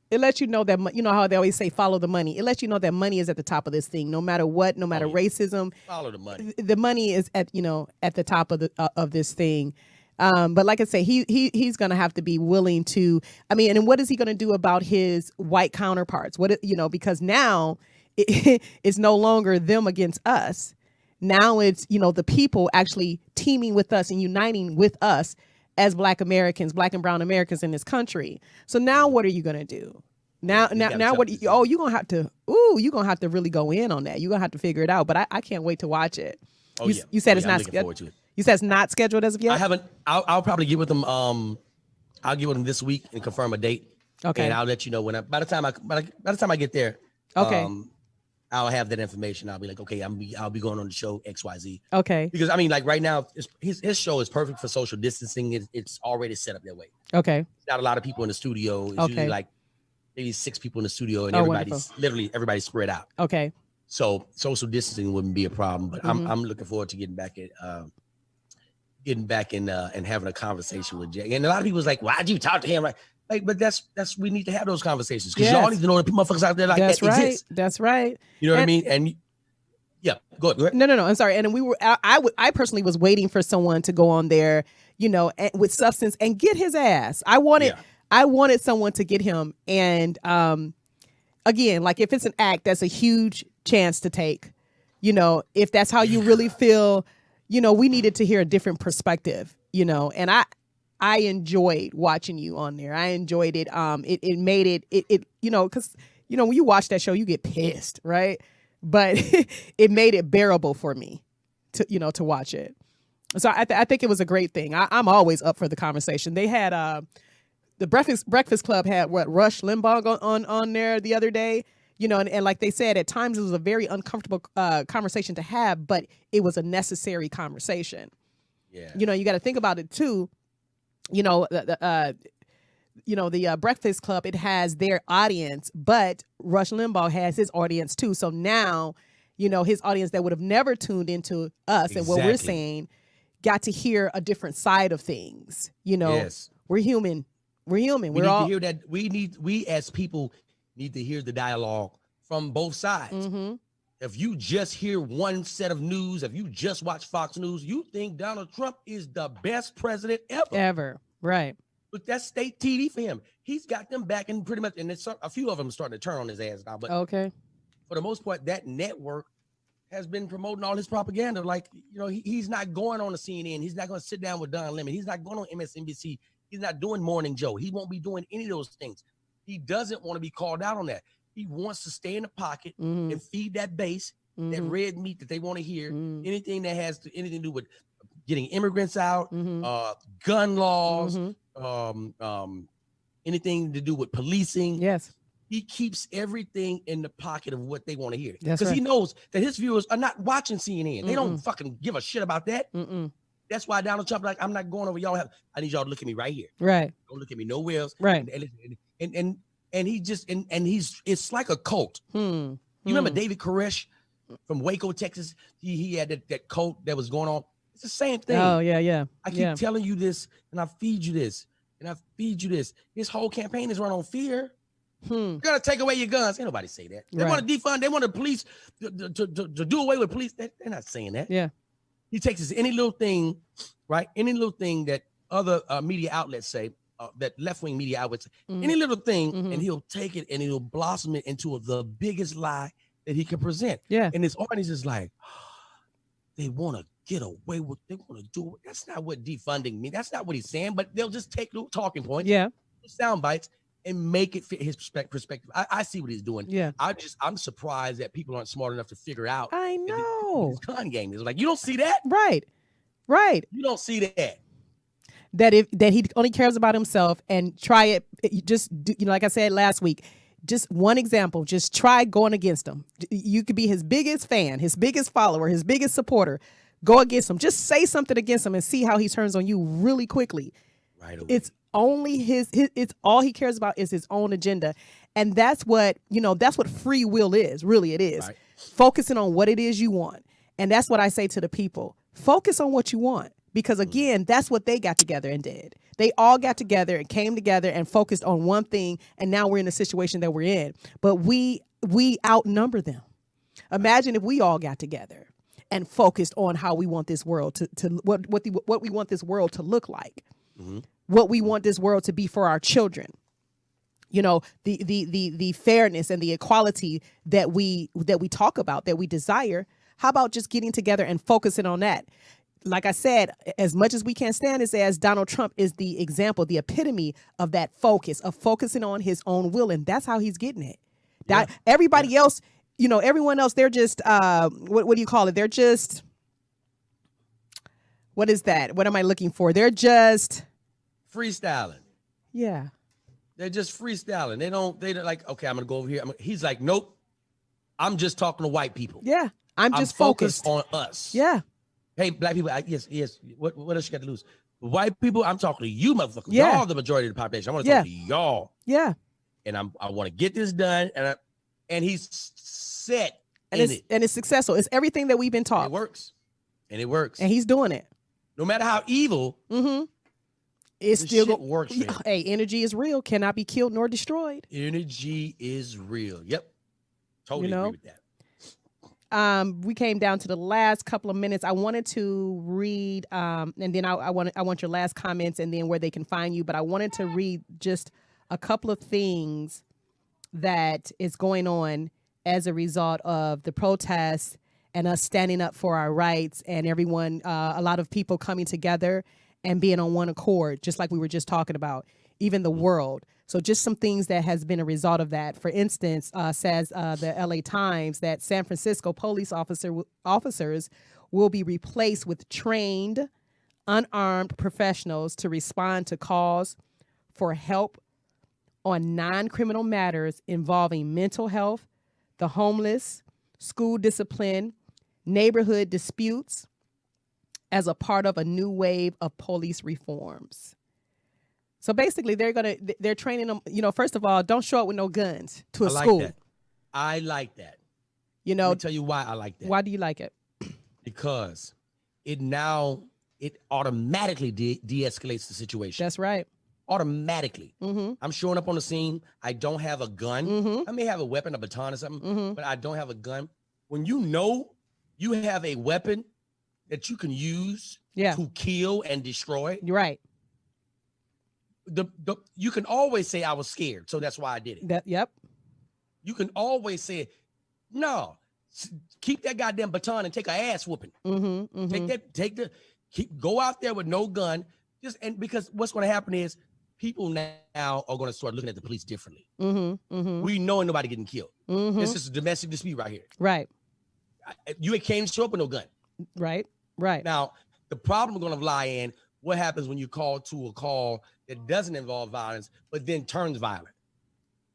It lets you know that, you know how they always say, follow the money. It lets you know that money is at the top of this thing, no matter what, no matter racism. Follow the money. The money is at the top of this thing. But like I say, he's going to have to be willing to, and what is he going to do about his white counterparts? Because now it's no longer them against us. Now it's, the people actually teaming with us and uniting with us as Black Americans, Black and brown Americans in this country. So now what are you going to do? Now what? You're going to have to really go in on that. You're going to have to figure it out. But I can't wait to watch it. You said it's not scheduled. You said it's not scheduled as of yet? I haven't. I'll probably get with them. I'll get with them this week and confirm a date. Okay. And I'll let you know by the time I get there. Okay. I'll have that information. I'll be like, okay, I'll be going on the show XYZ. Okay. Because like right now, his show is perfect for social distancing. It's already set up that way. Okay. Not a lot of people in the studio. It's usually like maybe 6 people in the studio, and everybo's spread out. Okay. So social distancing wouldn't be a problem. But I'm looking forward to getting back and having a conversation with Jay. And a lot of people's like, why'd you talk to him? Like, but that's we need to have those conversations because y'all need to know that motherfuckers out there like that exist. That's right. You know what I mean? And yeah, go ahead. No. I'm sorry. And I personally was waiting for someone to go on there, with substance and get his ass. I wanted someone to get him. And again, like if it's an act, that's a huge chance to take. If that's how you really feel, we needed to hear a different perspective. And I enjoyed watching you on there. I enjoyed it. It made it because when you watch that show, you get pissed, right? But it made it bearable for me to watch it. So I think it was a great thing. I'm always up for the conversation. They had the Breakfast Club had Rush Limbaugh on there the other day. And like they said, at times it was a very uncomfortable conversation to have, but it was a necessary conversation. Yeah. You got to think about it too. The Breakfast Club, it has their audience, but Rush Limbaugh has his audience too. So now, his audience that would have never tuned into us and what we're saying got to hear a different side of things. Yes. We're human. We're human. We need to hear that. We as people need to hear the dialogue from both sides. If you just hear one set of news, if you just watch Fox News, you think Donald Trump is the best president ever. Right. But that's state TV for him. He's got them back in pretty much, and it's, a few of them are starting to turn on his ass now. But okay, for the most part, that network has been promoting all his propaganda. Like, you know, he's not going on to CNN. He's not going to sit down with Don Lemon. He's not going on MSNBC. He's not doing Morning Joe. He won't be doing any of those things. He doesn't want to be called out on that. He wants to stay in the pocket and feed that base, that red meat that they want to hear. Anything that has anything to do with getting immigrants out, gun laws, anything to do with policing. Yes. He keeps everything in the pocket of what they want to hear. That's Because right. he knows that his viewers are not watching CNN. They don't fucking give a shit about that. That's why Donald Trump, like, I'm not going over y'all. I need y'all to look at me right here. Right. Don't look at me nowhere else. Right. And he just, and he's, it's like a cult. You remember David Koresh from Waco, Texas? He had that cult that was going on. It's the same thing. Oh, yeah. I keep telling you this, and I feed you this, and I feed you this. His whole campaign is run on fear. You're gonna take away your guns. Ain't nobody say that. They want to defund. They want the police to do away with police. They're not saying that. Yeah. He takes this any little thing, right? Any little thing that other media outlets say, that left-wing media outlets, any little thing, and he'll take it and he'll blossom it into the biggest lie that he can present. Yeah. And his audience is like, they want to get away with, they want to do it. That's not what defunding means. That's not what he's saying, but they'll just take little talking points, sound bites, and make it fit his perspective. I see what he's doing. Yeah. I'm surprised that people aren't smart enough to figure out. I know. His con game is like, you don't see that? Right. You don't see that. That he only cares about himself, and try it. Just, like I said last week, just one example, just try going against him. You could be his biggest fan, his biggest follower, his biggest supporter. Go against him. Just say something against him and see how he turns on you really quickly. Right away. It's only it's all he cares about is his own agenda. And that's what, that's what free will is. Really, it is. Right. Focusing on what it is you want. And that's what I say to the people. Focus on what you want. Because again, that's what they got together and did. They all got together and came together and focused on one thing. And now we're in the situation that we're in. But we outnumber them. Imagine if we all got together and focused on how we want this world to what we want this world to look like. What we want this world to be for our children. The fairness and the equality that we talk about, that we desire. How about just getting together and focusing on that? Like I said, as much as we can't stand it, as Donald Trump is the example, the epitome of that focus, of focusing on his own will. And that's how he's getting it. Everybody else, everyone else, they're just, what do you call it? They're just, what is that? What am I looking for? They're just freestyling. Yeah. They're just freestyling. They're like, okay, I'm going to go over here. He's like, nope, I'm just talking to white people. Yeah. I'm just focused on us. Yeah. Hey, black people, yes. What else you got to lose? White people, I'm talking to you, motherfuckers. Yeah. Y'all the majority of the population. I want to talk to y'all. Yeah. And I want to get this done. And he's set and it's successful. It's everything that we've been taught. It works. And he's doing it. No matter how evil, it's still works. Hey, energy is real, cannot be killed nor destroyed. Energy is real. Yep. Totally agree with that. We came down to the last couple of minutes. I wanted to read, and then I want your last comments and then where they can find you. But I wanted to read just a couple of things that is going on as a result of the protests and us standing up for our rights, and everyone, a lot of people coming together and being on one accord, just like we were just talking about, even the world. So just some things that has been a result of that. For instance, says the LA Times that San Francisco police officers will be replaced with trained, unarmed professionals to respond to calls for help on non-criminal matters involving mental health, the homeless, school discipline, neighborhood disputes, as a part of a new wave of police reforms. So basically, they're training them. First of all, don't show up with no guns to a school. That. I like that. Let me tell you why I like that. Why do you like it? Because it automatically de-escalates the situation. That's right. automatically. Mm-hmm. I'm showing up on the scene. I don't have a gun. Mm-hmm. I may have a weapon, a baton or something, Mm-hmm. but I don't have a gun. When you know you have a weapon that you can use to kill and destroy, you're right. You can always say I was scared, so that's why I did it. Yep. You can always say, no, keep that goddamn baton and take an ass whooping. Mm-hmm. Mm-hmm. Go out there with no gun. And because what's going to happen is people now are going to start looking at the police differently. Mm-hmm. Mm-hmm. We know ain't nobody getting killed. Mm-hmm. This is a domestic dispute right here. Right. You can't show up with no gun. Right. Right. Now, the problem is going to lie in what happens when you call to a call that doesn't involve violence, but then turns violent.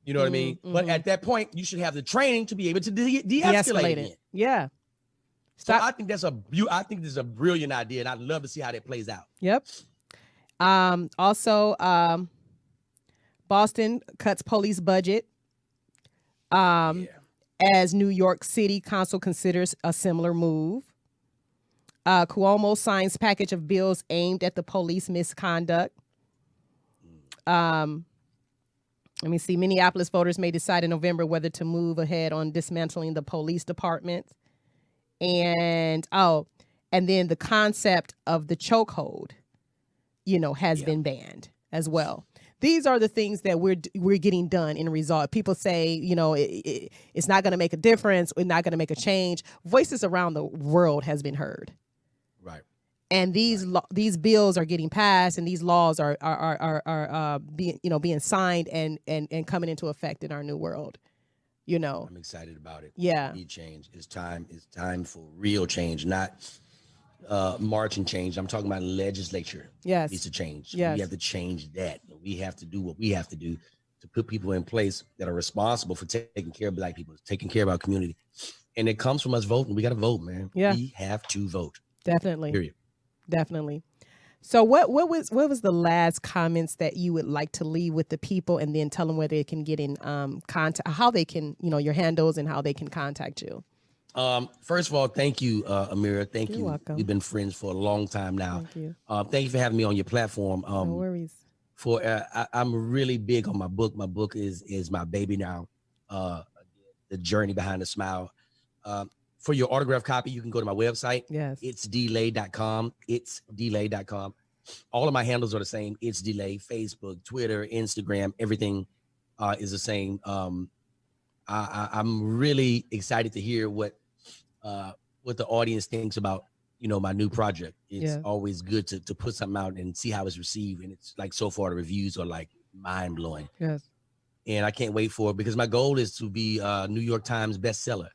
You know what I mean? Mm-hmm. But at that point, you should have the training to be able to de-escalate it. Yeah. Stop. So I think this is a brilliant idea, and I'd love to see how that plays out. Yep. Also, Boston cuts police budget. As New York City Council considers a similar move. Cuomo signs package of bills aimed at the police misconduct. Let me see. Minneapolis voters may decide in November whether to move ahead on dismantling the police department. And then the concept of the chokehold, has been banned as well. These are the things that we're getting done in result. People say, it's not going to make a difference. We're not going to make a change. Voices around the world has been heard. Right. And these bills are getting passed, and these laws are being signed and coming into effect in our new world. I'm excited about it. Yeah. We need change. It's time for real change, not march and change. I'm talking about legislature. Yes. Needs to change. Yes. We have to change that. We have to do what we have to do to put people in place that are responsible for taking care of Black people, taking care of our community. And it comes from us voting. We got to vote, man. Yeah. We have to vote. Definitely. Period. Definitely. So what was the last comments that you would like to leave with the people, and then tell them where they can get in contact, how they can, your handles and how they can contact you? First of all, thank you, Ameerah. Thank you. You're welcome. We've been friends for a long time now. Thank you. Thank you for having me on your platform. No worries. I'm really big on my book. My book is my baby now. The Journey Behind the Smile. For your autograph copy, you can go to my website. Yes. It's delay.com. It's delay.com. All of my handles are the same. It's Delay, Facebook, Twitter, Instagram, everything is the same. I'm really excited to hear what the audience thinks about, my new project. It's always good to put something out and see how it's received. And it's like, so far the reviews are like mind blowing. Yes. And I can't wait for it, because my goal is to be a New York Times bestseller.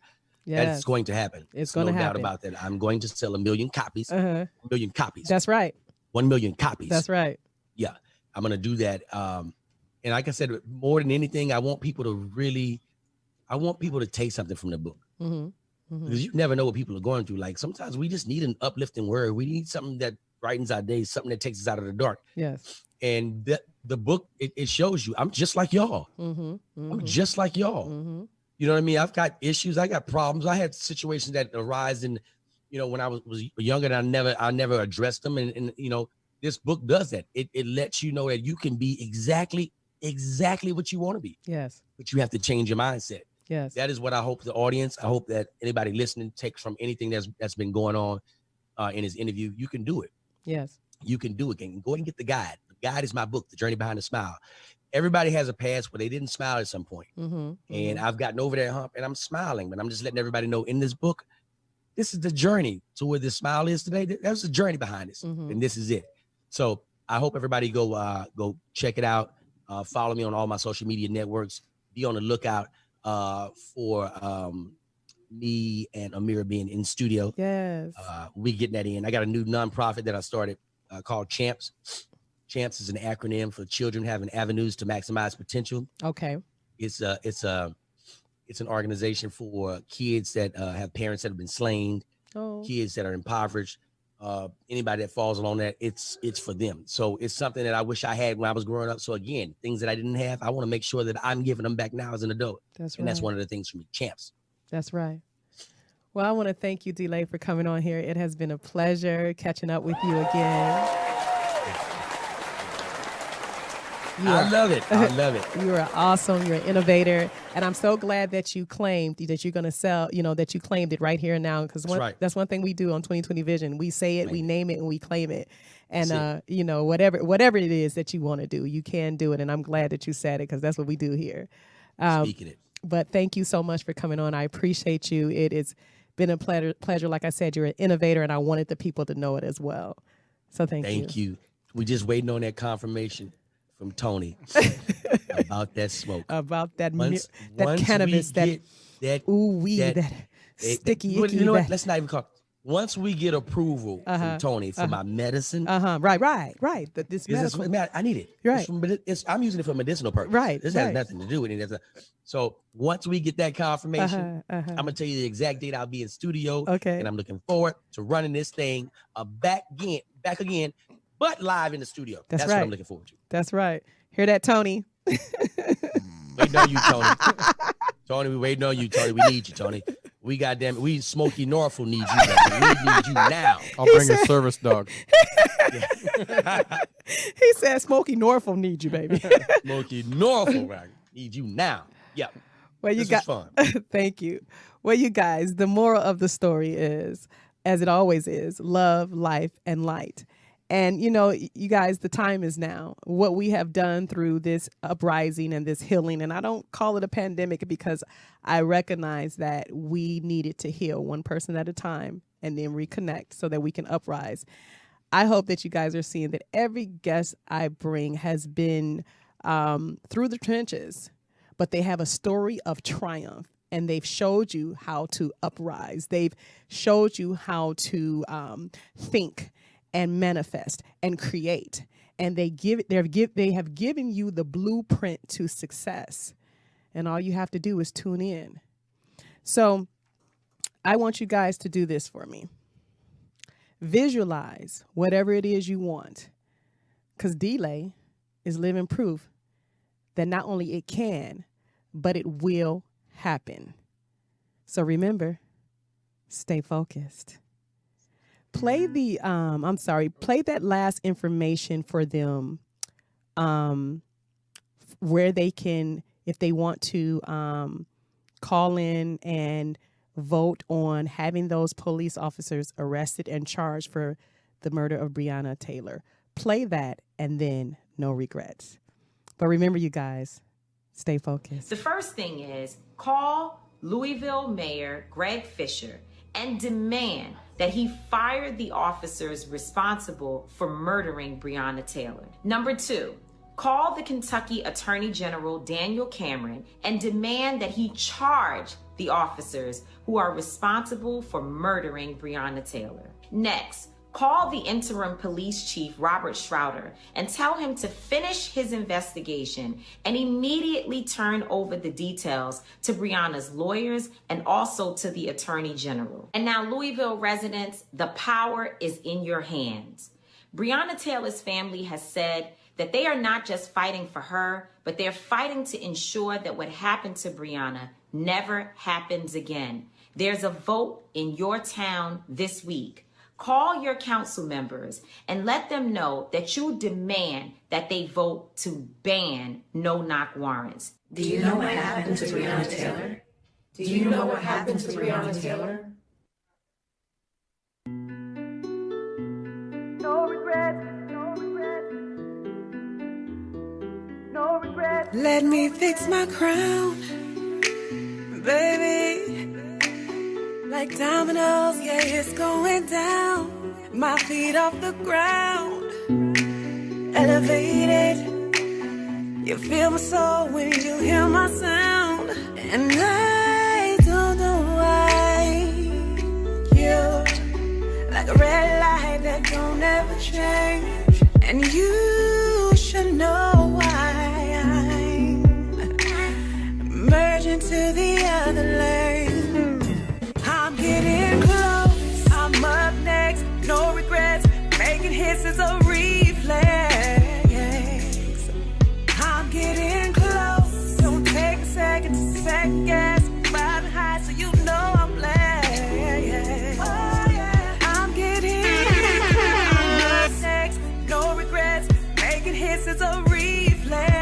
Yes. That's going to happen. It's going to happen. No doubt about that. I'm going to sell 1 million copies. 1 million copies. That's right. 1 million copies. That's right. Yeah, I'm going to do that. And like I said, more than anything, I want people to take something from the book. Mm-hmm. Mm-hmm. Because you never know what people are going through. Like, sometimes we just need an uplifting word. We need something that brightens our days, something that takes us out of the dark. Yes. And the book, it shows you, I'm just like y'all. Mm-hmm. Mm-hmm. I'm just like y'all. Mm-hmm. You know what I mean? I've got issues. I got problems. I had situations that arise in, when I was younger, and I never addressed them. And this book does that. It lets you know that you can be exactly what you want to be. Yes. But you have to change your mindset. Yes. That is what I hope the audience, I hope that anybody listening takes from anything that's been going on in his interview. You can do it. Yes. You can do it. And go ahead and get the guide. The guide is my book, The Journey Behind the Smile. Everybody has a past where they didn't smile at some point. Mm-hmm. And I've gotten over that hump, and I'm smiling, but I'm just letting everybody know in this book, this is the journey to where this smile is today. There's a journey behind this, and this is it. So I hope everybody go check it out. Follow me on all my social media networks. Be on the lookout for me and Ameerah being in studio. Yes. We getting that in. I got a new nonprofit that I started called Champs. Champs is an acronym for Children Having Avenues to Maximize Potential. Okay. It's an organization for kids that have parents that have been slain, kids that are impoverished, anybody that falls along that. It's for them. So it's something that I wish I had when I was growing up. So again, things that I didn't have, I want to make sure that I'm giving them back now as an adult. That's right. And that's one of the things for me. Champs. That's right. Well, I want to thank you, Delay, for coming on here. It has been a pleasure catching up with you again. I love it. I love it. You are awesome. You're an innovator. And I'm so glad that you claimed that you're going to sell, that you claimed it right here and now. Because that's one thing we do on 2020 Vision. We say it, we name it, and we claim it. And, whatever it is that you want to do, you can do it. And I'm glad that you said it because that's what we do here. Speaking it. But thank you so much for coming on. I appreciate you. It has been a pleasure. Like I said, you're an innovator, and I wanted the people to know it as well. So thank you. Thank you. We're just waiting on that confirmation from Tony about that smoke. About that once cannabis, that weed, that sticky, icky. You know what? Let's not even call. Once we get approval from Tony for my medicine. Right. This medicine. I need it. Right. I'm using it for medicinal purpose. Right. This has nothing to do with it. So once we get that confirmation, I'm going to tell you the exact date I'll be in studio. Okay. And I'm looking forward to running this thing back again, but live in the studio. That's right. what I'm looking forward to. That's right. Hear that, Tony? Waiting on you, Tony. Tony, we waiting on you, Tony. We need you, Tony. We Smokey Norfolk need you, baby. We need you now. I'll bring a service dog. He said Smokey Norfolk need you, baby. Smokey Norfolk need you now. Yeah. Well, this was fun. Thank you. Well, you guys, the moral of the story is, as it always is, love, life, and light. And, you guys, the time is now. What we have done through this uprising and this healing, and I don't call it a pandemic because I recognize that we needed to heal one person at a time and then reconnect so that we can uprise. I hope that you guys are seeing that every guest I bring has been through the trenches, but they have a story of triumph. And they've showed you how to uprise. They've showed you how to think and manifest and create. And they have given you the blueprint to success. And all you have to do is tune in. So I want you guys to do this for me. Visualize whatever it is you want. Because delay is living proof that not only it can, but it will happen. So remember, stay focused. Play that last information for them, where they can, if they want to call in and vote on having those police officers arrested and charged for the murder of Breonna Taylor. Play that and then no regrets. But remember, you guys, stay focused. The first thing is call Louisville Mayor Greg Fisher and demand that he fired the officers responsible for murdering Breonna Taylor. Number 2, call the Kentucky Attorney General Daniel Cameron and demand that he charge the officers who are responsible for murdering Breonna Taylor. Next, call the interim police chief, Robert Schroeder, and tell him to finish his investigation and immediately turn over the details to Breonna's lawyers and also to the attorney general. And now, Louisville residents, the power is in your hands. Breonna Taylor's family has said that they are not just fighting for her, but they're fighting to ensure that what happened to Breonna never happens again. There's a vote in your town this week. Call your council members and let them know that you demand that they vote to ban no-knock warrants. Do you know what happened to Breonna Taylor? Do you know what happened to Breonna Taylor? No regrets, no regrets, no regrets. Let me fix my crown, baby. Like dominoes, yeah, it's going down. My feet off the ground, elevated. You feel my soul when you hear my sound. And I don't know why you're like a red light that don't ever change. And you should know why I'm merging to the other lane. I'm getting close, I'm up next, no regrets, making hits is a reflex. I'm getting close, don't take a second to second guess, riding high so you know I'm blessed. Oh yeah, I'm up next, no regrets, making hits is a reflex.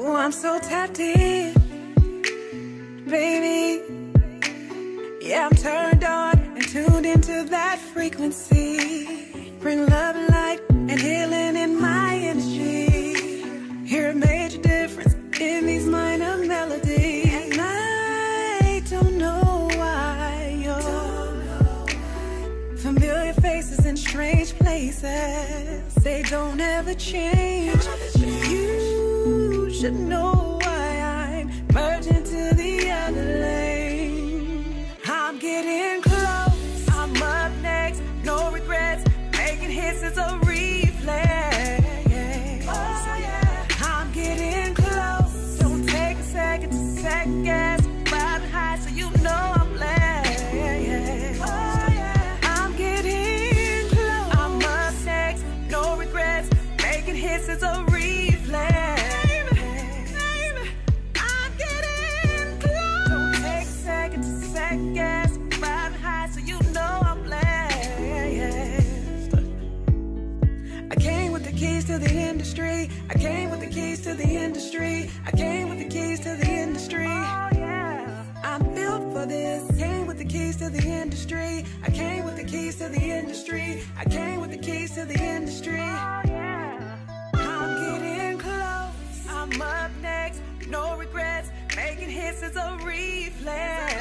Ooh, I'm so tapped in, baby. Yeah, I'm turned on and tuned into that frequency. Bring love and light and healing in my energy. Hear a major difference in these minor melodies. And I don't know why you're familiar faces in strange places. They don't ever change. But you should know why I'm merging to the other lane. I'm getting close. I'm up next. No regrets. Making hits is a reflex. Oh, yeah. I'm getting close. Don't take a second to second guess. Riding high so you know I'm blessed. Oh, yeah. I'm getting close. I'm up next. No regrets. Making hits is a reflex. I'm getting close. Don't take a second to second guess. Riding high so you know I'm blessed. I came with the keys to the industry. I came with the keys to the industry. I came with the keys to the industry. Oh, yeah. I'm built for this. Came with the keys to the industry. I came with the keys to the industry. I came with the keys to the industry. Oh, yeah. I'm getting close. I'm up next. No regrets. Making hits is a reflex.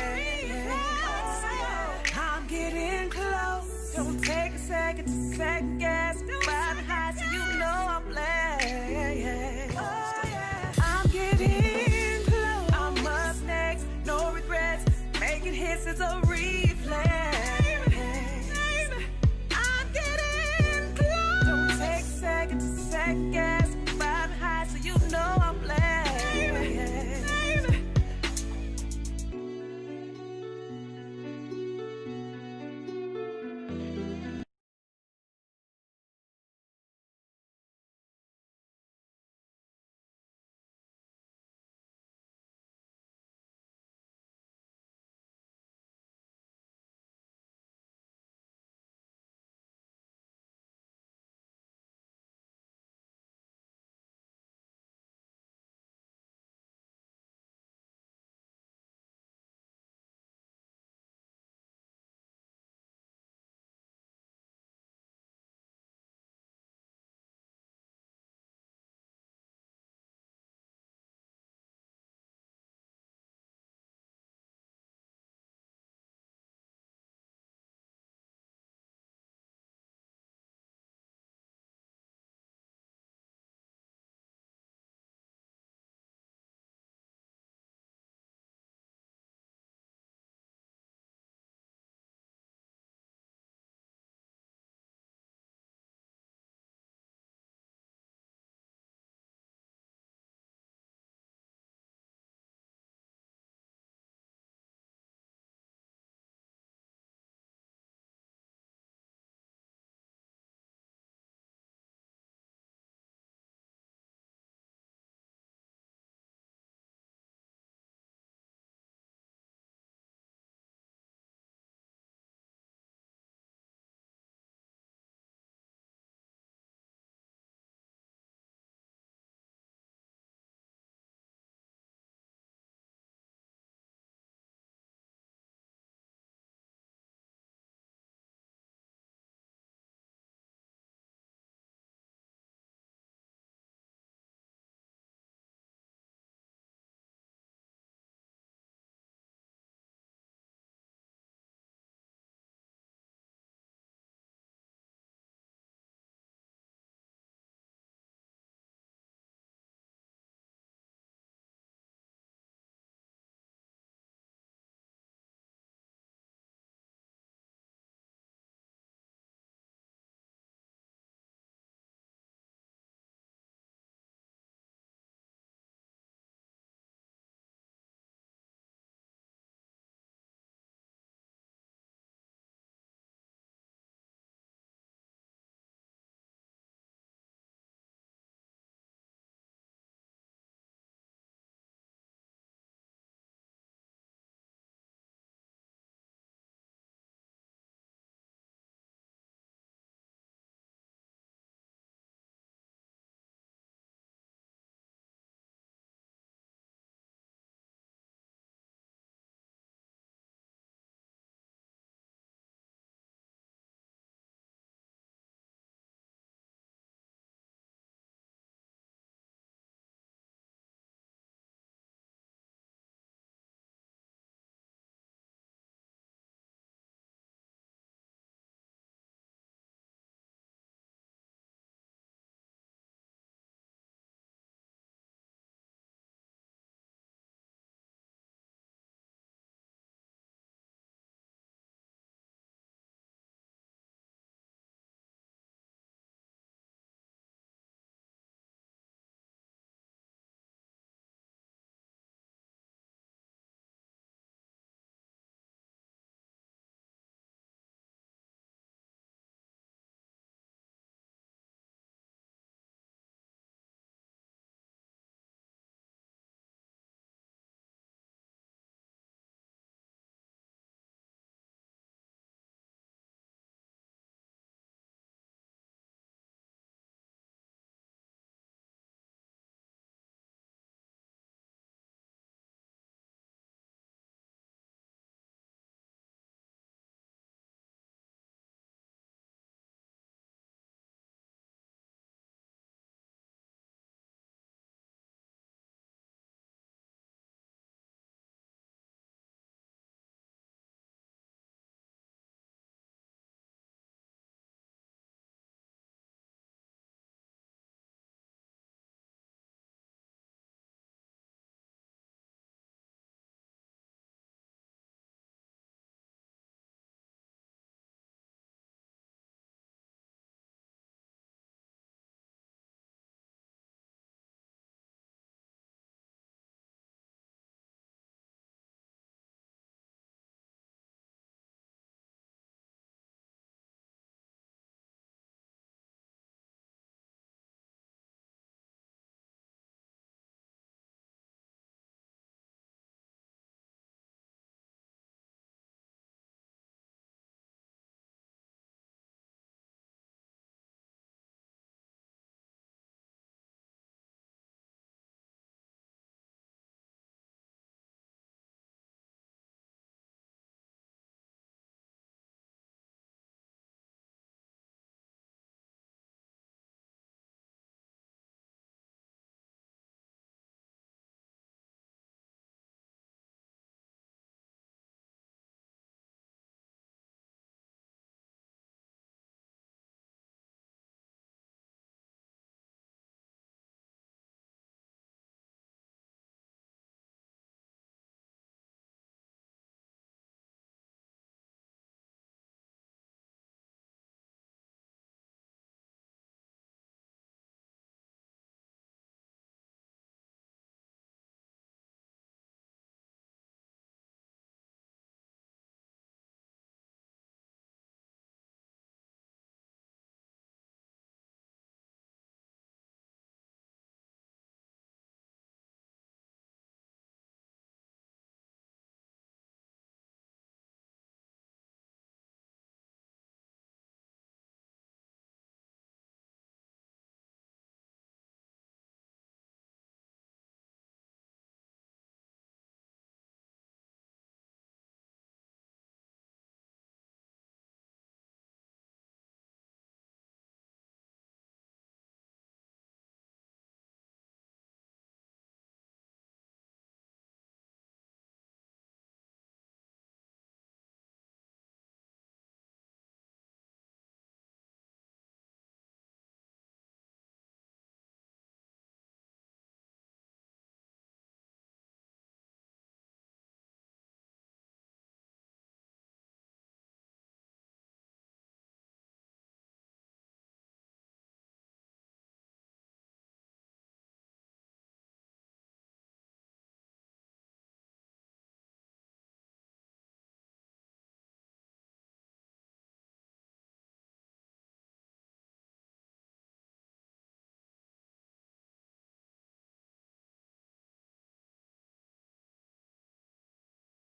I'm getting close. Don't take a second to second guess.